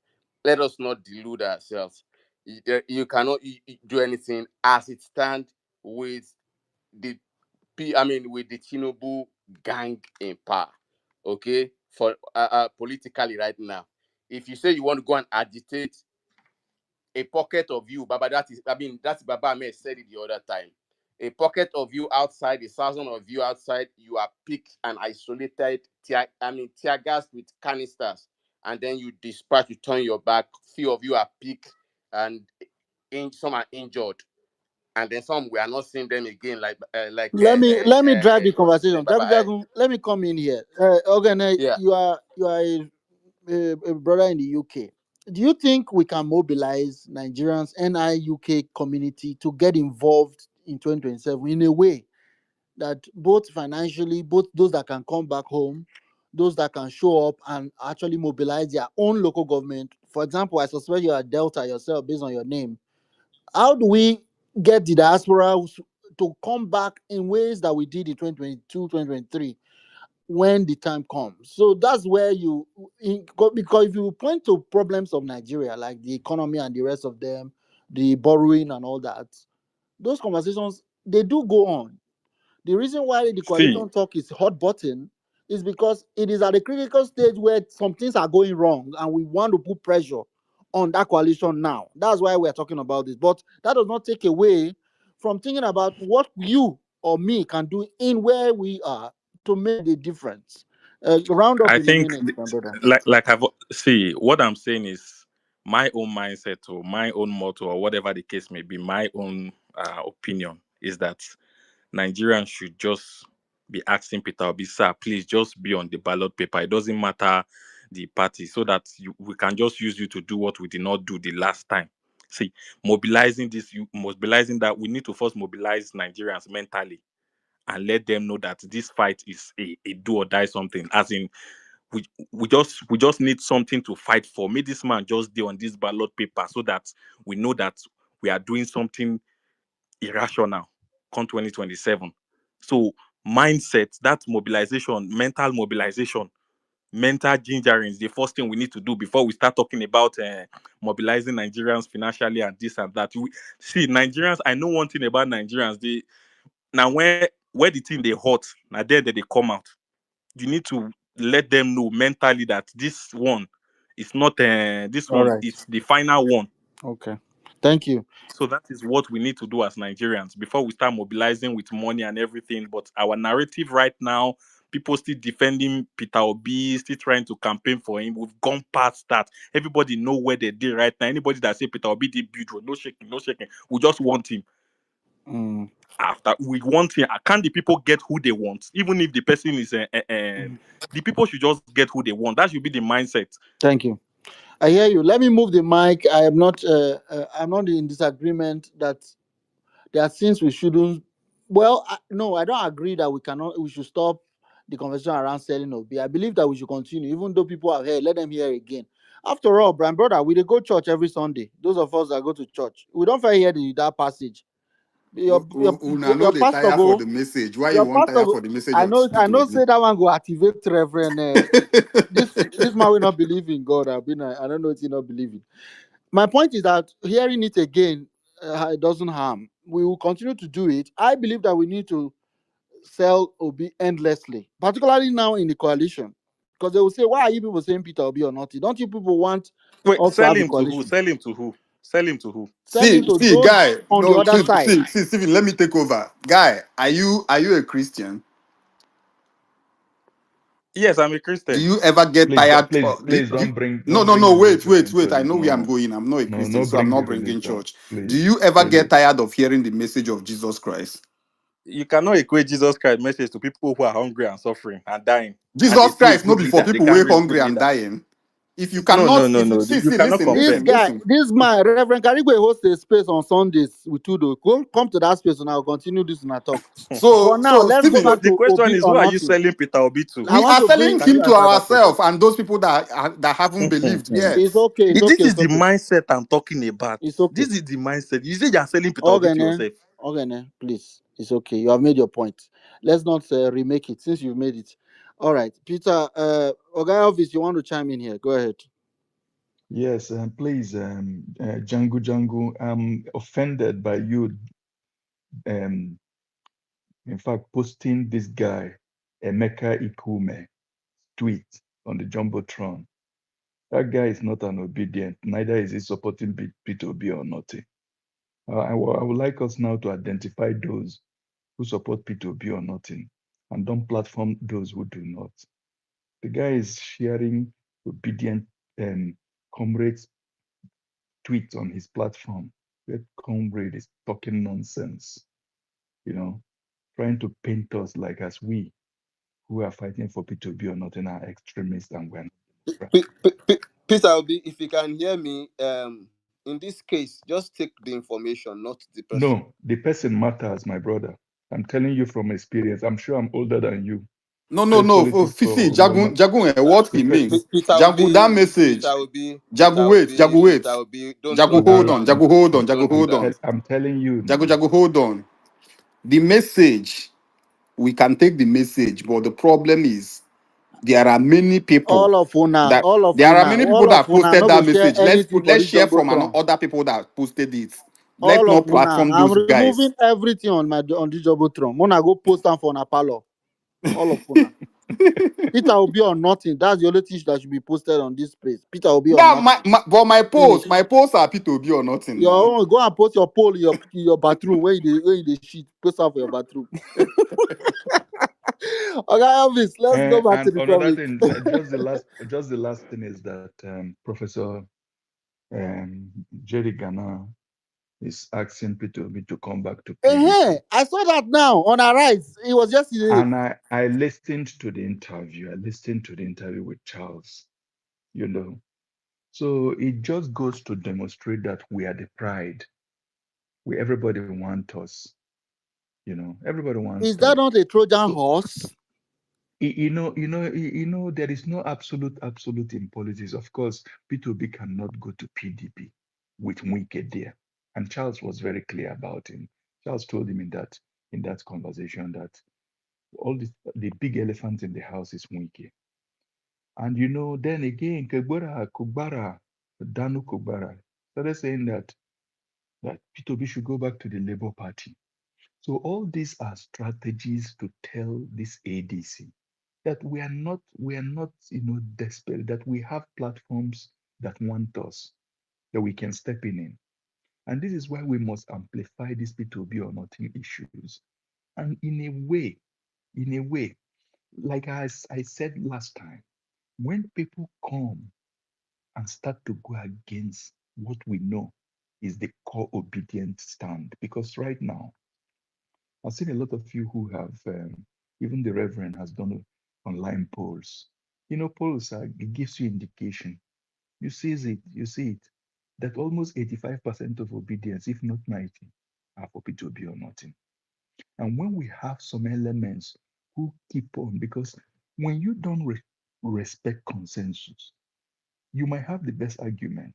Let us not delude ourselves. You cannot do anything as it stands with the with the Tinubu gang in power. Okay, for politically right now, if you say you want to go and agitate a pocket of you, Baba, that's Baba Ahmed said it the other time. A pocket of you outside, 1,000 of you outside, you are picked and isolated, tear gas with canisters, and then you dispatch, you turn your back. Few of you are picked, and some are injured, and then some we are not seeing them again, Let me drive the say conversation. Baba. Jagu Jagu, let me come in here. Okay, now, Yeah. you are a brother in the UK. Do you think we can mobilize Nigerians, NI UK community to get involved in 2027 in a way that both financially, both those that can come back home, those that can show up and actually mobilize their own local government? For example, I suspect you are Delta yourself based on your name. How do we get the diaspora to come back in ways that we did in 2022, 2023 when the time comes? So that's where because if you point to problems of Nigeria, like the economy and the rest of them, the borrowing and all that, those conversations, they do go on. The reason why the See, coalition talk is hot button is because it is at a critical stage where some things are going wrong and we want to put pressure on that coalition now. That's why we're talking about this. But that does not take away from thinking about what you or me can do in where we are to make the difference. Round up I in a think minute, my brother. like I've see what I'm saying is my own mindset or my own motto or whatever the case may be. My own opinion is that Nigerians should just be asking Peter Obi, sir, please just be on the ballot paper. It doesn't matter the party, so that we can just use you to do what we did not do the last time. See, mobilizing this, mobilizing that, we need to first mobilize Nigerians mentally and let them know that this fight is a do or die something. As in, we just need something to fight for. May this man just be on this ballot paper so that we know that we are doing something irrational come 2027. So mindset, that mobilization, mental gingering is the first thing we need to do before we start talking about mobilizing Nigerians financially and this and that. See, Nigerians, I know one thing about Nigerians. They now where the thing they hot, now there they come out. You need to let them know mentally that this one is not this All one right. is the final one. Okay. Thank you. So that is what we need to do as Nigerians before we start mobilizing with money and everything. But our narrative right now, people still defending Peter Obi, still trying to campaign for him. We've gone past that. Everybody know where they did right now. Anybody that say Peter Obi did build road, no shaking, no shaking. We just want him. Mm. After we want him, can the people get who they want? Even if the person is the people should just get who they want. That should be the mindset. Thank you. I hear you. Let me move the mic. I am not. I'm not in disagreement that there are things we shouldn't. Well, no, I don't agree that we cannot. We should stop the conversation around selling Obi. I believe that we should continue, even though people are here. Let them hear again. After all, Brian brother, we dey go church every Sunday. Those of us that go to church, we don't hear that passage. Una know Your they pastor tire for go. the message. Why you Your want pastor tire go. for the message I of know. I Peter know. Obi? Say that one go activate Reverend. This man will not believe in God. I don't know what he not believing. My point is that hearing it again it doesn't harm. We will continue to do it. I believe that we need to sell Obi endlessly, particularly now in the coalition, because they will say, "Why are you people saying Peter Obi or not? Don't you people want Wait, us to sell have a him to who? coalition? Sell him to who? Sell him to who? Sell him to See, those guy. on the No, other see, side." Stephen. Let me take over. Guy, are you a Christian? Yes, I'm a Do Christian. you ever get Please, tired? please don't No, don't no, bring no. Wait, religion wait, into wait. I this. know where I'm No, going. I'm not a no, Christian, no, so I'm bring the not bringing religion, church. Do please, you ever get please. tired of hearing the message of Jesus Christ? You cannot equate Jesus Christ message to people who are hungry and suffering and dying, and they Jesus see a Christ, not good before leader. They people can't were raise good hungry and leader. dying. If you No, no, cannot, no, if you no. see, You see, cannot listen, This compare. listen, guy, listen. this man, Reverend Karigwe hosts a space on Sundays with Tudo. Go come to that space and I'll continue this in a talk. For now, So let's go Stephen, So back the to question Obi is, or who are you nothing. selling Peter Obi to? I we want are to bring selling Can him you to answer that question? ourselves and those people that haven't believed yet. It's okay. It's This okay. is It's the okay. mindset I'm talking about. It's okay. This is the mindset. You say you're selling Peter Obi to Ogene, yourself. Ogene, please. It's okay. You have made your point. Let's not remake it since you've made it. All right, Peter. Oga Elvis, you want to chime in here? Go ahead. Yes, please, Django, I'm offended by you, um, in fact, posting this guy, Emeka Ikume, tweet on the Jumbotron. That guy is not an obedient, neither is he supporting Peter Obi or nothing. I would like us now to identify those who support P2B or nothing, and don't platform those who do not. The guy is sharing obedient comrades' tweets on his platform. That comrade is talking nonsense, you know, trying to paint us like as we who are fighting for P2B or nothing are extremists and we're not. Peter Obi, if you can hear me, in this case, just take the information, not the person. No, the person matters, my brother. I'm telling you from experience. I'm sure I'm older than you. No, no, Played no. politics Fifi, for more. Jagun, what The he person, means. Peter Jagun, that Obi, message. Peter Obi, Jagu, Peter wait. Obi, don't do Jagu, that. hold now on. Jagu, hold on. Jagu, Don't do hold that. on. I'm telling you Jagu, now. Jagu, hold on. The message, we can take the message, but the problem is there are many people that there are many people All of that una posted no go that share message. anything for Let's this share from jumbotron. other people that posted it. Let All no of Muna. platform I'm those guys. removing everything on this double throne. Muna go post them for Napalo. All of Muna. Peter will be on nothing. That's the only thing that should be posted on this place. Peter will be on That my, nothing. my but Finish. my posts are P2B or nothing Your now. own, go and post your poll in your bathroom where you dey shit. Post am for your bathroom. Okay, Elvis, let's go back to And the another topic. thing, just the last thing is that Professor Jerry Gana is asking Peter Obi to come back to PDP. I saw that now on our right. It was yesterday. And I listened to the interview. I listened to the interview with Charles, you know. So it just goes to demonstrate that we are the pride. We everybody wants us, everybody wants Is that us. not a Trojan So horse? there is no absolute in politics. Of course, P2B cannot go to PDP with Wike there. And Charles was very clear about him. Charles told him in that conversation that all the big elephant in the house is Wike. And then again, Kugbara, Danu Kugbara started saying that P2B should go back to the Labour Party. So all these are strategies to tell this ADC that we are not desperate, that we have platforms that want us, that we can step in. And this is why we must amplify these P2B or nothing issues. And in a way, like I said last time, when people come and start to go against what we know is the core obedient stand, because right now I've seen a lot of you who have, even the Reverend has done online polls. Polls it gives you indication. You see it, that almost 85% of obedience, if not 90, are for P2B or nothing. And when we have some elements who keep on, because when you don't respect consensus, you might have the best argument.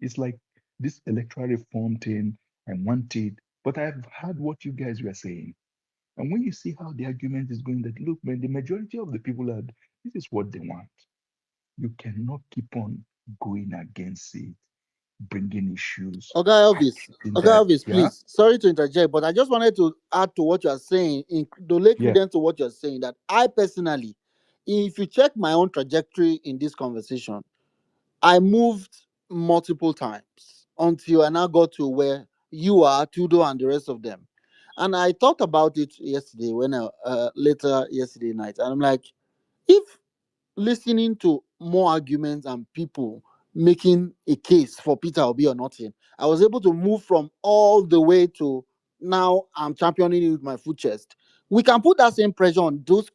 It's like this electoral reform thing, I want it, but I've heard what you guys were saying. And when you see how the argument is going, that look, man, the majority of the people are, this is what they want. You cannot keep on going against it, bringing issues, Okay, Elvis. accusing Okay, that. Elvis, Yeah, please. Sorry to interject, but I just wanted to add to what you are saying, to lay yeah. credence to what you're saying, that I personally, if you check my own trajectory in this conversation, I moved multiple times until I now got to where you are, Tudo, and the rest of them. And I thought about it yesterday later yesterday night, and I'm like, if listening to more arguments and people making a case for Peter Obi or nothing, I was able to move from all the way to now I'm championing it with my full chest. We can put that same pressure on those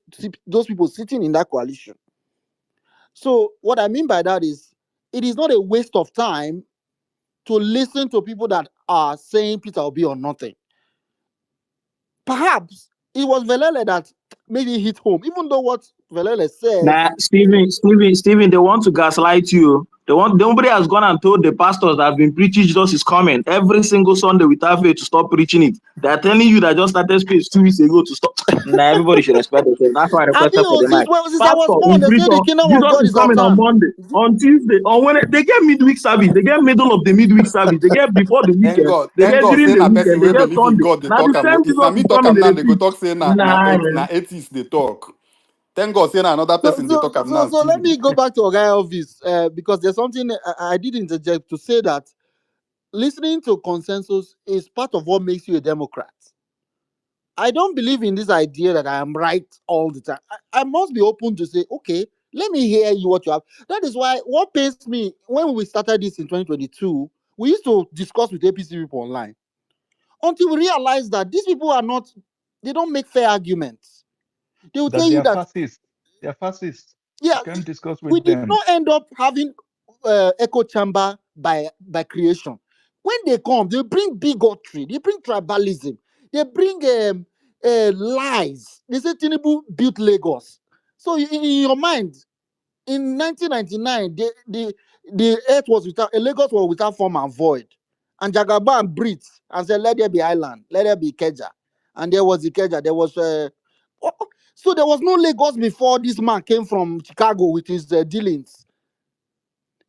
people sitting in that coalition. So what I mean by that is it is not a waste of time to listen to people that are saying Peter Obi or nothing. Perhaps it was Velele that made it hit home, even though what Velele said. Nah, Steven, they want to gaslight you. Nobody has gone and told the pastors that have been preaching Jesus is coming every single Sunday without faith to stop preaching it. They are telling you that just started space 2 weeks ago to stop. Nah, everybody should respect themselves. That's why I Have requested for you the mic. since I was Pastor born, will they preach say the on kingdom of Jesus God is is at coming on hand. Monday, on Tuesday, on Wednesday. They get midweek service, they get middle of the midweek service, they get before the weekend, they Thank get God, during say the na person weekend, they we get believe in Sunday. God they Now talk the am. same If na Jesus me is talk coming, am they now, they go repeat. talk say Nah, man. na atheist they talk. Thank God, say na another So, person they so, talk am so, now, so let Stephen. me go back to Oga Elvis because there's something I did interject to say that listening to consensus is part of what makes you a Democrat. I don't believe in this idea that I am right all the time. I must be open to say, okay, let me hear you what you have. That is why what pains me when we started this in 2022, we used to discuss with APC people online until we realized that these people are not, they don't make fair arguments. They will tell That they you are that, fascists. They are fascists. yeah, You can't discuss we with did them. not end up having echo chamber by creation. When they come, they bring bigotry, they bring tribalism, they bring lies. They say Tinubu built Lagos. So in your mind, in 1999, the earth was without, Lagos was without form and void. And Jagaban breathed and said, let there be island, let there be Keja. And there was Ikeja, there was so there was no Lagos before this man came from Chicago with his dealings.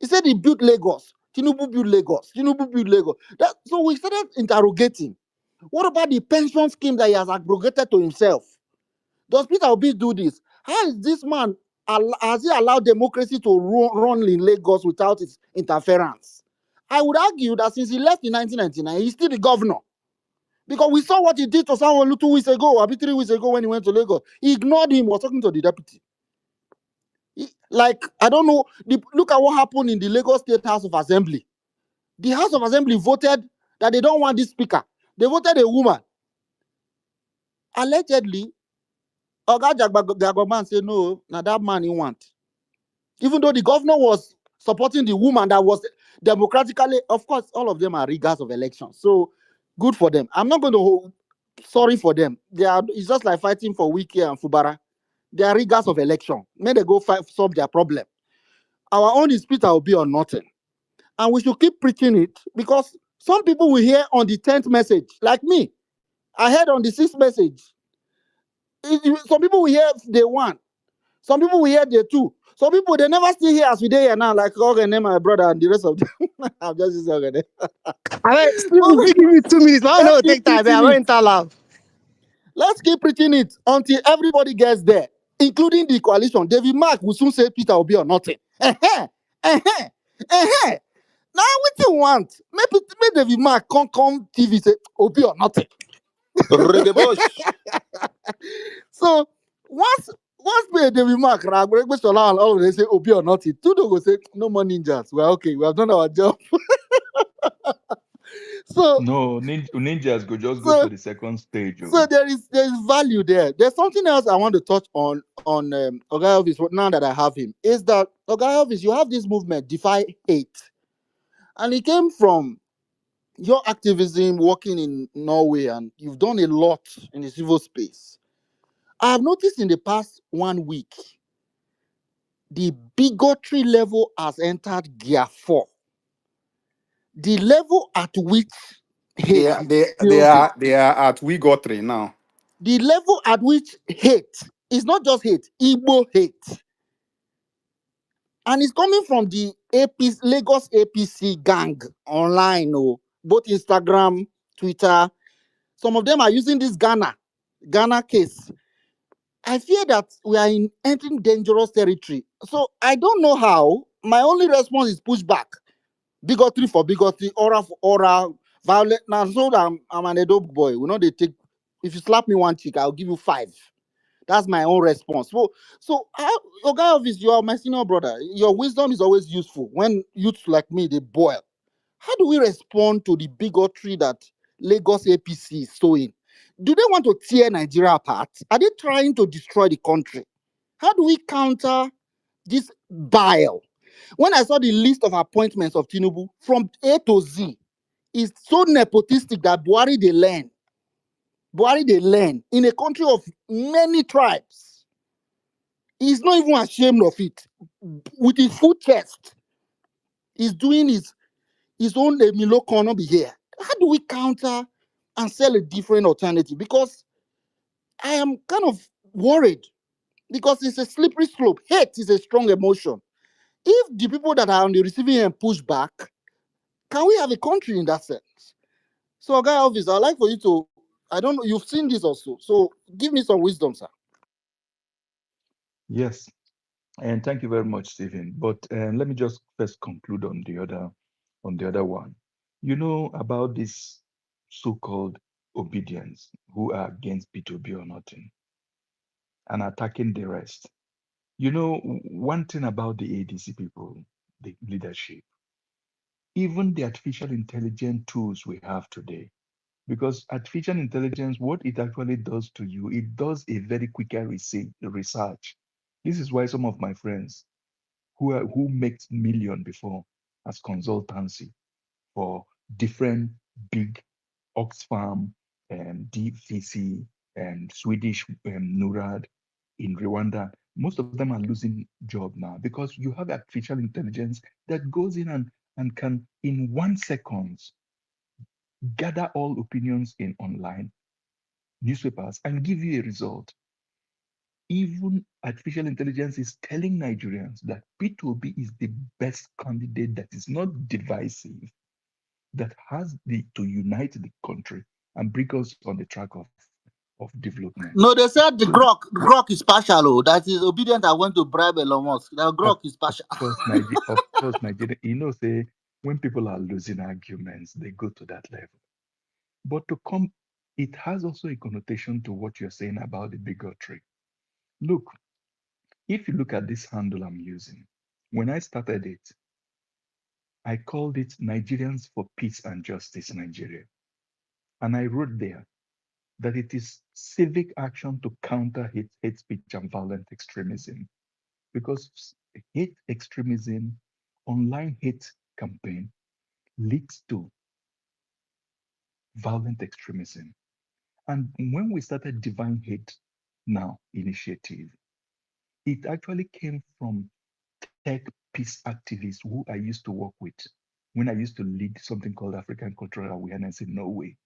He said he built Lagos. Tinubu built Lagos. Tinubu built Lagos. So we started interrogating. What about the pension scheme that he has abrogated to himself? Does Peter Obi do this? How is this man, has he allowed democracy to run in Lagos without its interference? I would argue that since he left in 1999, he's still the governor. Because we saw what he did to someone 2 weeks ago, or 3 weeks ago when he went to Lagos. He ignored him, was talking to the deputy. I don't know, look at what happened in the Lagos State House of Assembly. The House of Assembly voted that they don't want this speaker. They voted a woman. Allegedly, Oga Jagbaman said, no, now that man he want. Even though the governor was supporting the woman that was democratically, of course, all of them are riggers of elections. So good for them. I'm not going to hold, sorry for them. It's just like fighting for Wiki and Fubara. They are riggers of election. May they go solve their problem. Our own is Peter Obi or nothing. And we should keep preaching it because some people will hear on the 10th message, like me. I heard on the 6th message. Some people will hear day 1. Some people will hear day 2. Some people, they never still hear as we day here now, like Organ, my brother, and the rest of them. I'm just using Organ. I mean, Steve, give me 2 minutes. I don't know, Let's keep take time. I preaching won't it. enter. Let's keep preaching it until everybody gets there, including the coalition. David Mark will soon say Peter will be or nothing. Now, what you want? Maybe David Mark come TV say Obi or nothing. Reggae Bush. So once David Mark, all they say Obi or nothing, Tudo will say no more ninjas. Well, okay, we have done our job. So No, ninjas go just go so to the second stage. so there's value there. There's something else I want to touch on Oga Elvis now that I have him. Is that Oga Elvis, you have this movement, Defy Hate. And it came from your activism working in Norway, and you've done a lot in the civil space. I have noticed in the past 1 week, the bigotry level has entered gear 4. The level at which They hate are is they they building, are they are at we got 3 now. the level at which hate is not just hate, Igbo hate. And it's coming from the Lagos APC gang online, both Instagram, Twitter. Some of them are using this Ghana case. I fear that we are entering dangerous territory. So I don't know how. My only response is pushback. Bigotry for bigotry, aura for aura, violent. Now, so that I'm an adult boy. We know they take. If you slap me 1 cheek, I'll give you 5. That's my own response. So your guy of you are my senior brother. Your wisdom is always useful when youths like me they boil. How do we respond to the bigotry that Lagos APC is sowing? Do they want to tear Nigeria apart? Are they trying to destroy the country? How do we counter this bile? When I saw the list of appointments of Tinubu from A to Z, it's so nepotistic that Buhari they learn. Buhari they learn in a country of many tribes. He's not even ashamed of it. With his full chest, he's doing his own Milo corner be here. How do we counter and sell a different alternative? Because I am kind of worried because it's a slippery slope. Hate is a strong emotion. If the people that are on the receiving end push back, can we have a country in that sense? So, Guy Elvis, I'd like for you to, I don't know, you've seen this also. So, give me some wisdom, sir. Yes, and thank you very much, Stephen. But let me just first conclude on the other one. You know about this so-called obedience who are against P2B or nothing and attacking the rest. You know, one thing about the ADC people, the leadership, even the artificial intelligence tools we have today, because artificial intelligence, what it actually does to you, it does a very quicker research. This is why some of my friends who makes million before as consultancy for different big Oxfam and DVC and Swedish NURAD in Rwanda, most of them are losing job now because you have artificial intelligence that goes in and can in 1 second gather all opinions in online newspapers and give you a result. even artificial intelligence is telling Nigerians that Peter Obi is the best candidate that is not divisive, that has to unite the country and bring us on the track of development. No, they said the So, Grok is partial. Oh, that is obedient. I want to bribe Elon Musk. The of, Grok is partial. of course, Nigeria, say, when people are losing arguments, they go to that level. But it has also a connotation to what you're saying about the bigotry. Look, if you look at this handle I'm using, when I started it, I called it Nigerians for Peace and Justice Nigeria. And I wrote there that it is civic action to counter hate speech and violent extremism. Because hate extremism, online hate campaign leads to violent extremism. And when we started Divine Hate Now initiative, it actually came from tech peace activists who I used to work with when I used to lead something called African Cultural Awareness in Norway.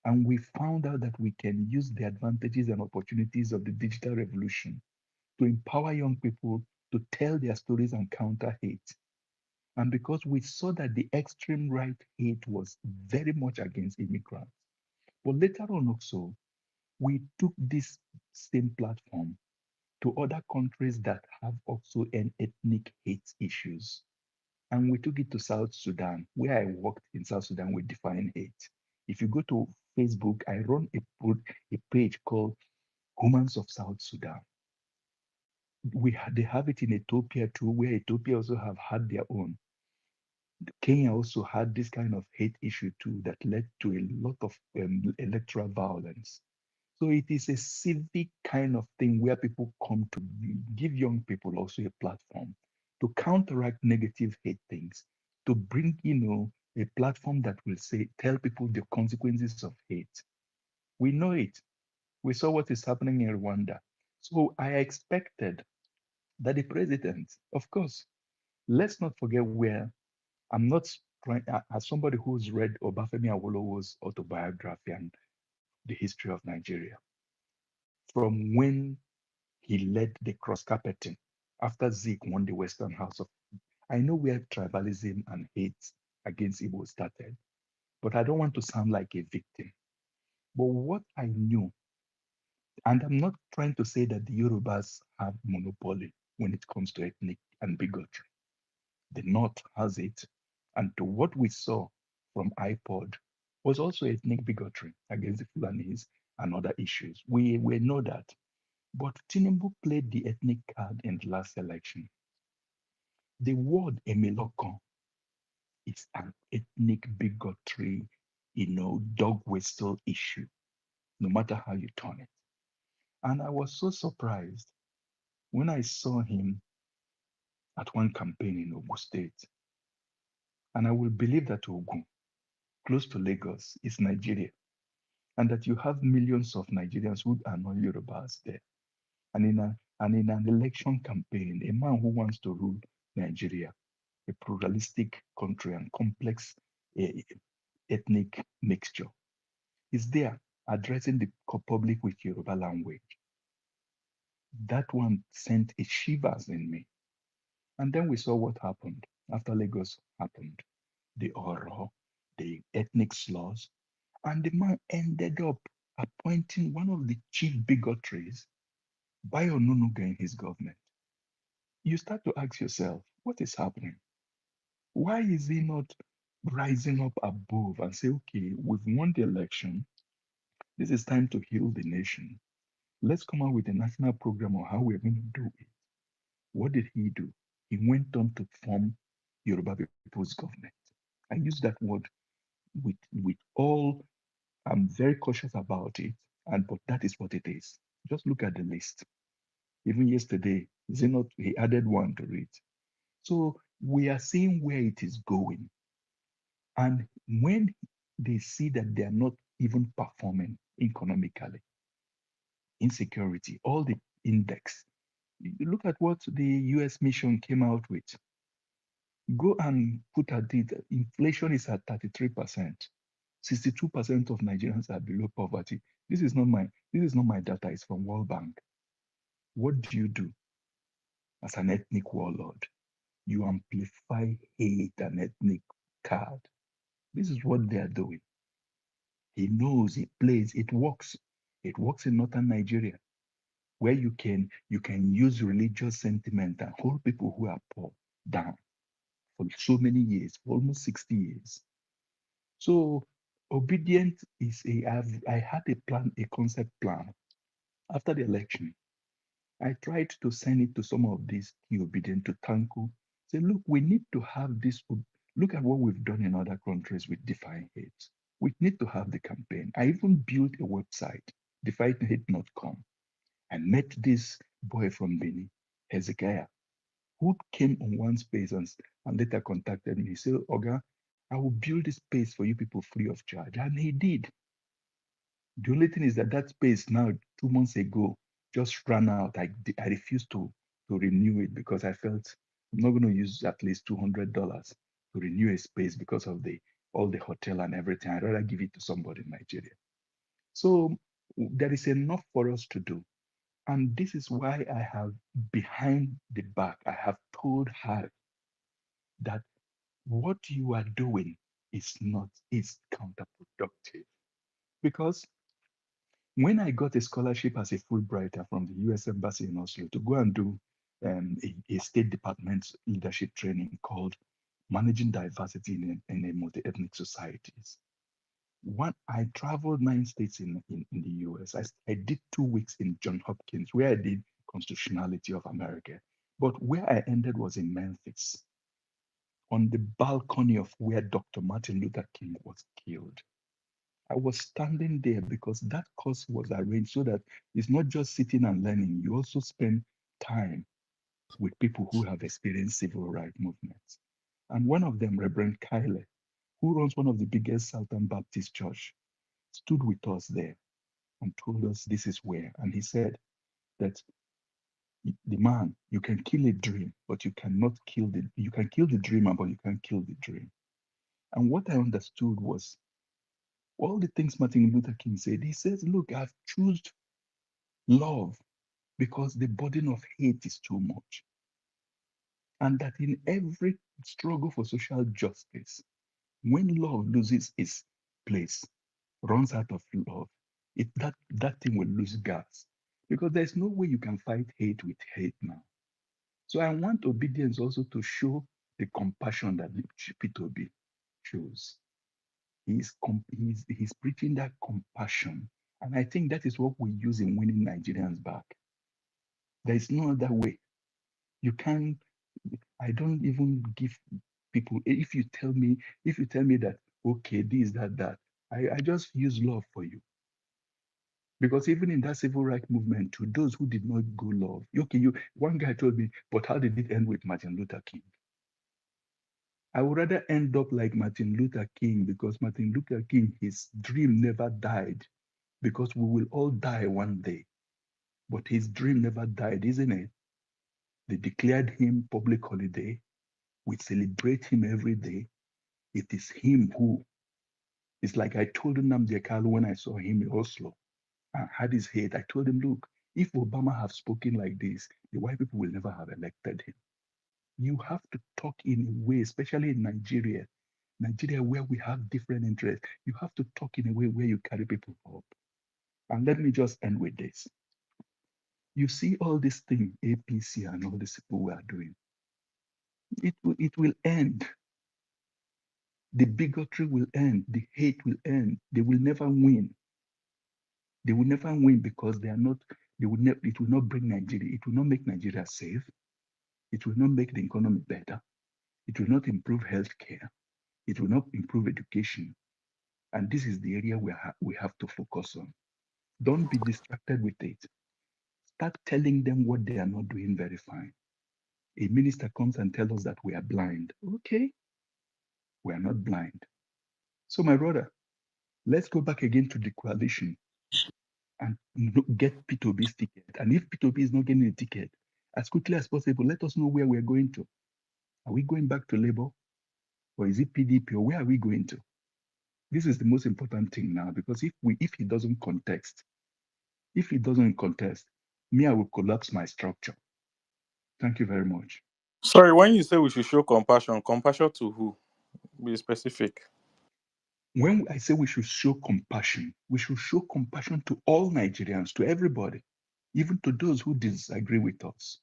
And we found out that we can use the advantages and opportunities of the digital revolution to empower young people to tell their stories and counter hate. And because we saw that the extreme right hate was very much against immigrants. But later on also, we took this same platform to other countries that have also an ethnic hate issues. And we took it to South Sudan, where I worked in South Sudan with Define Hate. If you go to Facebook, I run a page called Humans of South Sudan. They have it in Ethiopia too, where Ethiopia also have had their own. Kenya also had this kind of hate issue too that led to a lot of electoral violence. So it is a civic kind of thing where people come to give young people also a platform to counteract negative hate things, to bring, a platform that will tell people the consequences of hate. We know it. We saw what is happening in Rwanda. So I expected that the president, of course, let's not forget where I'm not trying, as somebody who's read Obafemi Awolowo's autobiography and the history of Nigeria, from when he led the cross carpeting after Zeke won the Western House of. I know where tribalism and hate against Igbo started, but I don't want to sound like a victim. But what I knew, and I'm not trying to say that the Yorubas have monopoly when it comes to ethnic and bigotry. The North has it, and to what we saw from iPod was also ethnic bigotry against the Fulanis and other issues. We know that. But Tinubu played the ethnic card in the last election. The word Emiloko is an ethnic bigotry, dog whistle issue, no matter how you turn it. And I was so surprised when I saw him at one campaign in Ogun State. And I will believe that Ogun, close to Lagos, is Nigeria, and that you have millions of Nigerians who are not Yorubas there. And in an election campaign, a man who wants to rule Nigeria, a pluralistic country and complex ethnic mixture, is there addressing the public with Yoruba language. That one sent a shivers in me. And then we saw what happened after Lagos happened, the Oro, the ethnic slurs, and the man ended up appointing one of the chief bigotries, Bayo Nunuga, in his government. You start to ask yourself, what is happening? Why is he not rising up above and say, okay, we've won the election. This is time to heal the nation. Let's come out with a national program on how we're going to do it. What did he do? He went on to form Yoruba People's Government. I use that word with all, I'm very cautious about it, but that is what it is. Just look at the list. Even yesterday, Zenot, he added one to it. So we are seeing where it is going. And when they see that they are not even performing economically, insecurity, all the index, you look at what the US mission came out with. Go and put at it, inflation is at 33%. 62% of Nigerians are below poverty. This is not my data, it's from World Bank. What do as an ethnic warlord? You amplify hate and ethnic card. This is what they are doing. He knows, he plays, it works. It works in northern Nigeria, where you can use religious sentiment and hold people who are poor down for so many years, for almost 60 years. So obedient is I had a plan, a concept plan after the election. I tried to send it to some of these key obedient to Tanku. Say, look, we need to have this. Look at what we've done in other countries with Defying Hate. We need to have the campaign. I even built a website, defyinghate.com. I met this boy from Benin, Hezekiah, who came on one space and later contacted me. He said, Oga, I will build this space for you people free of charge. And he did. The only thing is that that space now, 2 months ago, just ran out. I refused to renew it because I felt I'm not going to use at least $200 to renew a space because of the all the hotel and everything. I'd rather give it to somebody in Nigeria. So there is enough for us to do. And this is why I have behind the back, I have told her that what you are doing is counterproductive. Because when I got a scholarship as a Fulbrighter from the US Embassy in Oslo to go and do a State Department leadership training called Managing Diversity in a Multi-Ethnic Societies. I traveled 9 states in the US. I did 2 weeks in Johns Hopkins where I did Constitutionality of America. But where I ended was in Memphis, on the balcony of where Dr. Martin Luther King was killed. I was standing there because that course was arranged so that it's not just sitting and learning. You also spend time with people who have experienced civil rights movements. And one of them, Reverend Kyle, who runs one of the biggest Southern Baptist church, stood with us there and told us this is where. And he said that the man, you can kill a dream, but you can kill the dreamer, but you can't kill the dream. And what I understood was all the things Martin Luther King said. He says, look, I've chosen love because the burden of hate is too much. And that in every struggle for social justice, when love loses its place, runs out of love, that thing will lose gas. Because there's no way you can fight hate with hate now. So I want obedience also to show the compassion that Peter Obi shows. He's preaching that compassion. And I think that is what we use in winning Nigerians back. There is no other way. You can't, I don't even give people, if you tell me that, okay, this, that, I just use love for you. Because even in that civil rights movement, to those who did not go love, one guy told me, but how did it end with Martin Luther King? I would rather end up like Martin Luther King because Martin Luther King, his dream never died because we will all die one day. But his dream never died, isn't it? They declared him public holiday. We celebrate him every day. It is him who, it's like I told Nnamdi Kalu when I saw him in Oslo and had his head. I told him, look, if Obama have spoken like this, the white people will never have elected him. You have to talk in a way, especially in Nigeria, where we have different interests. You have to talk in a way where you carry people up. And let me just end with this. You see all this thing, APC and all these people we are doing. It will end. The bigotry will end. The hate will end. They will never win. They will never win because they are not. They will never. It will not bring Nigeria. It will not make Nigeria safe. It will not make the economy better. It will not improve healthcare. It will not improve education. And this is the area we have to focus on. Don't be distracted with it. Start telling them what they are not doing very fine. A minister comes and tells us that we are blind. Okay, we are not blind. So, my brother, let's go back again to the coalition and get P2B's ticket. And if P2B is not getting a ticket, as quickly as possible, let us know where we're going to. Are we going back to Labour? Or is it PDP? Or where are we going to? This is the most important thing now, because if he doesn't contest, me, I will collapse my structure. Thank you very much. Sorry, when you say we should show compassion, compassion to who? Be specific. When I say we should show compassion, we should show compassion to all Nigerians, to everybody, even to those who disagree with us.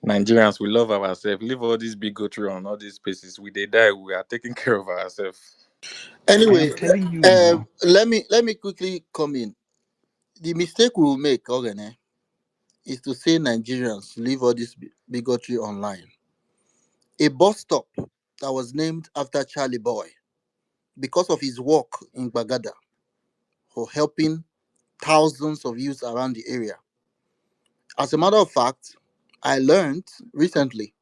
Nigerians, we love ourselves. Leave all these bigotry on all these spaces. We they die. We are taking care of ourselves. I Anyway, am telling you now, let me quickly come in. The mistake we will make, Ogene, is to say Nigerians leave all this bigotry online. A bus stop that was named after Charlie Boy because of his work in Bagada for helping thousands of youths around the area. As a matter of fact, I learned recently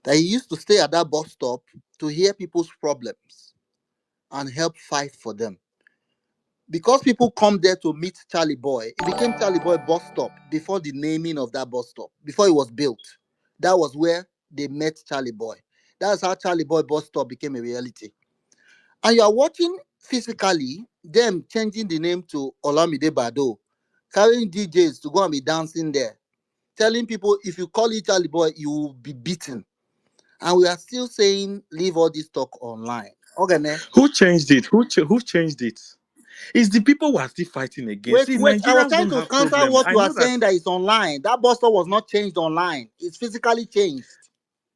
that he used to stay at that bus stop to hear people's problems and help fight for them. Because people come there to meet Charlie Boy, it became Charlie Boy bus stop before the naming of that bus stop, before it was built. That was where they met Charlie Boy. That's how Charlie Boy bus stop became a reality. And you are watching physically them changing the name to Olamide Bado, carrying DJs to go and be dancing there, telling people if you call it Charlie Boy, you will be beaten. And we are still saying leave all this talk online. Okay, ne? Who changed it? Who changed it? It's the people who are still fighting against. Wait, See, wait. I was Nigerians trying don't to have counter problems. what I you are know that. saying that is online. That bus stop was not changed online. It's physically changed.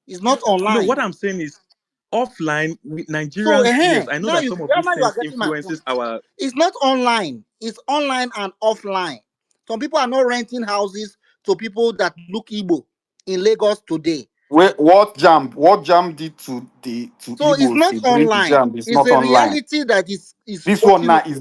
It's not No, online. what I'm saying is offline. So, Nigerians, yes, I know now that you some of these now you are things getting my point. influences our. It's not online. It's online and offline. Some people are not renting houses to people that look Igbo in Lagos today. Wait, what jam did to So it's Igbos not to bring the online. jam? It's It's not a online. reality that is This one poking. now is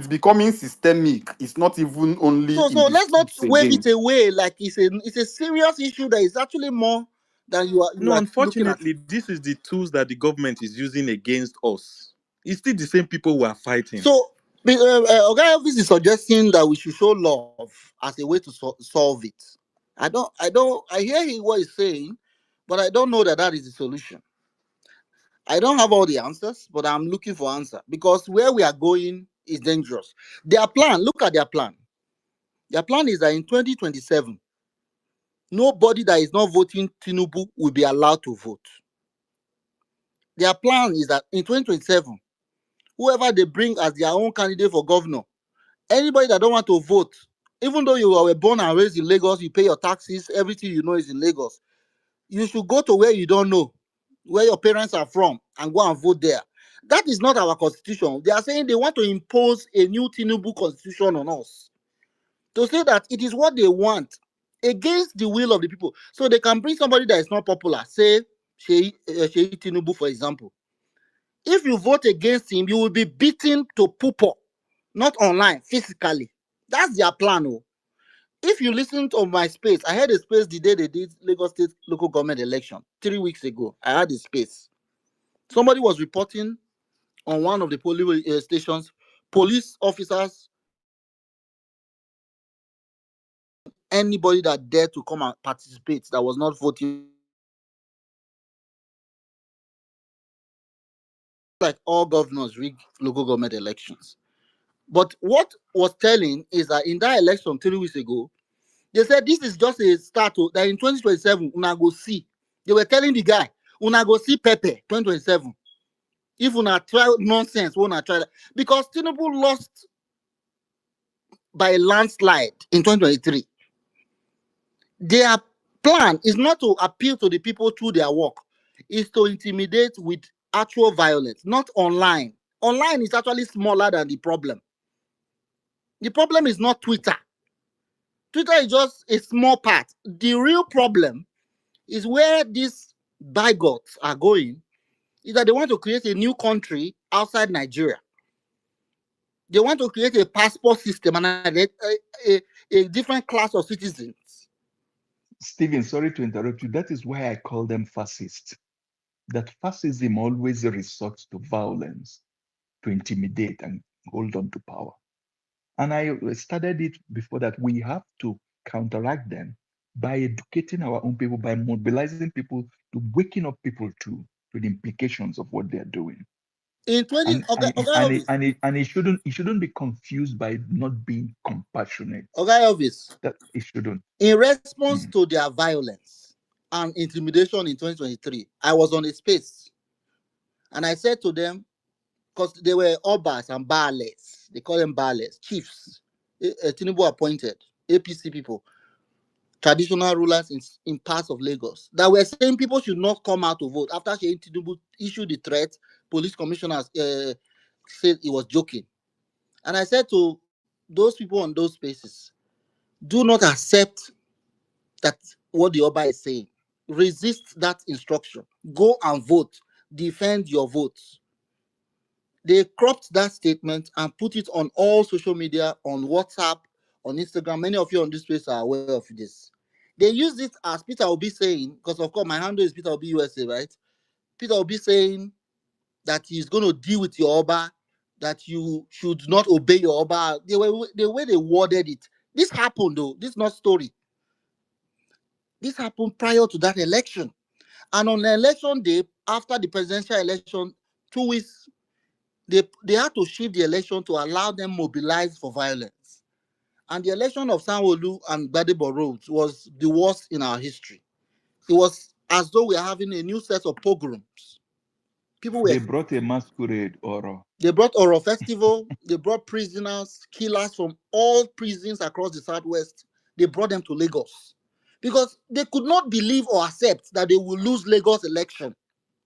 becoming systemic. It's not even only So in the let's not streets wave it again. away like it's a serious issue that is actually more than you No, are looking at unfortunately, it. this is the tools that the government is using against us. It's still the same people who are fighting. So Oga Elvis is suggesting that we should show love as a way to solve it. I hear what he's saying, but I don't know that that is the solution. I don't have all the answers, but I'm looking for answer because where we are going is dangerous. Their plan, look at their plan. Their plan is that in 2027, nobody that is not voting Tinubu will be allowed to vote. Their plan is that in 2027, whoever they bring as their own candidate for governor, anybody that don't want to vote, even though you were born and raised in Lagos, you pay your taxes, everything you know is in Lagos, you should go to where you don't know, where your parents are from, and go and vote there. That is not our constitution. They are saying they want to impose a new Tinubu constitution on us to say that it is what they want against the will of the people. So they can bring somebody that is not popular, say Sheyi Tinubu, for example. If you vote against him, you will be beaten to pulpo, not online, physically. That's their plan. Oh. If you listen to my space, I had a space the day they did Lagos State local government election 3 weeks ago. I had a space. Somebody was reporting on one of the polling stations, police officers, anybody that dared to come and participate that was not voting, like all governors rig local government elections. But what was telling is that in that election 3 weeks ago, they said this is just a start to, that in 2027, una go see. They were telling the guy, una go see Pepe 2027. If una try nonsense, una try that. Because Tinubu lost by a landslide in 2023. Their plan is not to appeal to the people through their work, is to intimidate with actual violence, not online. Online is actually smaller than the problem. The problem is not Twitter. Twitter is just a small part. The real problem is where these bigots are going, is that they want to create a new country outside Nigeria. They want to create a passport system and a different class of citizens. Stephen, sorry to interrupt you. That is why I call them fascists. That fascism always resorts to violence to intimidate and hold on to power. And I started it before that we have to counteract them by educating our own people, by mobilizing people, to waking up people to the implications of what they're doing. In 20, okay, okay, Elvis. And it shouldn't be confused by not being compassionate. Okay, Elvis. That it shouldn't. In response Mm. to their violence and intimidation in 2023, I was on a space and I said to them, because they were obas and ballets, they call them ballets, chiefs, Tinubu appointed, APC people, traditional rulers in parts of Lagos, that were saying people should not come out to vote after Tinubu issued the threat. Police commissioners said he was joking. And I said to those people on those spaces, do not accept that what the Oba is saying. Resist that instruction. Go and vote. Defend your votes. They cropped that statement and put it on all social media, on WhatsApp, on Instagram. Many of you on this place are aware of this. They used it as Peter Obi saying, because of course my handle is Peter Obi USA, right? Peter Obi saying that he's going to deal with your Oba, that you should not obey your Oba. The way they worded it. This happened though. This is not story. This happened prior to that election. And on the election day, after the presidential election, 2 weeks, they had to shift the election to allow them mobilize for violence. And the election of Sanwo-Olu and Gbadebo Roads was the worst in our history. It was as though we are having a new set of pogroms. People were They brought a masquerade, or They brought Oro Festival, they brought prisoners, killers from all prisons across the Southwest. They brought them to Lagos because they could not believe or accept that they would lose Lagos election,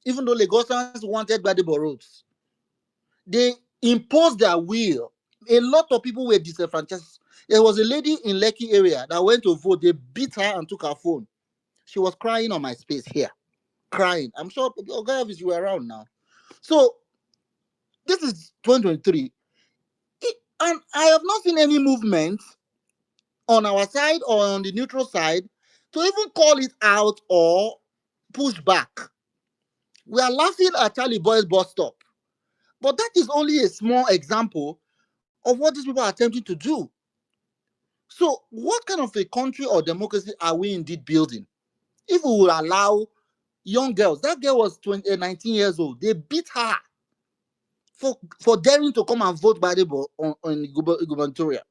even though Lagosans wanted Gbadebo Roads. They imposed their will. A lot of people were disenfranchised. There was a lady in Lekki area that went to vote. They beat her and took her phone. She was crying on my space here, crying. I'm sure, okay, if you were around now. So this is 2023. And I have not seen any movement on our side or on the neutral side to even call it out or push back. We are laughing at Charlie Boy's bus stop, but that is only a small example of what these people are attempting to do. So, what kind of a country or democracy are we indeed building if we will allow young girls? That girl was 19 years old. They beat her for daring to come and vote by the on gubernatorial.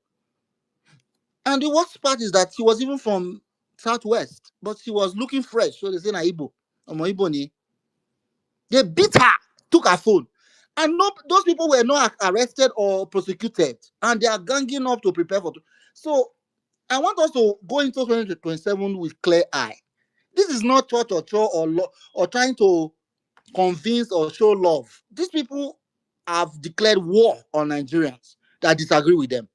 And the worst part is that she was even from Southwest, but she was looking fresh. So they say, na Igbo. Omo Igbo ni. They beat her, took her phone. And no, those people were not arrested or prosecuted. And they are ganging up to prepare for. So I want us to go into 2027 with clear eye. This is not church or chore or trying to convince or show love. These people have declared war on Nigerians that disagree with them.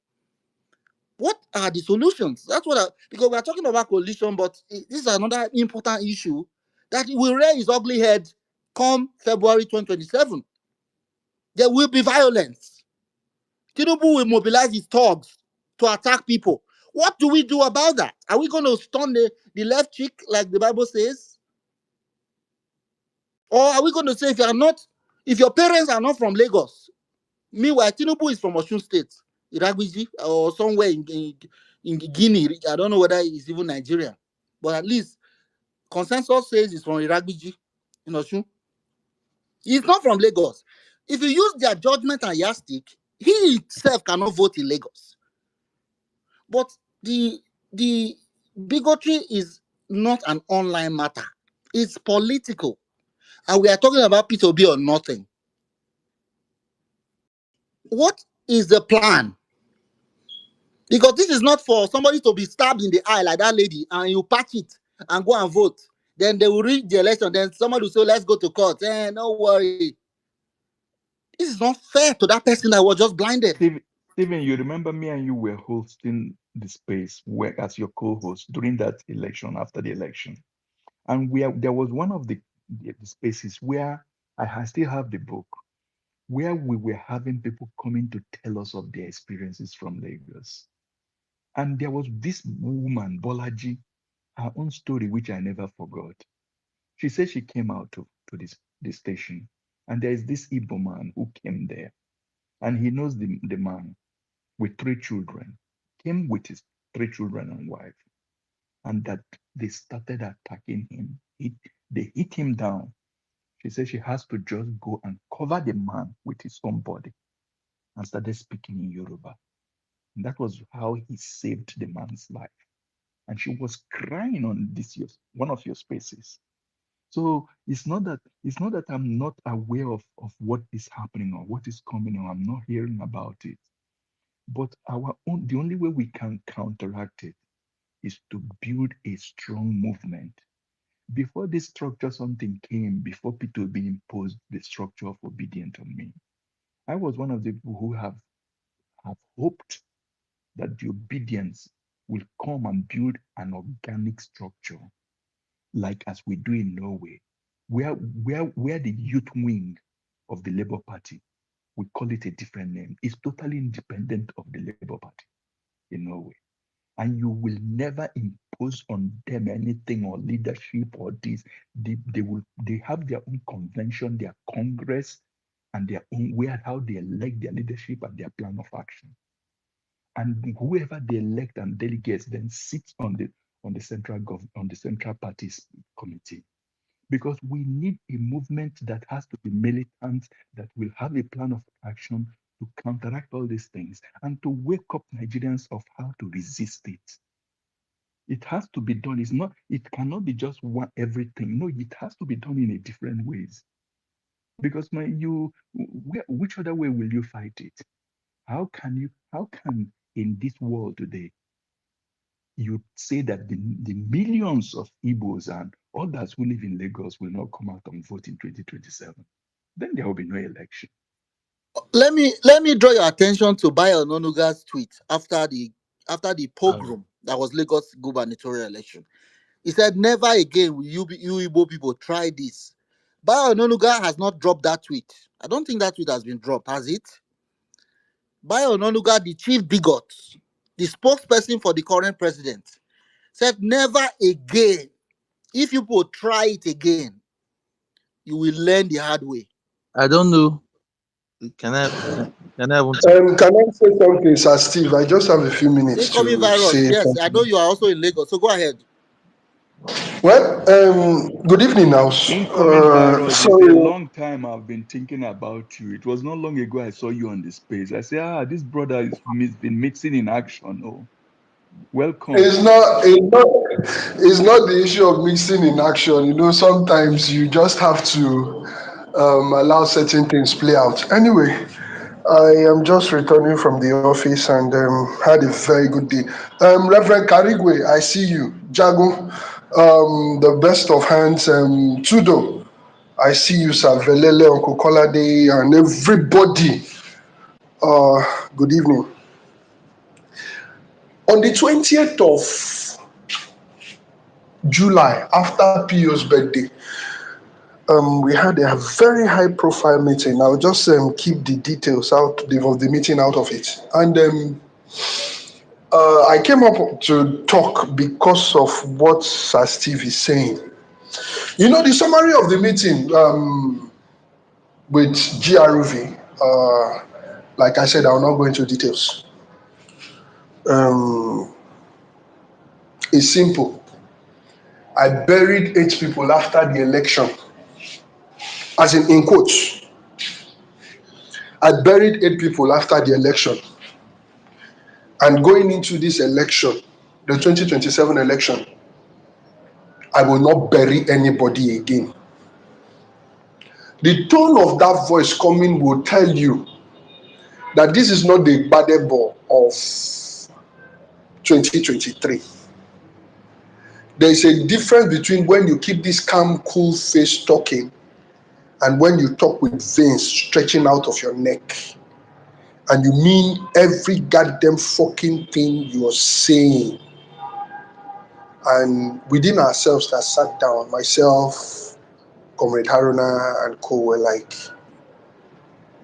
What are the solutions? That's what because we are talking about coalition, but this is another important issue that will rear its ugly head come February 2027. There will be violence. Tinubu will mobilize his thugs to attack people. What do we do about that? Are we going to stun the left cheek like the Bible says? Or are we going to say if your parents are not from Lagos, meanwhile Tinubu is from Osun State, Iragbiji, or somewhere in Guinea. I don't know whether he's even Nigerian, but at least consensus says he's from Iragbiji in Osun. He's not from Lagos. If you use their judgment and yardstick, he himself cannot vote in Lagos. But the bigotry is not an online matter. It's political. And we are talking about Peter Obi or nothing. What is the plan? Because this is not for somebody to be stabbed in the eye like that lady and you patch it and go and vote. Then they will read the election. Then somebody will say, let's go to court. No worry. This is not fair to that person that was just blinded. Stephen, you remember me and you were hosting the space where as your co-host during that election, after the election. And there was one of the spaces where still have the book, where we were having people coming to tell us of their experiences from Lagos. And there was this woman, Bolaji, her own story, which I never forgot. She said she came out to this station, and there is this Igbo man who came there, and he knows the man with 3 children, came with his 3 children and wife, and that they started attacking him. They hit him down. She said she has to just go and cover the man with his own body and started speaking in Yoruba. And that was how he saved the man's life. And she was crying on one of your spaces. So it's not that I'm not aware of what is happening or what is coming or I'm not hearing about it. But the only way we can counteract it is to build a strong movement. Before this structure something came, before Peter Obi imposed the structure of obedience on me, I was one of the people who have hoped that the obedience will come and build an organic structure, like as we do in Norway, where the youth wing of the Labour Party, we call it a different name, is totally independent of the Labour Party in Norway. And you will never impose on them anything or leadership or this. They have their own convention, their congress, and their own how they elect their leadership and their plan of action. And whoever they elect and delegates then sits on the central party's committee. Because we need a movement that has to be militant, that will have a plan of action to counteract all these things and to wake up Nigerians of how to resist it. It has to be done. It cannot be just one everything. No, it has to be done in a different ways. Because which other way will you fight it? How can in this world today you say that the millions of Igbos and others who live in Lagos will not come out and vote in 2027? Then there will be no election. Let me draw your attention to Bayo Nonuga's tweet after the All right. pogrom that was Lagos gubernatorial election. He said, "Never again will you Igbo people try this." Bayo Nonuga has not dropped that tweet. I don't think that tweet has been dropped, has it? Bayo Nonuga, the chief bigot, the spokesperson for the current president, said, "Never again. If you people try it again, you will learn the hard way." I don't know. Can I even talk? Can I say something, Sir Steve? I just have a few minutes Incoming to virus. say Yes, I know something. you are also in Lagos, so go ahead. Well, good evening now. Incoming virus, it's a Sorry, long time I've been thinking about you. It was not long ago I saw you on the space. I said, this brother has been mixing in action. Oh, welcome. it's not the issue of mixing in action. Sometimes you just have to allow certain things play out. Anyway, I am just returning from the office and had a very good day. Reverend Karigwe, I see you. Jago, the best of hands. Tudo, I see you, Sir Velele, Uncle Kolade, and everybody. Good evening. On the 20th of July, after PO's birthday, we had a very high-profile meeting. I'll just keep the details out of the meeting out of it. And I came up to talk because of what Sir Steve is saying. The summary of the meeting with GRV, like I said, I will not go into details. It's simple. I buried 8 people after the election, as in quotes. I buried 8 people after the election. And going into this election, the 2027 election, I will not bury anybody again. The tone of that voice coming will tell you that this is not the Badebo of 2023. There is a difference between when you keep this calm, cool face talking and when you talk with veins stretching out of your neck. And you mean every goddamn fucking thing you're saying. And within ourselves that sat down, myself, Comrade Haruna and co were like,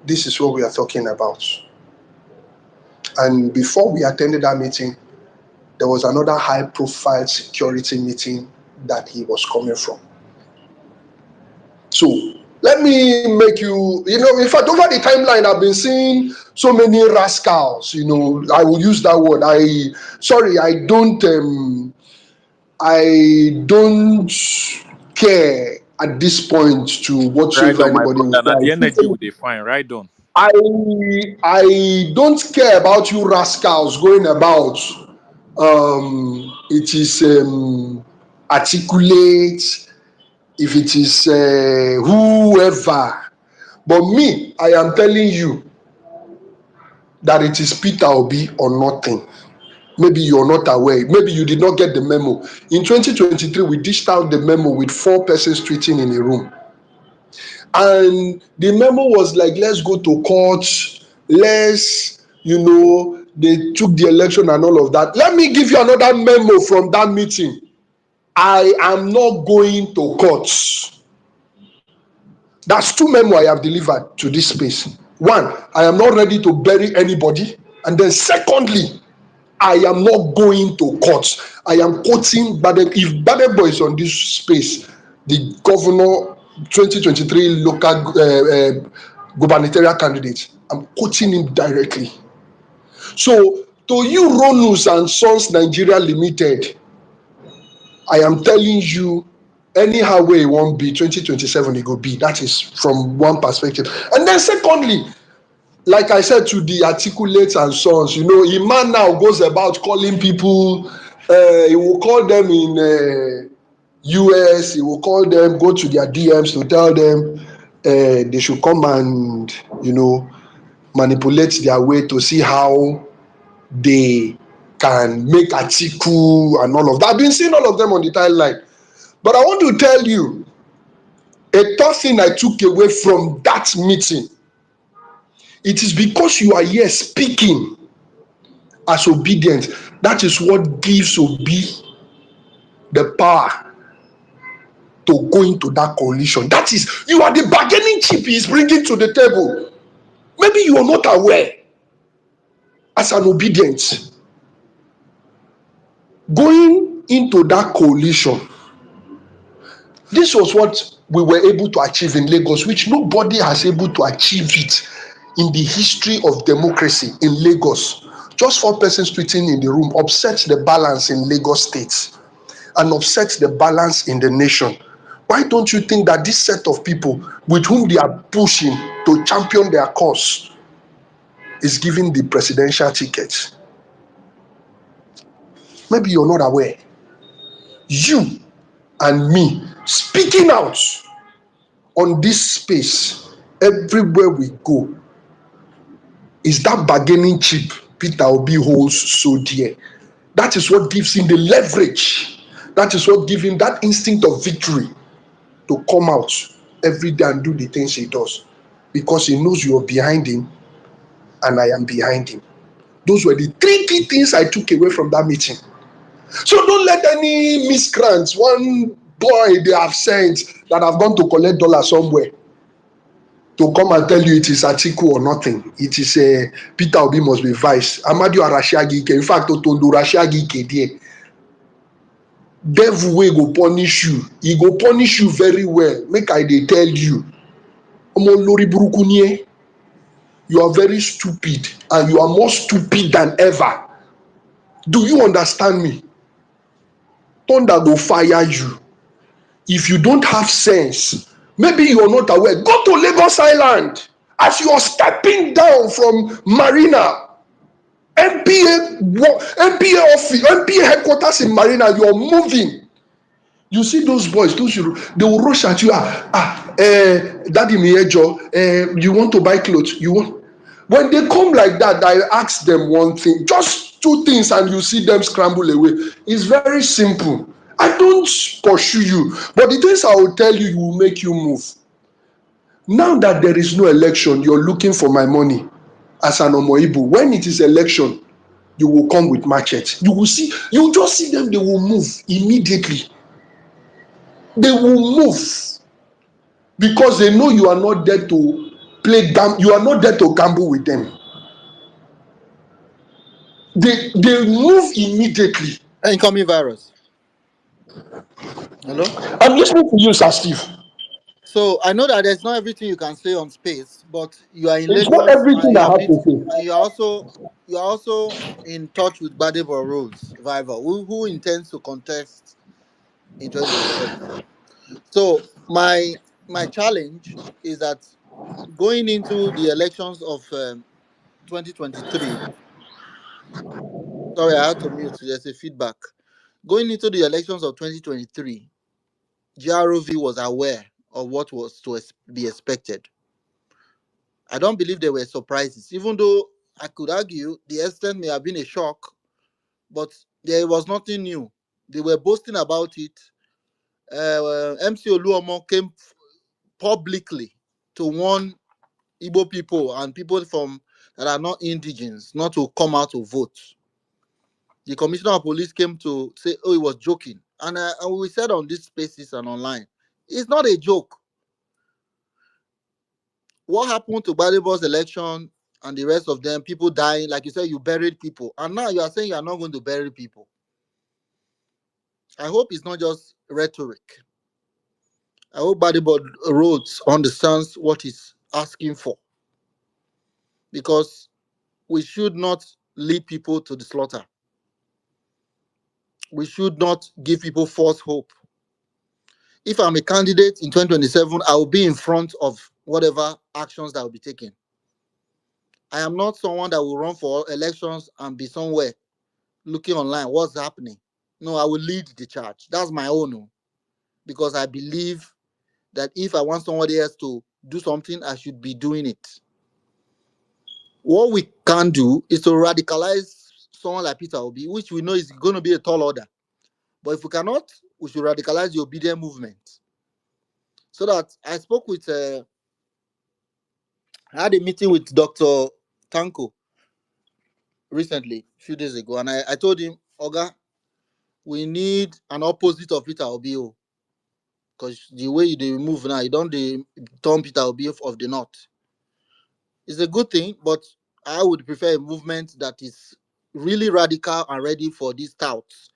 this is what we are talking about. And before we attended that meeting, there was another high-profile security meeting that he was coming from. So let me make in fact, over the timeline, I've been seeing so many rascals, I will use that word. I don't care. at this point to Right whatsoever on, my anybody will brother. Now the energy say. will define. Right on. I don't care about you rascals going about. It is articulate, if it is whoever. But me, I am telling you that it is Peter Obi or nothing. Maybe you're not aware. Maybe you did not get the memo. In 2023, we dished out the memo with 4 persons tweeting in a room. And the memo was like, let's go to court, they took the election and all of that. Let me give you another memo from that meeting. I am not going to court. That's 2 memo I have delivered to this space. 1, I am not ready to bury anybody. And then secondly, I am not going to court. I am quoting Baden. If Badebo is on this space, the governor 2023 local gubernatorial candidate, I'm quoting him directly. So to you, Ronus and Sons Nigeria Limited, I am telling you, anyhow way it won't be 2027, it will be. That is from one perspective. And then secondly, like I said to the articulates and sons, Iman now goes about calling people, he will call them in US, he will call them, go to their DMs to tell them they should come and, manipulate their way to see how they can make article and all of that. I've been seeing all of them on the timeline. But I want to tell you, a third thing I took away from that meeting, it is because you are here speaking as obedient. That is what gives Obi the power to go into that coalition. That is, you are the bargaining chip he is bringing to the table. Maybe you are not aware as an obedient. Going into that coalition, this was what we were able to achieve in Lagos, which nobody has able to achieve it in the history of democracy in Lagos. Just 4 persons tweeting in the room upsets the balance in Lagos State and upsets the balance in the nation. Why don't you think that this set of people with whom they are pushing to champion their cause is giving the presidential ticket? Maybe you're not aware. You and me speaking out on this space everywhere we go is that bargaining chip Peter Obi holds so dear. That is what gives him the leverage. That is what gives him that instinct of victory to come out every day and do the things he does, because he knows you are behind him and I am behind him. Those were the 3 key things I took away from that meeting. So don't let any miscreants, one boy they have sent that have gone to collect dollars somewhere, to come and tell you it is Atiku or nothing. It is Peter Obi must be vice. Amadu Arashiagi, in fact, Otondo Rashiagi there. Devil way go punish you. He go punish you very well. Make I dey tell you. Omo lori buruku ni e. You are very stupid and you are more stupid than ever. Do you understand me? Thunder go fire you. If you don't have sense, maybe you are not aware. Go to Lagos Island. As you are stepping down from Marina, MPA office, MPA headquarters in Marina, you are moving. You see those boys, they will rush at you. Daddy Miejo, you want to buy clothes? You want? When they come like that, I ask them one thing, just 2 things, and you see them scramble away. It's very simple. I don't pursue you, but the things I will tell you will make you move. Now that there is no election, you're looking for my money as an Omoibu. When it is election, you will come with machetes. You will see, you just see them, they will move immediately. They will move because they know you are not there to play you are not there to gamble with them. They move immediately. Incoming virus. Hello. I'm listening to you, Sir Steve. So I know that there's not everything you can say on space, but you are in It's not Lagos and everything you I are have to and say. you're also in touch with Badebo Rose Viva, who intends to contest in 2027. So My challenge is that going into the elections of 2023. Sorry, I had to mute. There's a feedback. Going into the elections of 2023, GROV was aware of what was to be expected. I don't believe there were surprises, even though I could argue the extent may have been a shock, but there was nothing new. They were boasting about it. MC Oluomo came publicly to warn Igbo people and people from that are not indigens not to come out to vote. The commissioner of police came to say, oh, he was joking. And we said on these spaces and online, it's not a joke. What happened to Balibo's election and the rest of them, people dying, like you said, you buried people. And now you are saying you are not going to bury people. I hope it's not just rhetoric. I hope Balibo Rhodes understands what he's asking for. Because we should not lead people to the slaughter. We should not give people false hope. If I'm a candidate in 2027, I will be in front of whatever actions that will be taken. I am not someone that will run for elections and be somewhere looking online, what's happening. No, I will lead the charge. That's my own. Because I believe that if I want somebody else to do something, I should be doing it. What we can do is to radicalize someone like Peter Obi, which we know is going to be a tall order. But if we cannot, we should radicalize the obedient movement. So that I spoke with, I had a meeting with Dr. Tanko recently, a few days ago, and I told him, Oga, we need an opposite of Peter Obi, because the way they move now, you don't turn Peter Obi of the North. It's a good thing, but I would prefer a movement that is really radical and ready for these touts.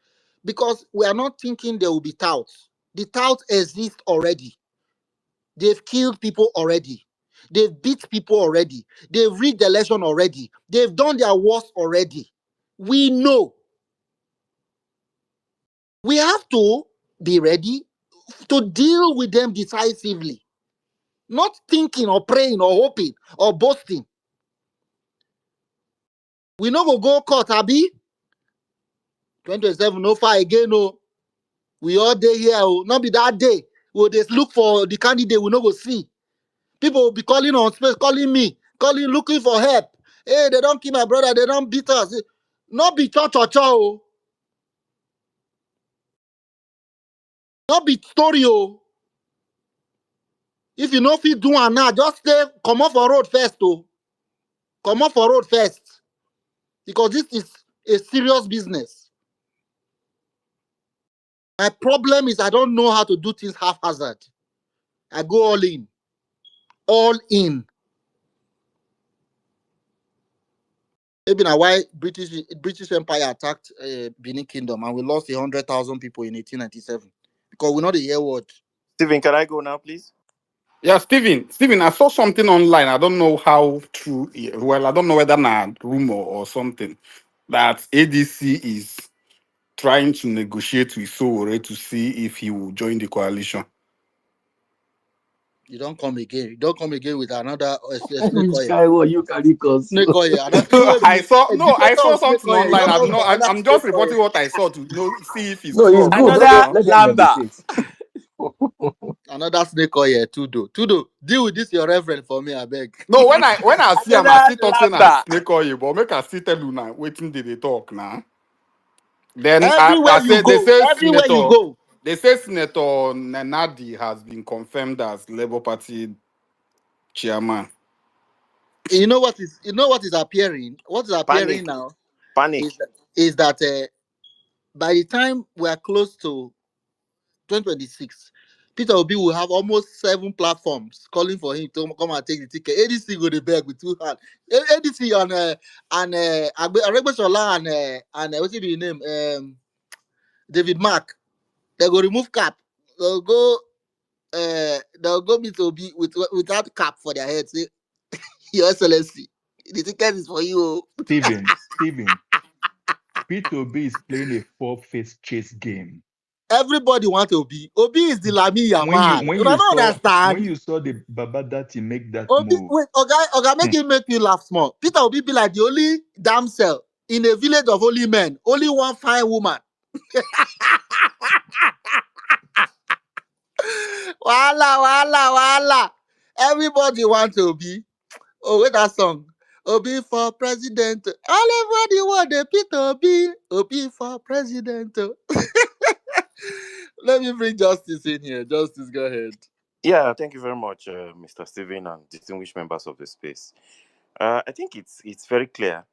Because we are not thinking there will be touts. The touts exist already. They've killed people already. They've beat people already. They've rigged the election already. They've done their worst already. We know. We have to be ready to deal with them decisively. Not thinking or praying or hoping or boasting. We no go court, Abi. 2027, no far again, no. We all day here, not be that day. We'll just look for the candidate, we no go see. People will be calling on space, calling me, looking for help. Hey, they don't kill my brother, they don't beat us. Not be cho. Not be story, oh. If you know if you do one now, just stay, come off for road first, oh. Come off for road first. Because this is a serious business. My problem is I don't know how to do things haphazard. I go all in. All in. Maybe now why British Empire attacked Benin Kingdom and we lost 100,000 people in 1897 because we know the year word. Stephen, can I go now, please? Yeah, Stephen, I saw something online. I don't know how true. Well, I don't know whether na rumor or something that ADC is trying to negotiate with Sowore to see if he will join the coalition. You don't come again. You don't come again with another snake Which oil. kind one you carry cause? Snake oil. You will I be saw a no, I defender saw of snake something oil. You online. don't I've come no, with another I'm just snake oil. reporting what I saw to know see if it's No, true it's or good. not. Let You them Another know. let them lamba. negotiate. Another snake oil, Tudo. Tudo, deal with this, your reverend, for me, I beg. No, when I see him, I Another still talk saying I lamba. snake oil, but make I still tell you now. Waiting did they talk now? Then Everywhere I you say they go, say everywhere you Senator go. Nenadi has been confirmed as Labour Party chairman. You know what is appearing? What is appearing Panic. now Panic. is that by the time we are close to 2026, Peter Obi will have almost 7 platforms calling for him to come and take the ticket. ADC go the beg with 2 hands. ADC and Aregbesola and what's his name? David Mark. They go remove cap. They'll go meet Obi without cap for their head. Say, Your Excellency, the ticket is for you. Stephen, Peter Obi is playing a four-face chess game. Everybody want Obi. Obi is the Lami Yaman. You don't when understand. you saw the Babadati make that Obi, move, wait, Oga, make it make you laugh small. Peter Obi be like the only damsel in a village of only men, only one fine woman. Wala. Everybody want Obi. Oh, wait, that song. Obi for president. Everybody want the Peter Obi. Obi for president. Let me bring Justice in here. Justice, go ahead. Yeah, thank you very much, Mr. Steven and distinguished members of the space. I think it's very clear.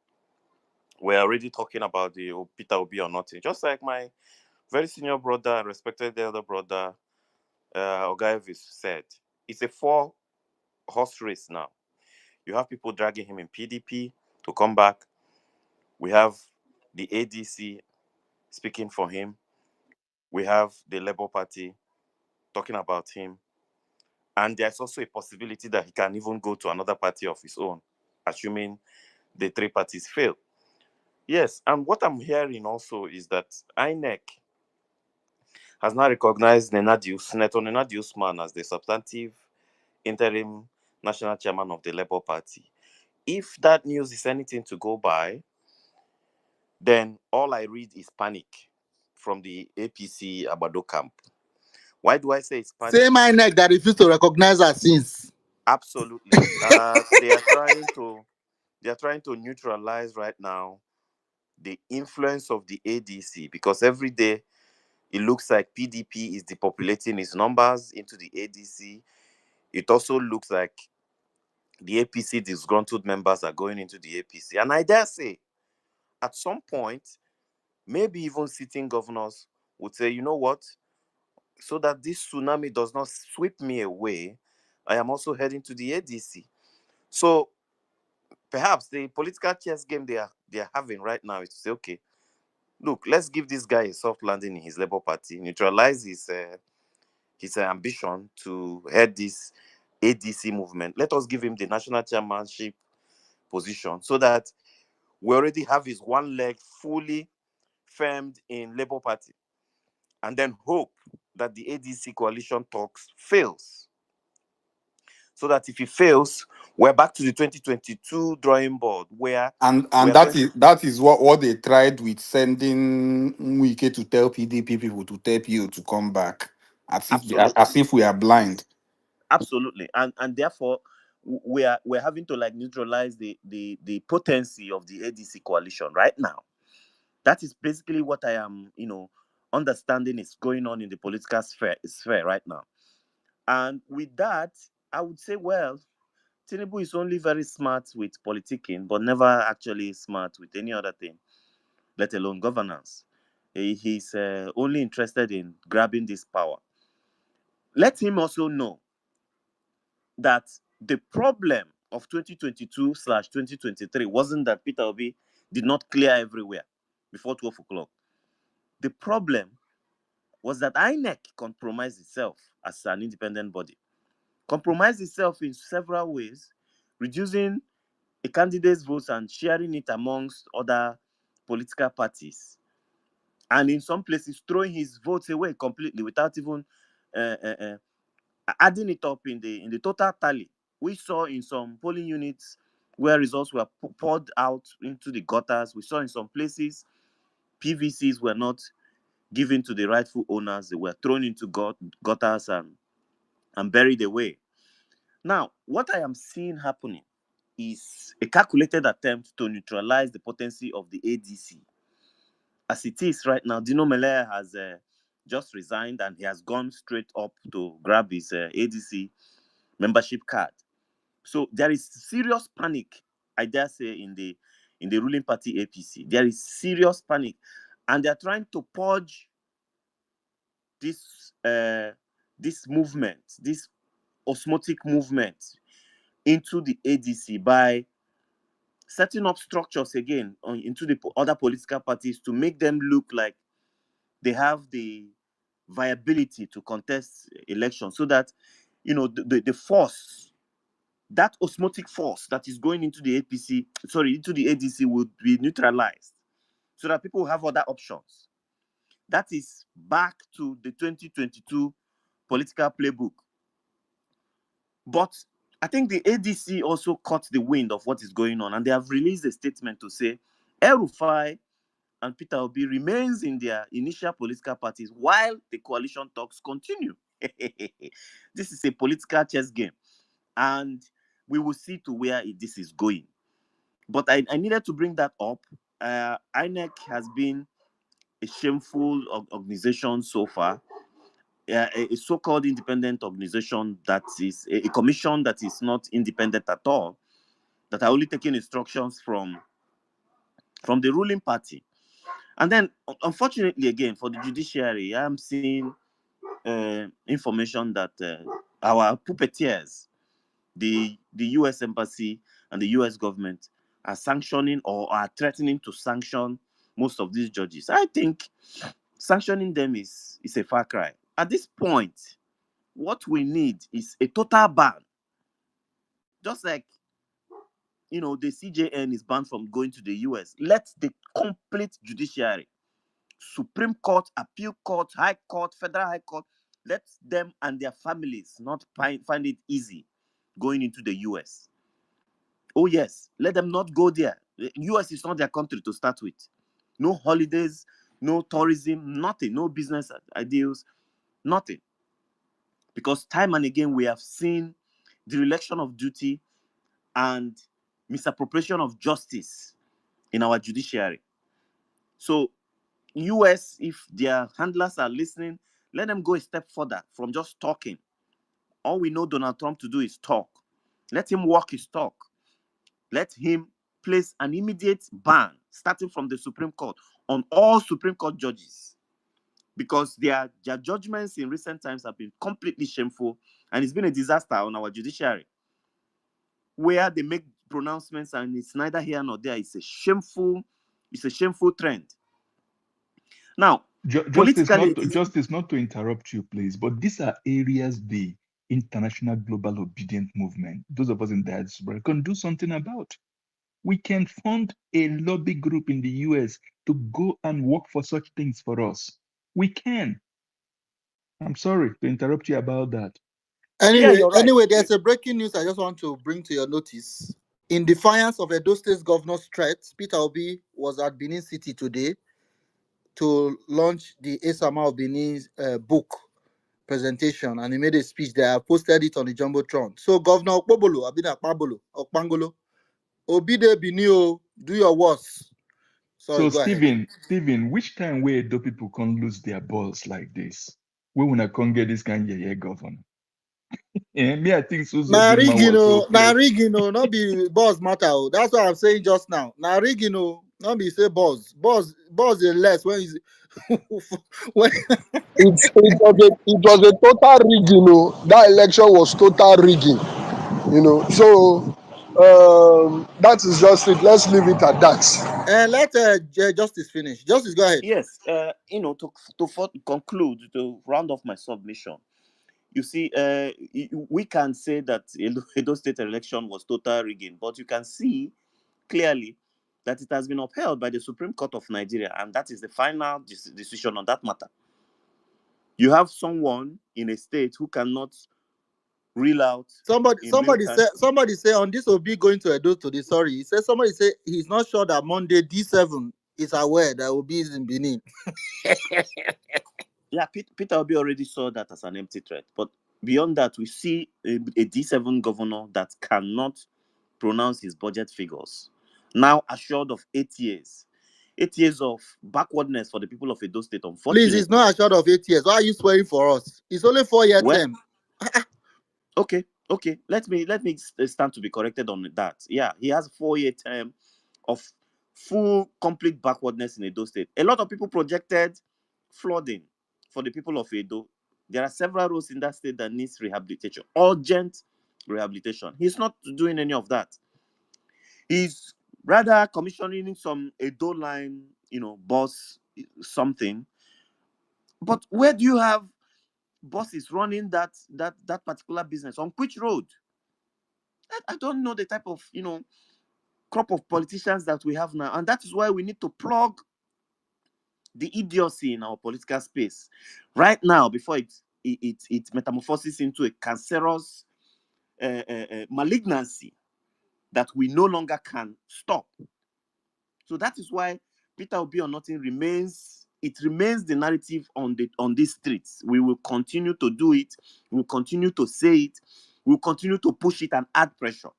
We're already talking about the Peter Obi or nothing. Just like my very senior brother and respected elder brother, Ogaevis said, it's a four-horse race now. You have people dragging him in PDP to come back. We have the ADC speaking for him. We have the Labour Party talking about him. And there's also a possibility that he can even go to another party of his own, assuming the three parties fail. Yes, and what I'm hearing also is that INEC has now recognized Senator Nenadi Usman as the substantive interim national chairman of the Labour Party. If that news is anything to go by, then all I read is panic from the APC Abado camp. Why do I say it's panic? Say my neck that refuse to recognize her sins. Absolutely. They are trying to neutralize right now the influence of the ADC, because every day it looks like PDP is depopulating its numbers into the ADC. It also looks like the APC disgruntled members are going into the APC. And I dare say, at some point, maybe even sitting governors would say, you know what, so that this tsunami does not sweep me away, I am also heading to the ADC. So perhaps the political chess game they are having right now is to say, okay, look, let's give this guy a soft landing in his Labour Party, neutralize his ambition to head this ADC movement. Let us give him the national chairmanship position so that we already have his one leg fully firmed in Labour Party, and then hope that the ADC coalition talks fails. So that if it fails, we're back to the 2022 drawing board where And we're that going is to... that is what they tried with sending Wike to tell PDP people to tell you to come back, Absolutely. as if we are blind. Absolutely. And therefore we're having to like neutralize the potency of the ADC coalition right now. That is basically what I am, understanding is going on in the political sphere right now. And with that, I would say, well, Tinubu is only very smart with politicking, but never actually smart with any other thing, let alone governance. He's only interested in grabbing this power. Let him also know that the problem of 2022/2023 wasn't that Peter Obi did not clear everywhere before 12 o'clock. The problem was that INEC compromised itself as an independent body, compromised itself in several ways, reducing a candidate's votes and sharing it amongst other political parties, and in some places throwing his votes away completely without even uh, uh, uh, adding it up in the total tally. We saw in some polling units where results were poured out into the gutters. We saw in some places PVCs were not given to the rightful owners. They were thrown into gutters and buried away. Now, what I am seeing happening is a calculated attempt to neutralize the potency of the ADC. As it is right now, Dino Melea has just resigned and he has gone straight up to grab his ADC membership card. So there is serious panic, I dare say, in the ruling party APC. There is serious panic, and they are trying to purge this movement, this osmotic movement, into the ADC by setting up structures again into the other political parties to make them look like they have the viability to contest elections, so that the force, that osmotic force that is going into the ADC will be neutralized, so that people have other options. That is back to the 2022 political playbook. But I think the ADC also caught the wind of what is going on, and they have released a statement to say El-Rufai and Peter Obi remains in their initial political parties while the coalition talks continue. This is a political chess game, and we will see to where this is going. But I needed to bring that up. INEC has been a shameful organization so far. A so-called independent organization that is a commission that is not independent at all, that are only taking instructions from the ruling party. And then, unfortunately, again, for the judiciary, I'm seeing information that our puppeteers, the U.S. Embassy and the U.S. government, are sanctioning or are threatening to sanction most of these judges. I think sanctioning them is a far cry. At this point, what we need is a total ban. Just like, the CJN is banned from going to the US. Let the complete judiciary, Supreme Court, Appeal Court, High Court, Federal High Court, let them and their families not find it easy going into the US. Oh yes, let them not go there. The US is not their country to start with. No holidays, no tourism, nothing, no business ideals, nothing. Because time and again we have seen dereliction of duty and misappropriation of justice in our judiciary. So, US, if their handlers are listening, let them go a step further from just talking. All we know Donald Trump to do is talk. Let him walk his talk. Let him place an immediate ban, starting from the Supreme Court, on all Supreme Court judges. Because their judgments in recent times have been completely shameful, and it's been a disaster on our judiciary, where they make pronouncements and it's neither here nor there. It's a shameful trend. Now, politically, Justice, not to interrupt you, please, but these are areas the international global obedient movement, those of us in diaspora, can do something about. We can fund a lobby group in the US to go and work for such things for us. We can. I'm sorry to interrupt you about that. Yeah, Anyway, you're right. there's a breaking news I just want to bring to your notice. In defiance of Edo State's governor's threat, Peter Obi was at Benin City today to launch the Esama of Benin's book presentation, and he made a speech there. I posted it on the Jumbotron. So Governor Okpobolo, Abina Pabolo, Okpangolo, Obi de Benio, do your worst. Sorry, So go ahead. Stephen, which time where do people can lose their balls like this? We wanna come get this kind of governor. Yeah, me, I think Susan Na Bima was so clear. Rigino, not be boss matter. That's what I'm saying just now. Na Rigino, not be say boss. Boss is less when he's when It was a total rigging. That election was total rigging. So that is just it. Let's leave it at that. and let Justice finish. Justice, go ahead. Yes, to conclude, to round off my submission, you see, we can say that Edo State election was total rigging, but you can see clearly that it has been upheld by the Supreme Court of Nigeria, and that is the final decision on that matter. You have someone in a state who cannot reel out in real time. Somebody say on this will be going to Edo today. Sorry, he said somebody say he's not sure that Monday D7 is aware that will be in Benin. Yeah, Peter Obi already saw that as an empty threat. But beyond that, we see a D7 governor that cannot pronounce his budget figures, now assured of 8 years. 8 years of backwardness for the people of Edo State, Please, it's unfortunately. not a short of 8 years. Why are you swearing for us? It's only 4-year Well, term. okay. Let me stand to be corrected on that. Yeah, he has 4-year term of full, complete backwardness in Edo State. A lot of people projected flooding for the people of Edo. There are several roads in that state that needs rehabilitation, urgent rehabilitation. He's not doing any of that. He's rather commissioning some Edo line, bus something. But where do you have buses running that particular business? On which road? I don't know the type of crop of politicians that we have now, and that is why we need to plug the idiocy in our political space right now before it metamorphoses into a cancerous malignancy that we no longer can stop. So that is why Peter Obi or nothing remains the narrative on these streets. We will continue to do it. We will continue to say it. We will continue to push it and add pressure.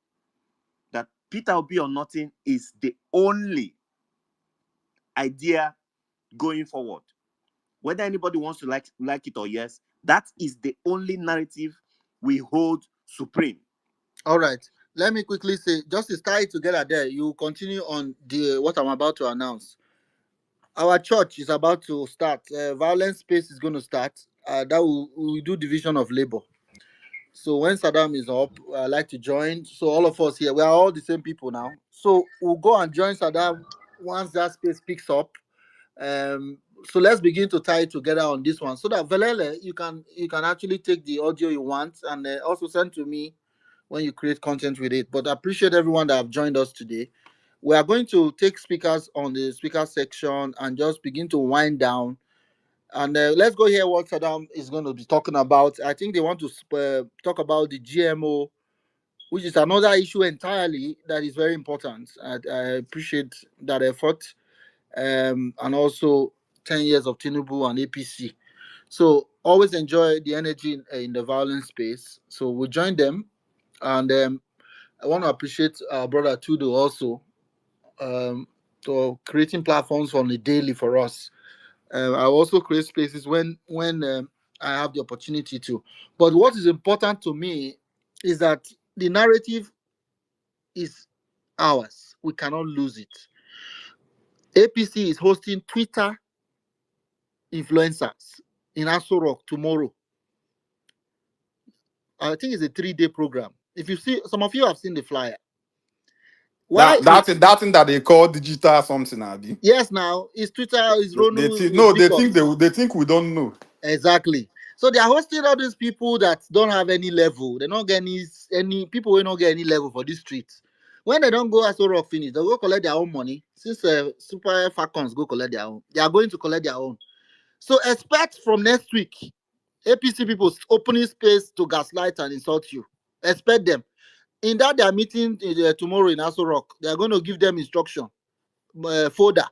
That Peter Obi or nothing is the only idea going forward. Whether anybody wants to like it or yes, that is the only narrative we hold supreme. All right. Let me quickly say, just to tie it together there, you continue on the what I'm about to announce. Our church is about to start. Violence space is going to start. That will do division of labor. So when Saddam is up, I like to join. So all of us here, we are all the same people now. So we'll go and join Saddam once that space picks up. So let's begin to tie it together on this one, so that Velele, you can actually take the audio you want and also send to me when you create content with it. But I appreciate everyone that have joined us today. We are going to take speakers on the speaker section and just begin to wind down. And let's go hear what Saddam is going to be talking about. I think they want to talk about the GMO, which is another issue entirely that is very important. I appreciate that effort. And also 10 years of Tinubu and APC. So always enjoy the energy in the violence space. So we'll join them. And I want to appreciate our brother Tudo also for creating platforms on the daily for us. I also create spaces when I have the opportunity to. But what is important to me is that the narrative is ours. We cannot lose it. APC is hosting Twitter influencers in Aso Rock tomorrow. I think it's a 3-day program. If you see, some of you have seen the flyer. Why? That thing that they call digital something, Abi. Yes, now it's Twitter, it's They Ronu, think it's no, Bigot. they think we don't know. Exactly. So they are hosting all these people that don't have any level. They don't get any people will not get any level for these streets. When they don't go Aso Rock finish, they go collect their own money. Since Super Falcons go collect their own, they are going to collect their own. So expect from next week, APC people opening space to gaslight and insult you. Expect them. In that their meeting tomorrow in Aso Rock, they are going to give them instruction folder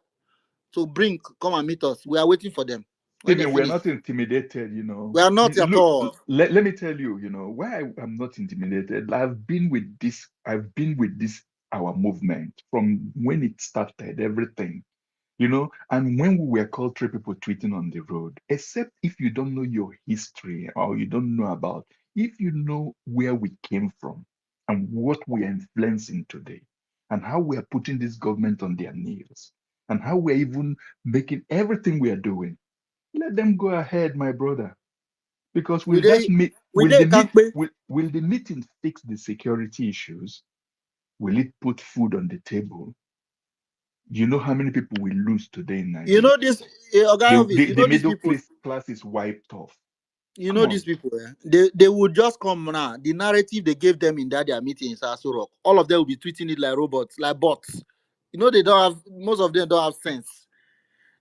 to bring, come and meet us. We are waiting for them. When they Stephen, we're finish, not intimidated, we are not at Look, all. let me tell you, why I'm not intimidated. I've been with this, our movement from when it started, everything. And when we were called three people tweeting on the road, except if you don't know your history or you don't know about, if you know where we came from and what we are influencing today, and how we are putting this government on their knees, and how we're even making everything we are doing, let them go ahead, my brother. Because We will that they meet we they can't pay. will the meeting fix the security issues? Will it put food on the table? You know how many people we lose today in You Nigeria? know this, Oga Elvis, you The know these middle people. class is wiped off. You Come know these on. people. They would just come now. The narrative they gave them in that their meeting in Aso Rock, all of them will be tweeting it like robots, like bots. They don't have, most of them don't have sense.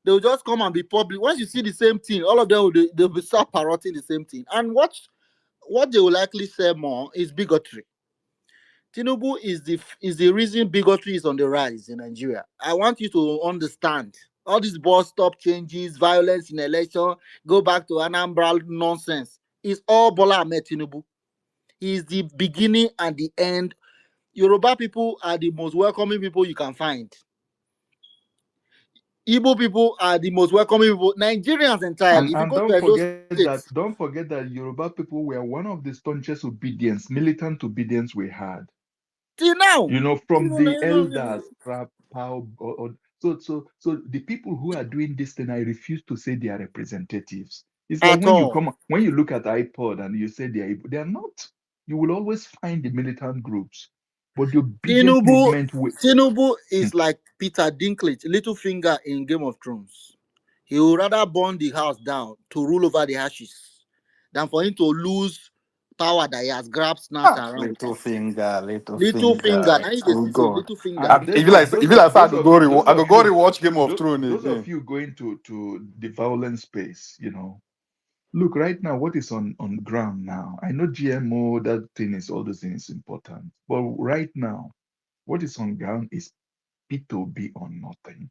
They will just come and be public. Once you see the same thing, all of them they'll be start parroting the same thing. And what they will likely say more is bigotry. Tinubu is the reason bigotry is on the rise in Nigeria. I want you to understand all these bus stop changes, violence in election, go back to Anambra nonsense. It's all Bola Ahmed Tinubu. He is the beginning and the end. Yoruba people are the most welcoming people you can find. Igbo people are the most welcoming people. Nigerians entirely. If you And go to those states, don't forget that Yoruba people were one of the staunchest obedience, militant obedience we had. till now, From the elders, so the people who are doing this thing, I refuse to say they are representatives. It's like at all. when you look at iPod and you say they are not. You will always find the militant groups, but the obedient Tinubu, movement Tinubu is like Peter Dinklage, little finger in Game of Thrones. He would rather burn the house down to rule over the ashes than for him to lose power that he has grabbed, snatched, and run with Little it. finger, little Little finger. finger. Now you get Oh to say God. little finger. And If you like, if you like, I could go, I could go rewatch Game of Thrones those of again. you going to the violent space, look right now, what is on ground now? I know GMO, that thing is all those things important, but right now, what is on ground is P2B or nothing.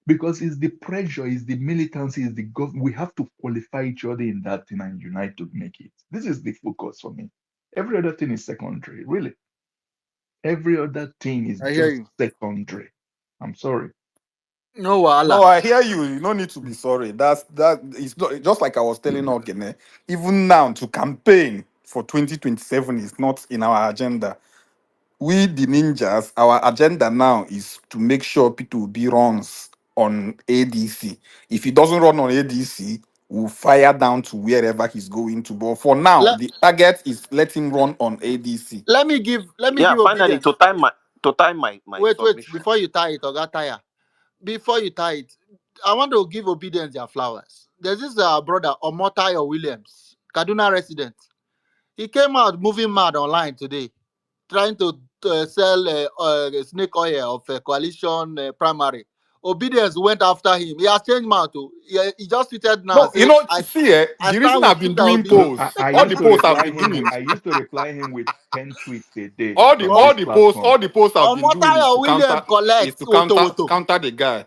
Because it's the pressure, it's the militancy, it's the government. We have to qualify each other in that thing and unite to make it. This is the focus for me. Every other thing is secondary, really. Every other thing is I hear just you. secondary. I'm sorry. No No, wahala. I hear you. You don't need to be sorry. That is not, just like I was telling Ogene. Even now, to campaign for 2027 is not in our agenda. We, the ninjas, our agenda now is to make sure P2B runs on ADC. If he doesn't run on ADC, we'll fire down to wherever he's going to. But for now, Let, the target is let him run on ADC. let me give Yeah, finally, obedience. to time my Wait, submission. before you tie it, Oga tire. Before you tie it, I want to give obedience their flowers. There's this brother, Omotayo Williams, Kaduna resident. He came out moving mad online today, trying to sell snake oil of coalition primary. Obedience went after him. He has changed mouth. He just tweeted now, No, you say, know, I, see, I the stand reason with I've been Peter doing Obi. No, polls, I all used the to posts I've reply been him. doing, I used to reply him with 10 tweets a day all the from all this the posts, platform. all the posts I've been doing Omotayo Williams is collect to woto woto. counter the guy.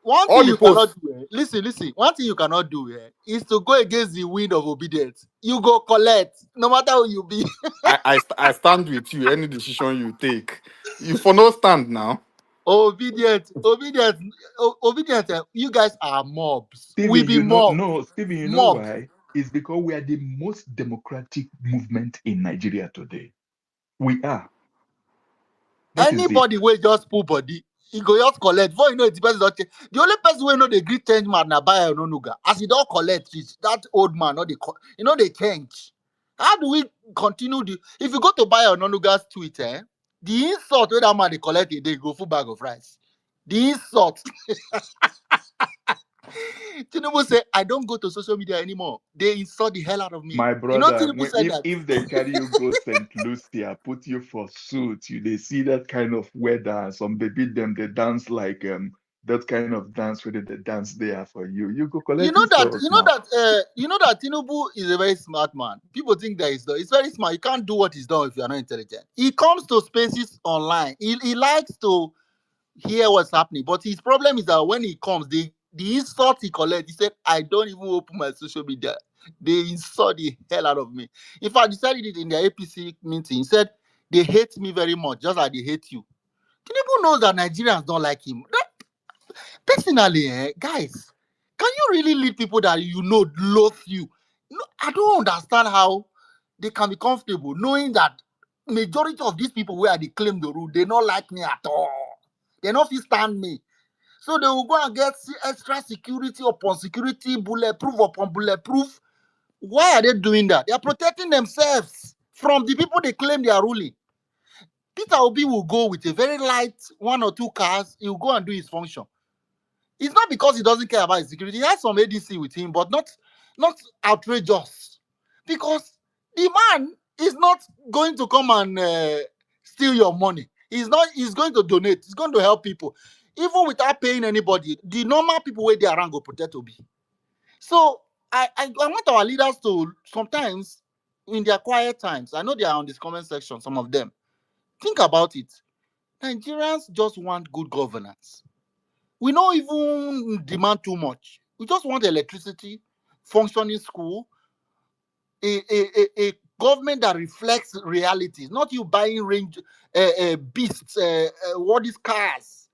One All thing the you cannot posts. do, listen. One thing you cannot do is to go against the wind of obedience. You go collect, no matter who you be. I stand with you. Any decision you take, you for no stand now. Obedient. You guys are mobs. We Stephen, be mob, Stephen, you know mob. why? It's because we are the most democratic movement in Nigeria today. We are. That is it. Anybody will just pull body. He go just collect. Before you know it, the person don't change. The only person we know they greet change man na buy no nuga. As he don't collect, that old man, not they change. How do we continue the? If you go to buy Ononuga's tweet, the insult where that man they collect a day go full bag of rice. The insult. Tinubu say, I don't go to social media anymore. They insult the hell out of me. My You know, brother, Tinubu said if that. if they carry you go St. Lucia, put you for suit, they see that kind of weather. Some baby them they dance like that kind of dance where they dance there for you. You go You collect know that insult you know now. that you know that Tinubu is a very smart man. People think that he's very smart. You can't do what he's done if you are not intelligent. He comes to spaces online. He likes to hear what's happening, but his problem is that when he comes, the insult he collects, he said, I don't even open my social media. They insult the hell out of me. In fact, he said it in the APC meeting. He said they hate me very much, just like they hate you. Tinubu knows that Nigerians don't like him. Personally, guys, can you really lead people that you know loathe you? No, I don't understand how they can be comfortable knowing that majority of these people where they claim the rule, they not like me at all. They not fit stand me. So they will go and get extra security upon security, bulletproof upon bulletproof. Why are they doing that? They are protecting themselves from the people they claim they are ruling. Peter Obi will go with a very light one or two cars. He will go and do his function. It's not because he doesn't care about his security. He has some ADC with him, but not outrageous. Because the man is not going to come and steal your money. He's not. He's going to donate. He's going to help people, even without paying anybody. The normal people where they around go protect Obi. So I want our leaders to sometimes in their quiet times. I know they are on this comment section. Some of them think about it. Nigerians just want good governance. We don't even demand too much. We just want electricity, functioning school, a government that reflects realities, not you buying range beasts, what is cars,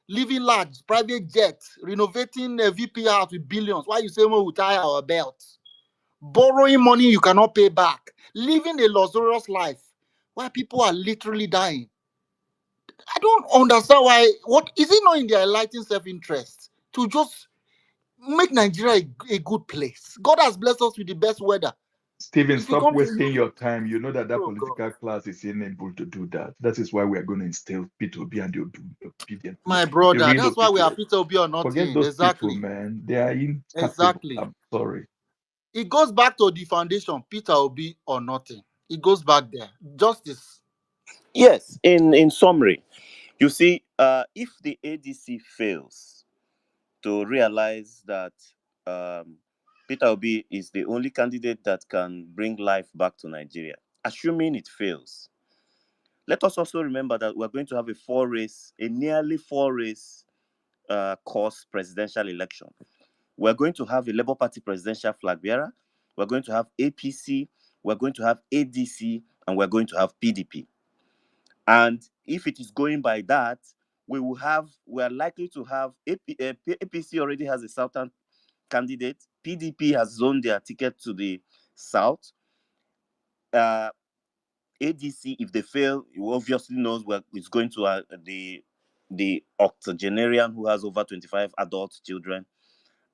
living large, private jets, renovating a VP house with billions. Why you say we will tie our belts? Borrowing money you cannot pay back, living a luxurious life while people are literally dying. I don't understand why. What is it not in their enlightened self-interest to just make Nigeria a good place? God has blessed us with the best weather. Stephen, If you stop come to wasting your time. You know that oh God, political class is unable to do that. That is why we are going to instill P2B and the obedient, my the brother, real that's why we are people. Peter Obi or Forget nothing. those people, Exactly. man. They are incapable. Exactly. I'm sorry. It goes back to the foundation, Peter Obi or nothing. It goes back there. Justice. Yes, in summary, you see, if the ADC fails to realize that um, Peter Obi is the only candidate that can bring life back to Nigeria, assuming it fails, let us also remember that we're going to have a nearly four race course presidential election. We're going to have a Labour Party presidential flag bearer. We're going to have APC. We're going to have ADC, and we're going to have PDP. And if it is going by that, we are likely to have APC already has a southern candidate. PDP has zoned their ticket to the south. ADC, if they fail, you obviously knows where it's going to the octogenarian who has over 25 adult children.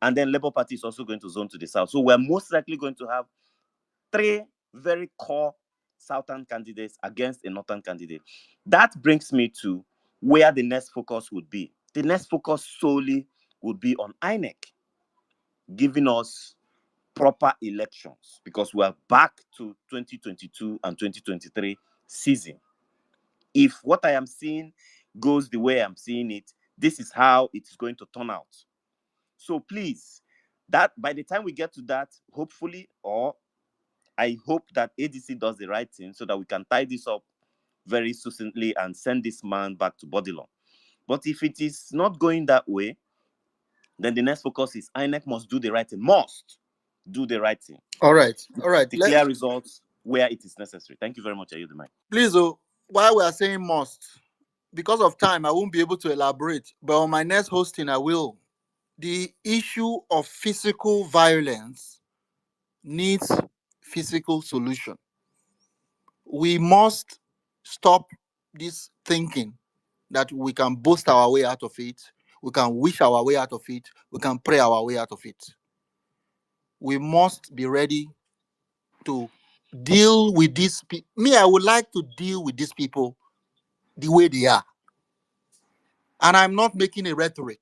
And then Labour Party is also going to zone to the south. So we're most likely going to have three very core southern candidates against a northern candidate. That brings me to where the next focus would be. The next focus solely would be on INEC, giving us proper elections, because we are back to 2022 and 2023 season. If what I am seeing goes the way I'm seeing it, this is how it is going to turn out. So please, that by the time we get to that, hopefully, or I hope that ADC does the right thing so that we can tie this up very succinctly and send this man back to Bodilon. But if it is not going that way, then the next focus is INEC must do the right thing. Must do the right thing. All right. All right. Declare results where it is necessary. Thank you very much. I yield the mic. Please, while we are saying must, because of time, I won't be able to elaborate. But on my next hosting, I will. The issue of physical violence needs physical solution. We must stop this thinking that we can boast our way out of it, we can wish our way out of it, we can pray our way out of it. We must be ready to deal with these people. Me, I would like to deal with these people the way they are. And I'm not making a rhetoric.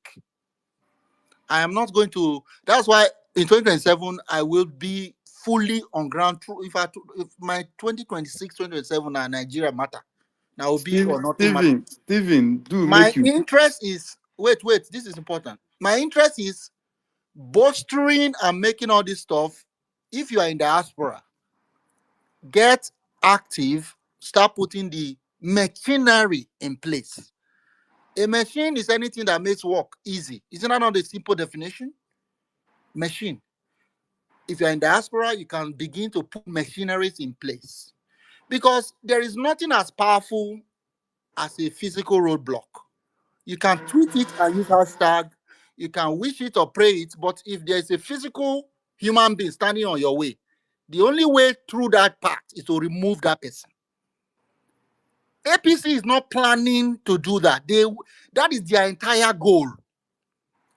I am not going to. That's why in 2027, I will be fully on ground. If my 2026, 2027 and Nigeria matter, now will be or nothing matter. Stephen, do My make you. interest is, wait, this is important. My interest is bolstering and making all this stuff. If you are in diaspora, get active, start putting the machinery in place. A machine is anything that makes work easy. Isn't that not the simple definition? Machine. If you're in diaspora, you can begin to put machineries in place. Because there is nothing as powerful as a physical roadblock. You can tweet it and use hashtag, you can wish it or pray it, but if there's a physical human being standing on your way, the only way through that path is to remove that person. APC is not planning to do that. That is their entire goal.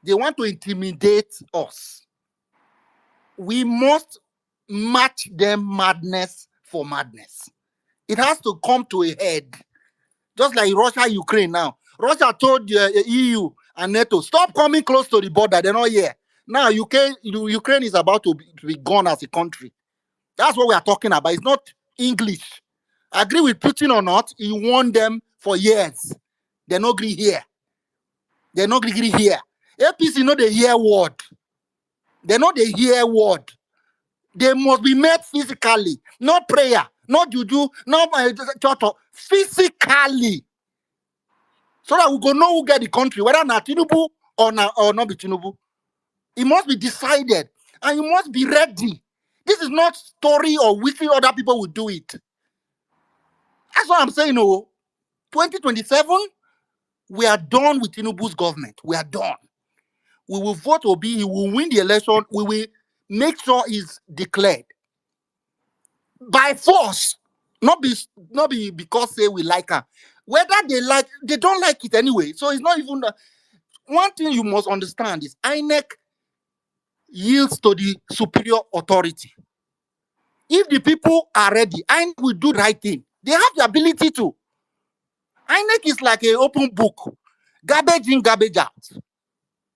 They want to intimidate us. We must match them madness for madness. It has to come to a head. Just like Russia, Ukraine now. Russia told the EU and NATO, stop coming close to the border. They're not here. Now Ukraine is about to be gone as a country. That's what we are talking about. It's not English. Agree with Putin or not, he won them for years. They're not agree here. They're not agree here. APC know they hear word. They know they hear word. They must be met physically, not prayer, not juju, not church, physically. So that we go know who get the country, whether not Tinubu or not be Tinubu. It must be decided, and you must be ready. This is not story or wishing other people will do it. That's what I'm saying. 2027, we are done with Tinubu's government. We are done. We will vote Obi. He will win the election. We will make sure he's declared by force, not be because say we like her. Whether they don't like it anyway. So it's not even one thing you must understand is INEC yields to the superior authority. If the people are ready, INEC will do the right thing. They have the ability to. INEC is like an open book, garbage in, garbage out.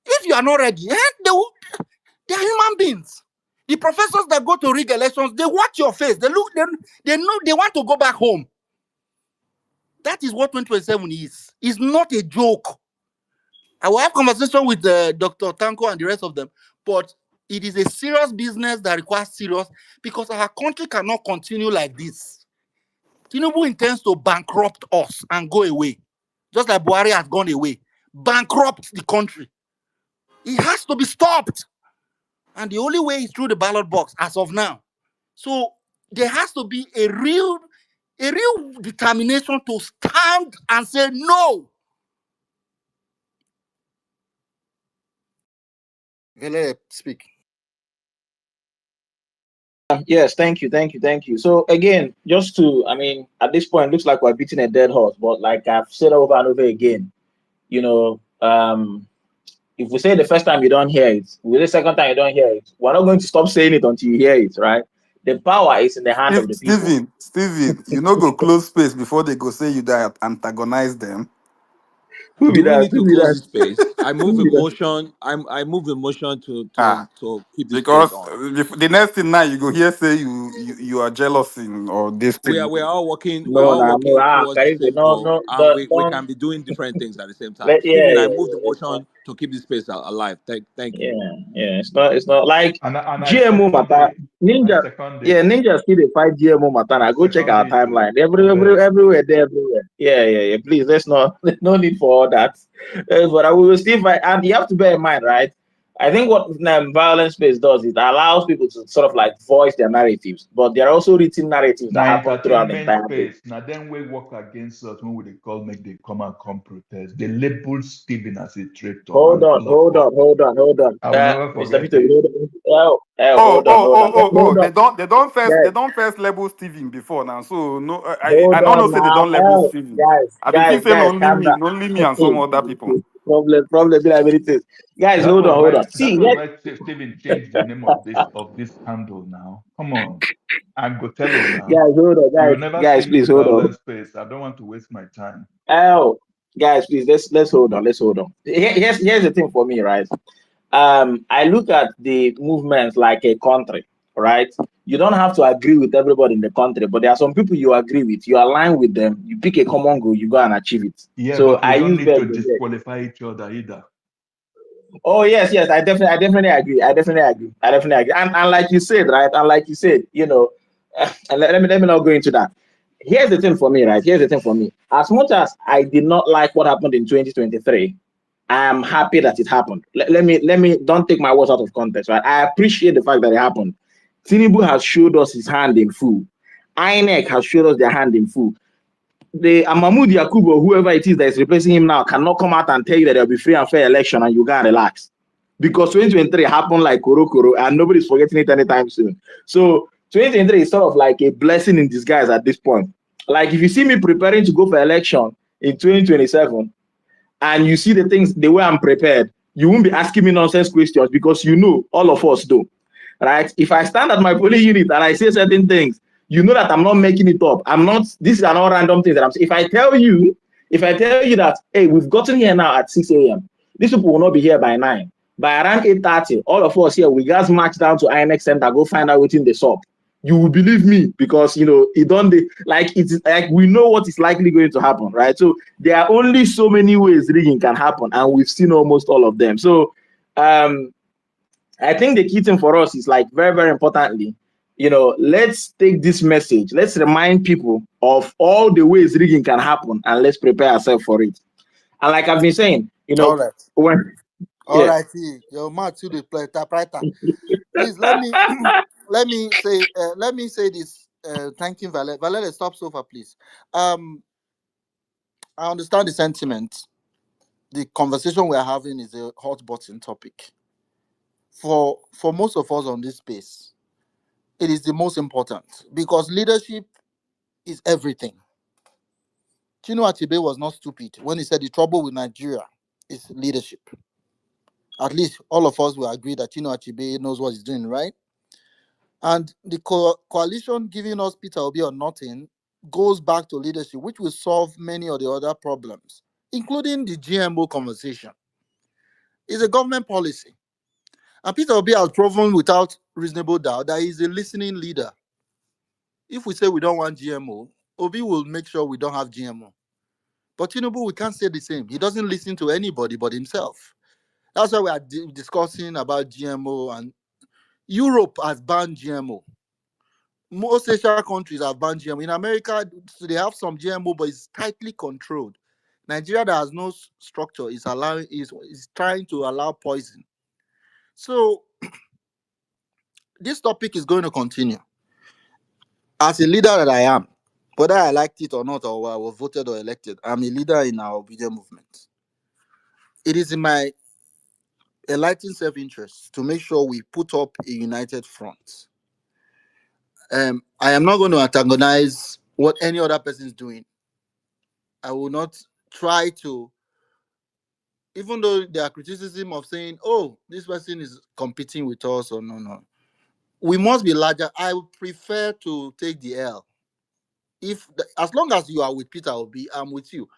If you are not ready, they are human beings. The professors that go to rig elections, they watch your face. They look, they know they want to go back home. That is what 2027 is. It's not a joke. I will have conversation with Dr. Tanko and the rest of them, but it is a serious business that requires serious, because our country cannot continue like this. Tinubu intends to bankrupt us and go away, just like Buhari has gone away. Bankrupt the country. It has to be stopped. And the only way is through the ballot box as of now. So there has to be a real determination to stand and say no. Vele, speak. Yes, thank you. So again, just to, I mean, at this point, looks like we're beating a dead horse, but like I've said over and over again, you know, if we say the first time you don't hear it, we say the second time you don't hear it, we're not going to stop saying it until you hear it, right? The power is in the hand of the people. Stephen, you know go close space before they go say you that antagonize them. Who be Do we that? need Who to be close that? this space? I move Who a be that? motion. I move a motion Ah, to keep this space because on. the next thing now you go here say you are jealous in or this thing. We are all working. We're No, all no, no. working towards the Karibu, same no, goal, no, and we don't. can be doing different things at the same time. Let, yeah, Stephen, I yeah, move the yeah. It's not. motion to keep this space alive. Thank you. Yeah, yeah. It's not like And I GMO second matter. it. I Ninja. second Yeah, it. Ninja still dey fight GMO matter. I go check Second our it too. timeline. I beg. Everywhere, there, everywhere. Yeah, yeah, yeah. Please, let's not. There's no need for all that. But I will still fight. And you have to bear in mind, right? I think what violence space does is it allows people to sort of like voice their narratives, but there are also written narratives that Now happen throughout the entertainment entire day. space. Now then we work against us when we dey call make they come and come protest. They label Stephen as a traitor Hold and on, all of hold us. on, hold on, hold on. I will never Mr. forget Peter, it. hold on. Hold on. They Guys, don't first label Steven before now. So no, I hold don't know on say they now. don't label Steven. I be think saying Calm down. only me and some other people. Problem, be like many things. Guys, That hold on, was hold why on. See, Stephen changed the name of this handle now. Come on. I'm go tell you now. guys, hold on, You will never see guys, me please in hold on. violent space. I don't want to waste my time. Oh, guys, please let's hold on. Let's hold on. Here's the thing for me, right? I look at the movements like a country, right? You don't have to agree with everybody in the country, but there are some people you agree with, you align with them, you pick a common goal, you go and achieve it. Yeah, So but we I don't use need that. to disqualify each other either. Oh yes, I definitely agree. I definitely agree. And like you said, right? And like you said, and let me not go into that. Here's the thing for me, right? Here's the thing for me. As much as I did not like what happened in 2023, I am happy that it happened. Let me don't take my words out of context, right? I appreciate the fact that it happened. Tinubu has showed us his hand in full. INEC has showed us their hand in full. The Mahmoud Yakubu, whoever it is that is replacing him now, cannot come out and tell you that there'll be free and fair election and you can relax. Because 2023 happened like Koro and nobody's forgetting it anytime soon. So 2023 is sort of like a blessing in disguise at this point. Like if you see me preparing to go for election in 2027 and you see the way I'm prepared, you won't be asking me nonsense questions because you know all of us do. Right? If I stand at my polling unit and I say certain things, you know that I'm not making it up. These are not random things that I'm saying. If I tell you that, hey, we've gotten here now at 6 a.m., these people will not be here by 9. By around 8:30, all of us here, we guys march down to INX Center, go find out what's in the shop. You will believe me because it's like we know what is likely going to happen, right? So there are only so many ways rigging can happen, and we've seen almost all of them. So I think the key thing for us is like very, very importantly, let's take this message. Let's remind people of all the ways rigging can happen and let's prepare ourselves for it. And like I've been saying, All right. when All right, your mouth to the play typewriter. Please let me let me say this. Thanking Valet. Valet, stop sofa, please. I understand the sentiment. The conversation we're having is a hot button topic. For most of us on this space, it is the most important because leadership is everything. Chino Achebe was not stupid when he said the trouble with Nigeria is leadership. At least all of us will agree that Chino Achebe knows what he's doing, right? And the coalition giving us Peter Obi or nothing goes back to leadership, which will solve many of the other problems, including the GMO conversation. It's a government policy. And Peter Obi has proven without reasonable doubt that he's a listening leader. If we say we don't want GMO, Obi will make sure we don't have GMO. But Tinubu, we can't say the same. He doesn't listen to anybody but himself. That's why we are discussing about GMO, and Europe has banned GMO. Most Asian countries have banned GMO. In America, so they have some GMO, but it's tightly controlled. Nigeria, that has no structure, is trying to allow poison. So this topic is going to continue. As a leader that I am, whether I liked it or not, or I was voted or elected, I'm a leader in our obedient movement. It is in my enlightened self-interest to make sure we put up a united front. I am not going to antagonize what any other person is doing. I will not try to, even though there are criticism of saying, oh, this person is competing with us, or no. We must be larger. I would prefer to take the L. As long as you are with Peter Obi, I'm with you.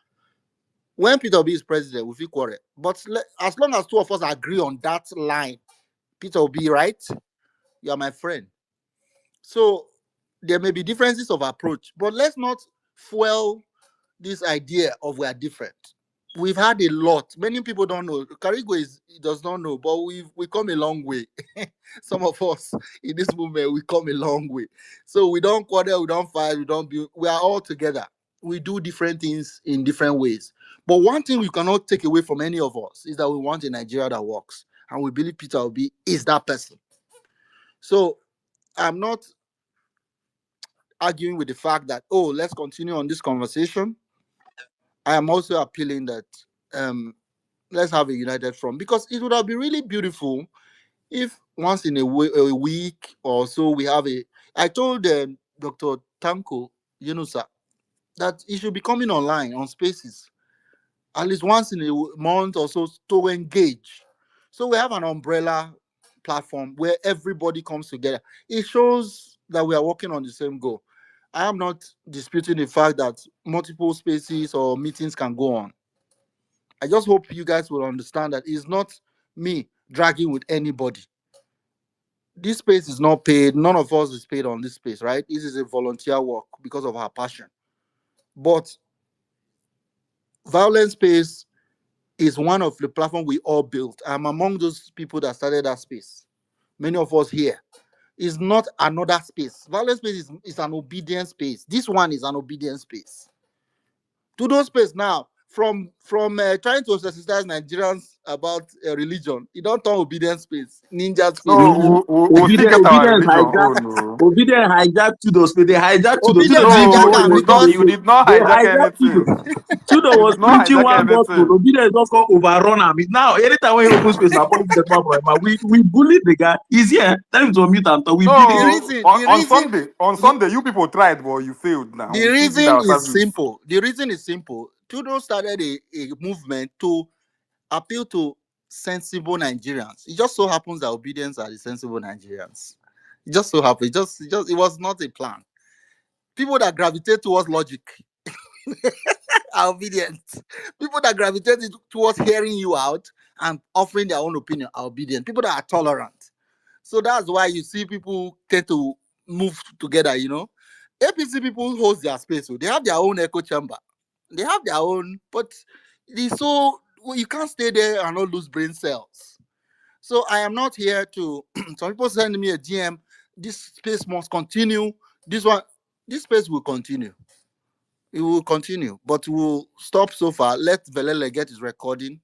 When Peter Obi is president, we feel quarrel. But as long as two of us agree on that line, Peter Obi, right? You are my friend. So there may be differences of approach, but let's not fuel this idea of we are different. We've had a lot. Many people don't know. Karigo does not know, but we come a long way. Some of us in this movement, we come a long way. So we don't quarrel, we don't fight, we are all together. We do different things in different ways. But one thing we cannot take away from any of us is that we want a Nigeria that works. And we believe Peter Obi is that person. So I'm not arguing with the fact that, oh, let's continue on this conversation. I am also appealing that let's have a united front, because it would have been really beautiful if once in a week or so we have a. I told Dr. Tanko Yunusa that he should be coming online on Spaces at least once in a month or so to engage. So we have an umbrella platform where everybody comes together. It shows that we are working on the same goal. I am not disputing the fact that multiple spaces or meetings can go on. I just hope you guys will understand that it's not me dragging with anybody. This space is not paid. None of us is paid on this space, right? This is a volunteer work because of our passion. But Violence Space is one of the platforms we all built. I'm among those people that started that space. Many of us here. It's not another space. Violence Space is an obedience space. This one is an obedience space. To those space now, from trying to sensitize Nigerians about religion, it don't turn obedience space, ninja space. No, we'll still Obedient, get our obedient religion. Oh hijack, no. obedient hijack to those. They hijack to those. They Obedience didn't even know hijack No, what am they you were did not. supposed because You to say. did not They hijack hijack to anything. Tudo You was did not preaching hijack one gospel. anything. Obedient just called overrun him. Now, anytime when he opens space, now public get one problem. We bullied the guy. He's here. Tell him to unmute and talk. We beat the him. No, reason, the reason, On the, Sunday, you people tried, but you failed. Now the we still did reason our is service. simple. The reason is simple. Trudeau started a movement to appeal to sensible Nigerians. It just so happens that obedience are the sensible Nigerians. It just so happened. It was not a plan. People that gravitate towards logic are obedient. People that gravitate towards hearing you out and offering their own opinion are obedient. People that are tolerant. So that's why you see people tend to move together, APC people hold their space. So they have their own echo chamber. They have their own, but you can't stay there and not lose brain cells. So I am not here to some people send me a DM. This space must continue. This space will continue. It will continue, but we'll stop so far. Let Velele get his recording.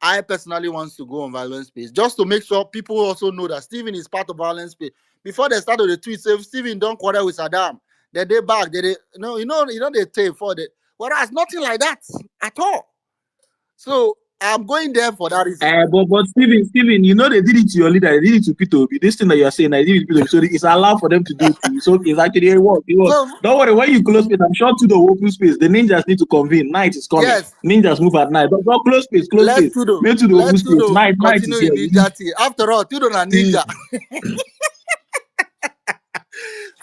I personally want to go on Violence Space just to make sure people also know that Stephen is part of Violence Space. Before they started the tweet, say Stephen don't quarrel with Saddam. They back. They no, they tape for the. Whereas nothing like that at all. So I'm going there for that reason. But Stephen, you know they did it to your leader. They did it to Peter Obi. This thing that you are saying, I did it to Peter Obi. So it's allowed for them to do it to you. So it's actually a work. It was. So Don't worry. When you close space, I'm sure to the open space, the ninjas need to convene. Night is coming. yes, Ninjas move at night. Don't close space. Close let space. Tudo Make to the let open space. Tudo Night continue is in here. ninja tea. After all, Tudo na ninja.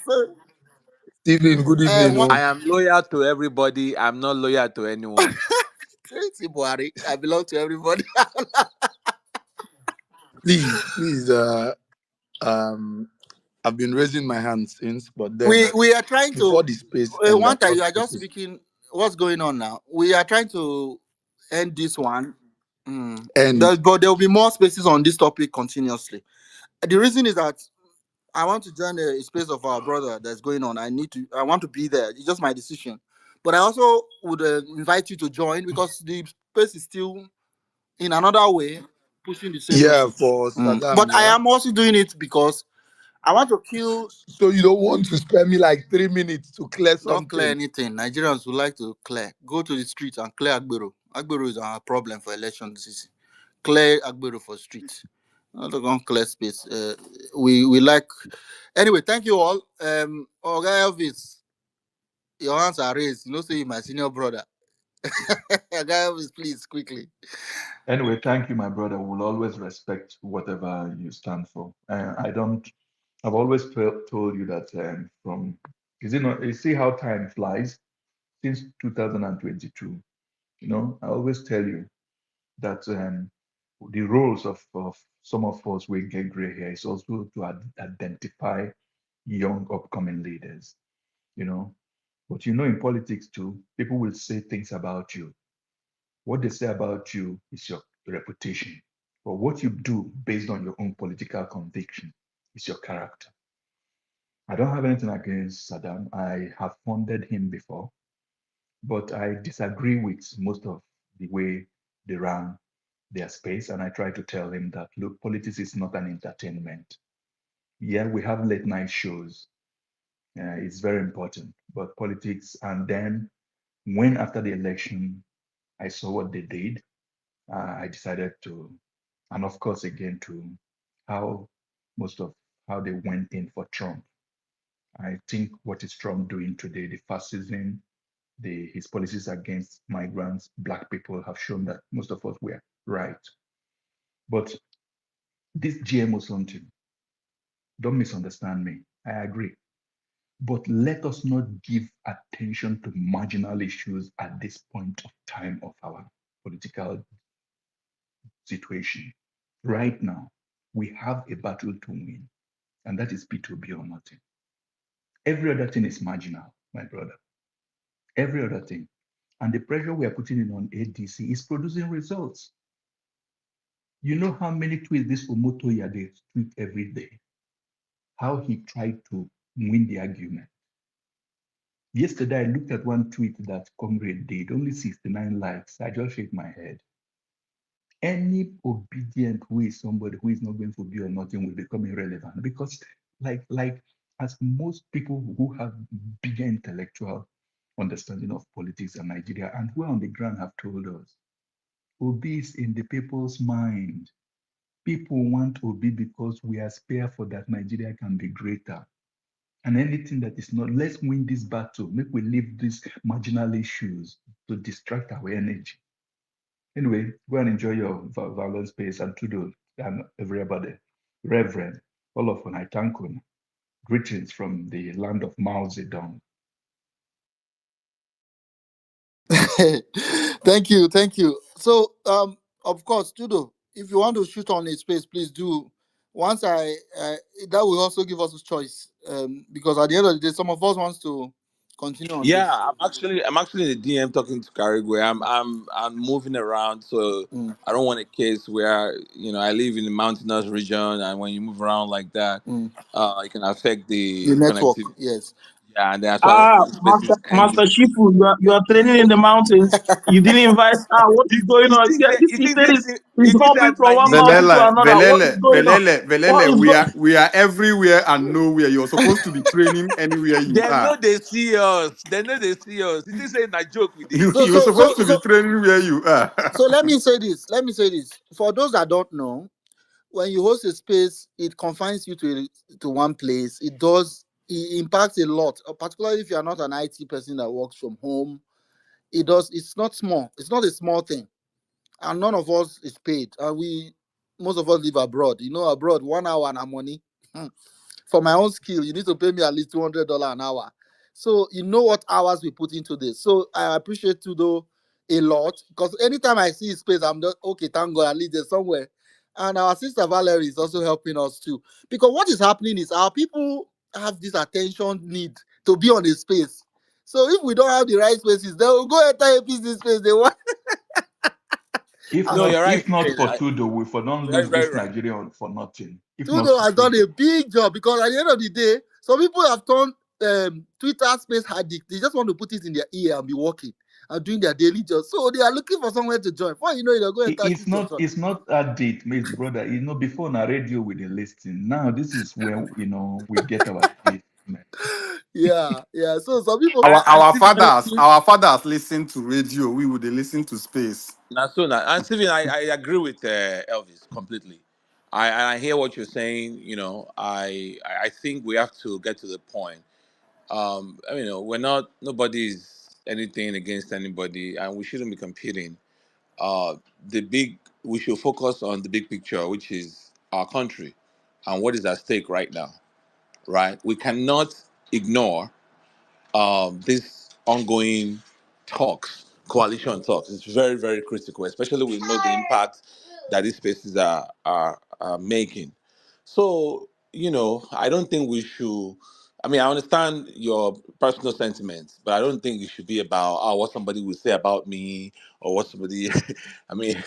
So Stephen, good evening. one I am loyal to everybody. I'm not loyal to anyone. Tracy Buhari, I belong to everybody. Please. I've been raising my hand since, but then We are trying to. before the space end, One I've time just you are just noticed. speaking. What's going on now? We are trying to end this one. And But there will be more spaces on this topic continuously. The reason is that I want to join a space of our brother that's going on. I want to be there. It's just my decision. But I also would invite you to join because the space is still in another way pushing the same yeah, message. for Saddam, But I yeah. am also doing it because I want to kill. So you don't want to spare me like 3 minutes to clear Don't clear something. anything. Nigerians would like to clear. Go to the street and clear Agbero. Agbero is our problem for elections. Clear Agbero for street. Not to go clear space. We like. Anyway, thank you all. Oga Elvis, your hands are raised. You know, say you my senior brother. Oga Elvis, please quickly. Anyway, thank you, my brother. We'll always respect whatever you stand for. I don't. I've always told you that is it not? You see how time flies since 2022. You know, I always tell you that the roles of some of us will get gray hair is also to identify young upcoming leaders. You know, but you know, in politics too, people will say things about you. What they say about you is your reputation. But what you do based on your own political conviction is your character. I don't have anything against Saddam. I have funded him before, but I disagree with most of the way they ran their space. And I try to tell him that, look, politics is not an entertainment. Yeah, we have late night shows. It's very important, but politics. And then when after the election, I saw what they did, I decided to, and of course, again, to how most of how they went in for Trump. I think what is Trump doing today, the fascism, his policies against migrants, black people have shown that most of us were right. But this GMO something, don't misunderstand me. I agree. But let us not give attention to marginal issues at this point of time of our political situation. Right now, we have a battle to win, and that is P2B or nothing. Every other thing is marginal, my brother. Every other thing. And the pressure we are putting in on ADC is producing results. You know how many tweets this Omoto Yade tweet every day? How he tried to win the argument. Yesterday, I looked at one tweet that Comrade did, only 69 likes. I just shake my head. Any obedient who is somebody who is not going to be or nothing will become irrelevant because, like as most people who have bigger intellectual understanding of politics and Nigeria and who are on the ground have told us, Obi is in the people's mind. People want Obi because we aspire for that Nigeria can be greater. And anything that is not, let's win this battle. Make we leave these marginal issues to distract our energy. Anyway, go and enjoy your violent space and to do and everybody. Reverend, all of you, I thank you. Greetings from the land of Mao Zedong. Thank you. So, of course, Tudo, if you want to shoot on a space, please do. Once that will also give us a choice, because at the end of the day, some of us wants to continue on Yeah, this. I'm actually in the DM talking to Carigwe. I'm moving around, so Mm, I don't want a case where I live in the mountainous region, and when you move around like that, mm. it can affect The the network, connectivity. yes. Yeah, and then that's why I don't Ah, want the spaces Master ending. Shifu, you are training in the mountains. You didn't invite. What is going You on? think that you He think said this he's you think hopping that from my one niece mountain can to Velele, another. What is Velele, going on? Velele, What Velele. is We going? are we are everywhere and nowhere. You're supposed to be training anywhere you they are. know they see us. They know they see us. You think saying a joke with You, this? So, you're so, so, supposed to be so, training where you are. so let me say this. Let me say this. For those that don't know, when you host a space, it confines you to one place. It impacts a lot, particularly if you are not an IT person that works from home. It does. It's not small. It's not a small thing, and none of us is paid. And most of us live abroad. Abroad, 1 hour and our money. For my own skill, you need to pay me at least $200 an hour. So you know what hours we put into this. So I appreciate Tudo a lot because anytime I see his space, I'm just okay. Thank God, at least there's somewhere And our sister Valerie is also helping us too. Because what is happening is our people have this attention need to be on a space. So if we don't have the right spaces, they will go enter a piece space they want. If No, you're not, right. if not Ken. for Tudo, we for don't Very, lose very this right. Nigeria for nothing. If not Tudo for has done Tudo. a big job because at the end of the day, some people have turned Twitter space addict. They just want to put it in their ear and be walking and doing their daily job. So they are looking for somewhere to join. Before you know it, they're going to enter It's shit to not join. it's not a date, my brother. Before na radio with the listing. Now this is where we get our gist, man. Yeah, yeah. So some people Our And our Stephen, fathers, honestly, our fathers listen to radio. We would listen to space. Now, so now, and Stephen, I agree with Elvis completely. I hear what you're saying. I think we have to get to the point. We're not, nobody's anything against anybody, and we shouldn't be competing. We should focus on the big picture, which is our country and what is at stake right now. Right? We cannot ignore this ongoing coalition talks. It's very, very critical, especially we know the impact that these spaces are making. So, I don't think we should. I mean, I understand your personal sentiments, but I don't think it should be about what somebody will say about me or what somebody. I mean,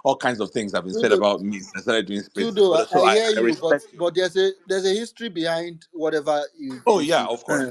all kinds of things have been said Tudo, about me since I started doing spaces. Tudo, But I so I, hear I you, but respect you. there's a history behind whatever you Oh you yeah, see. of course.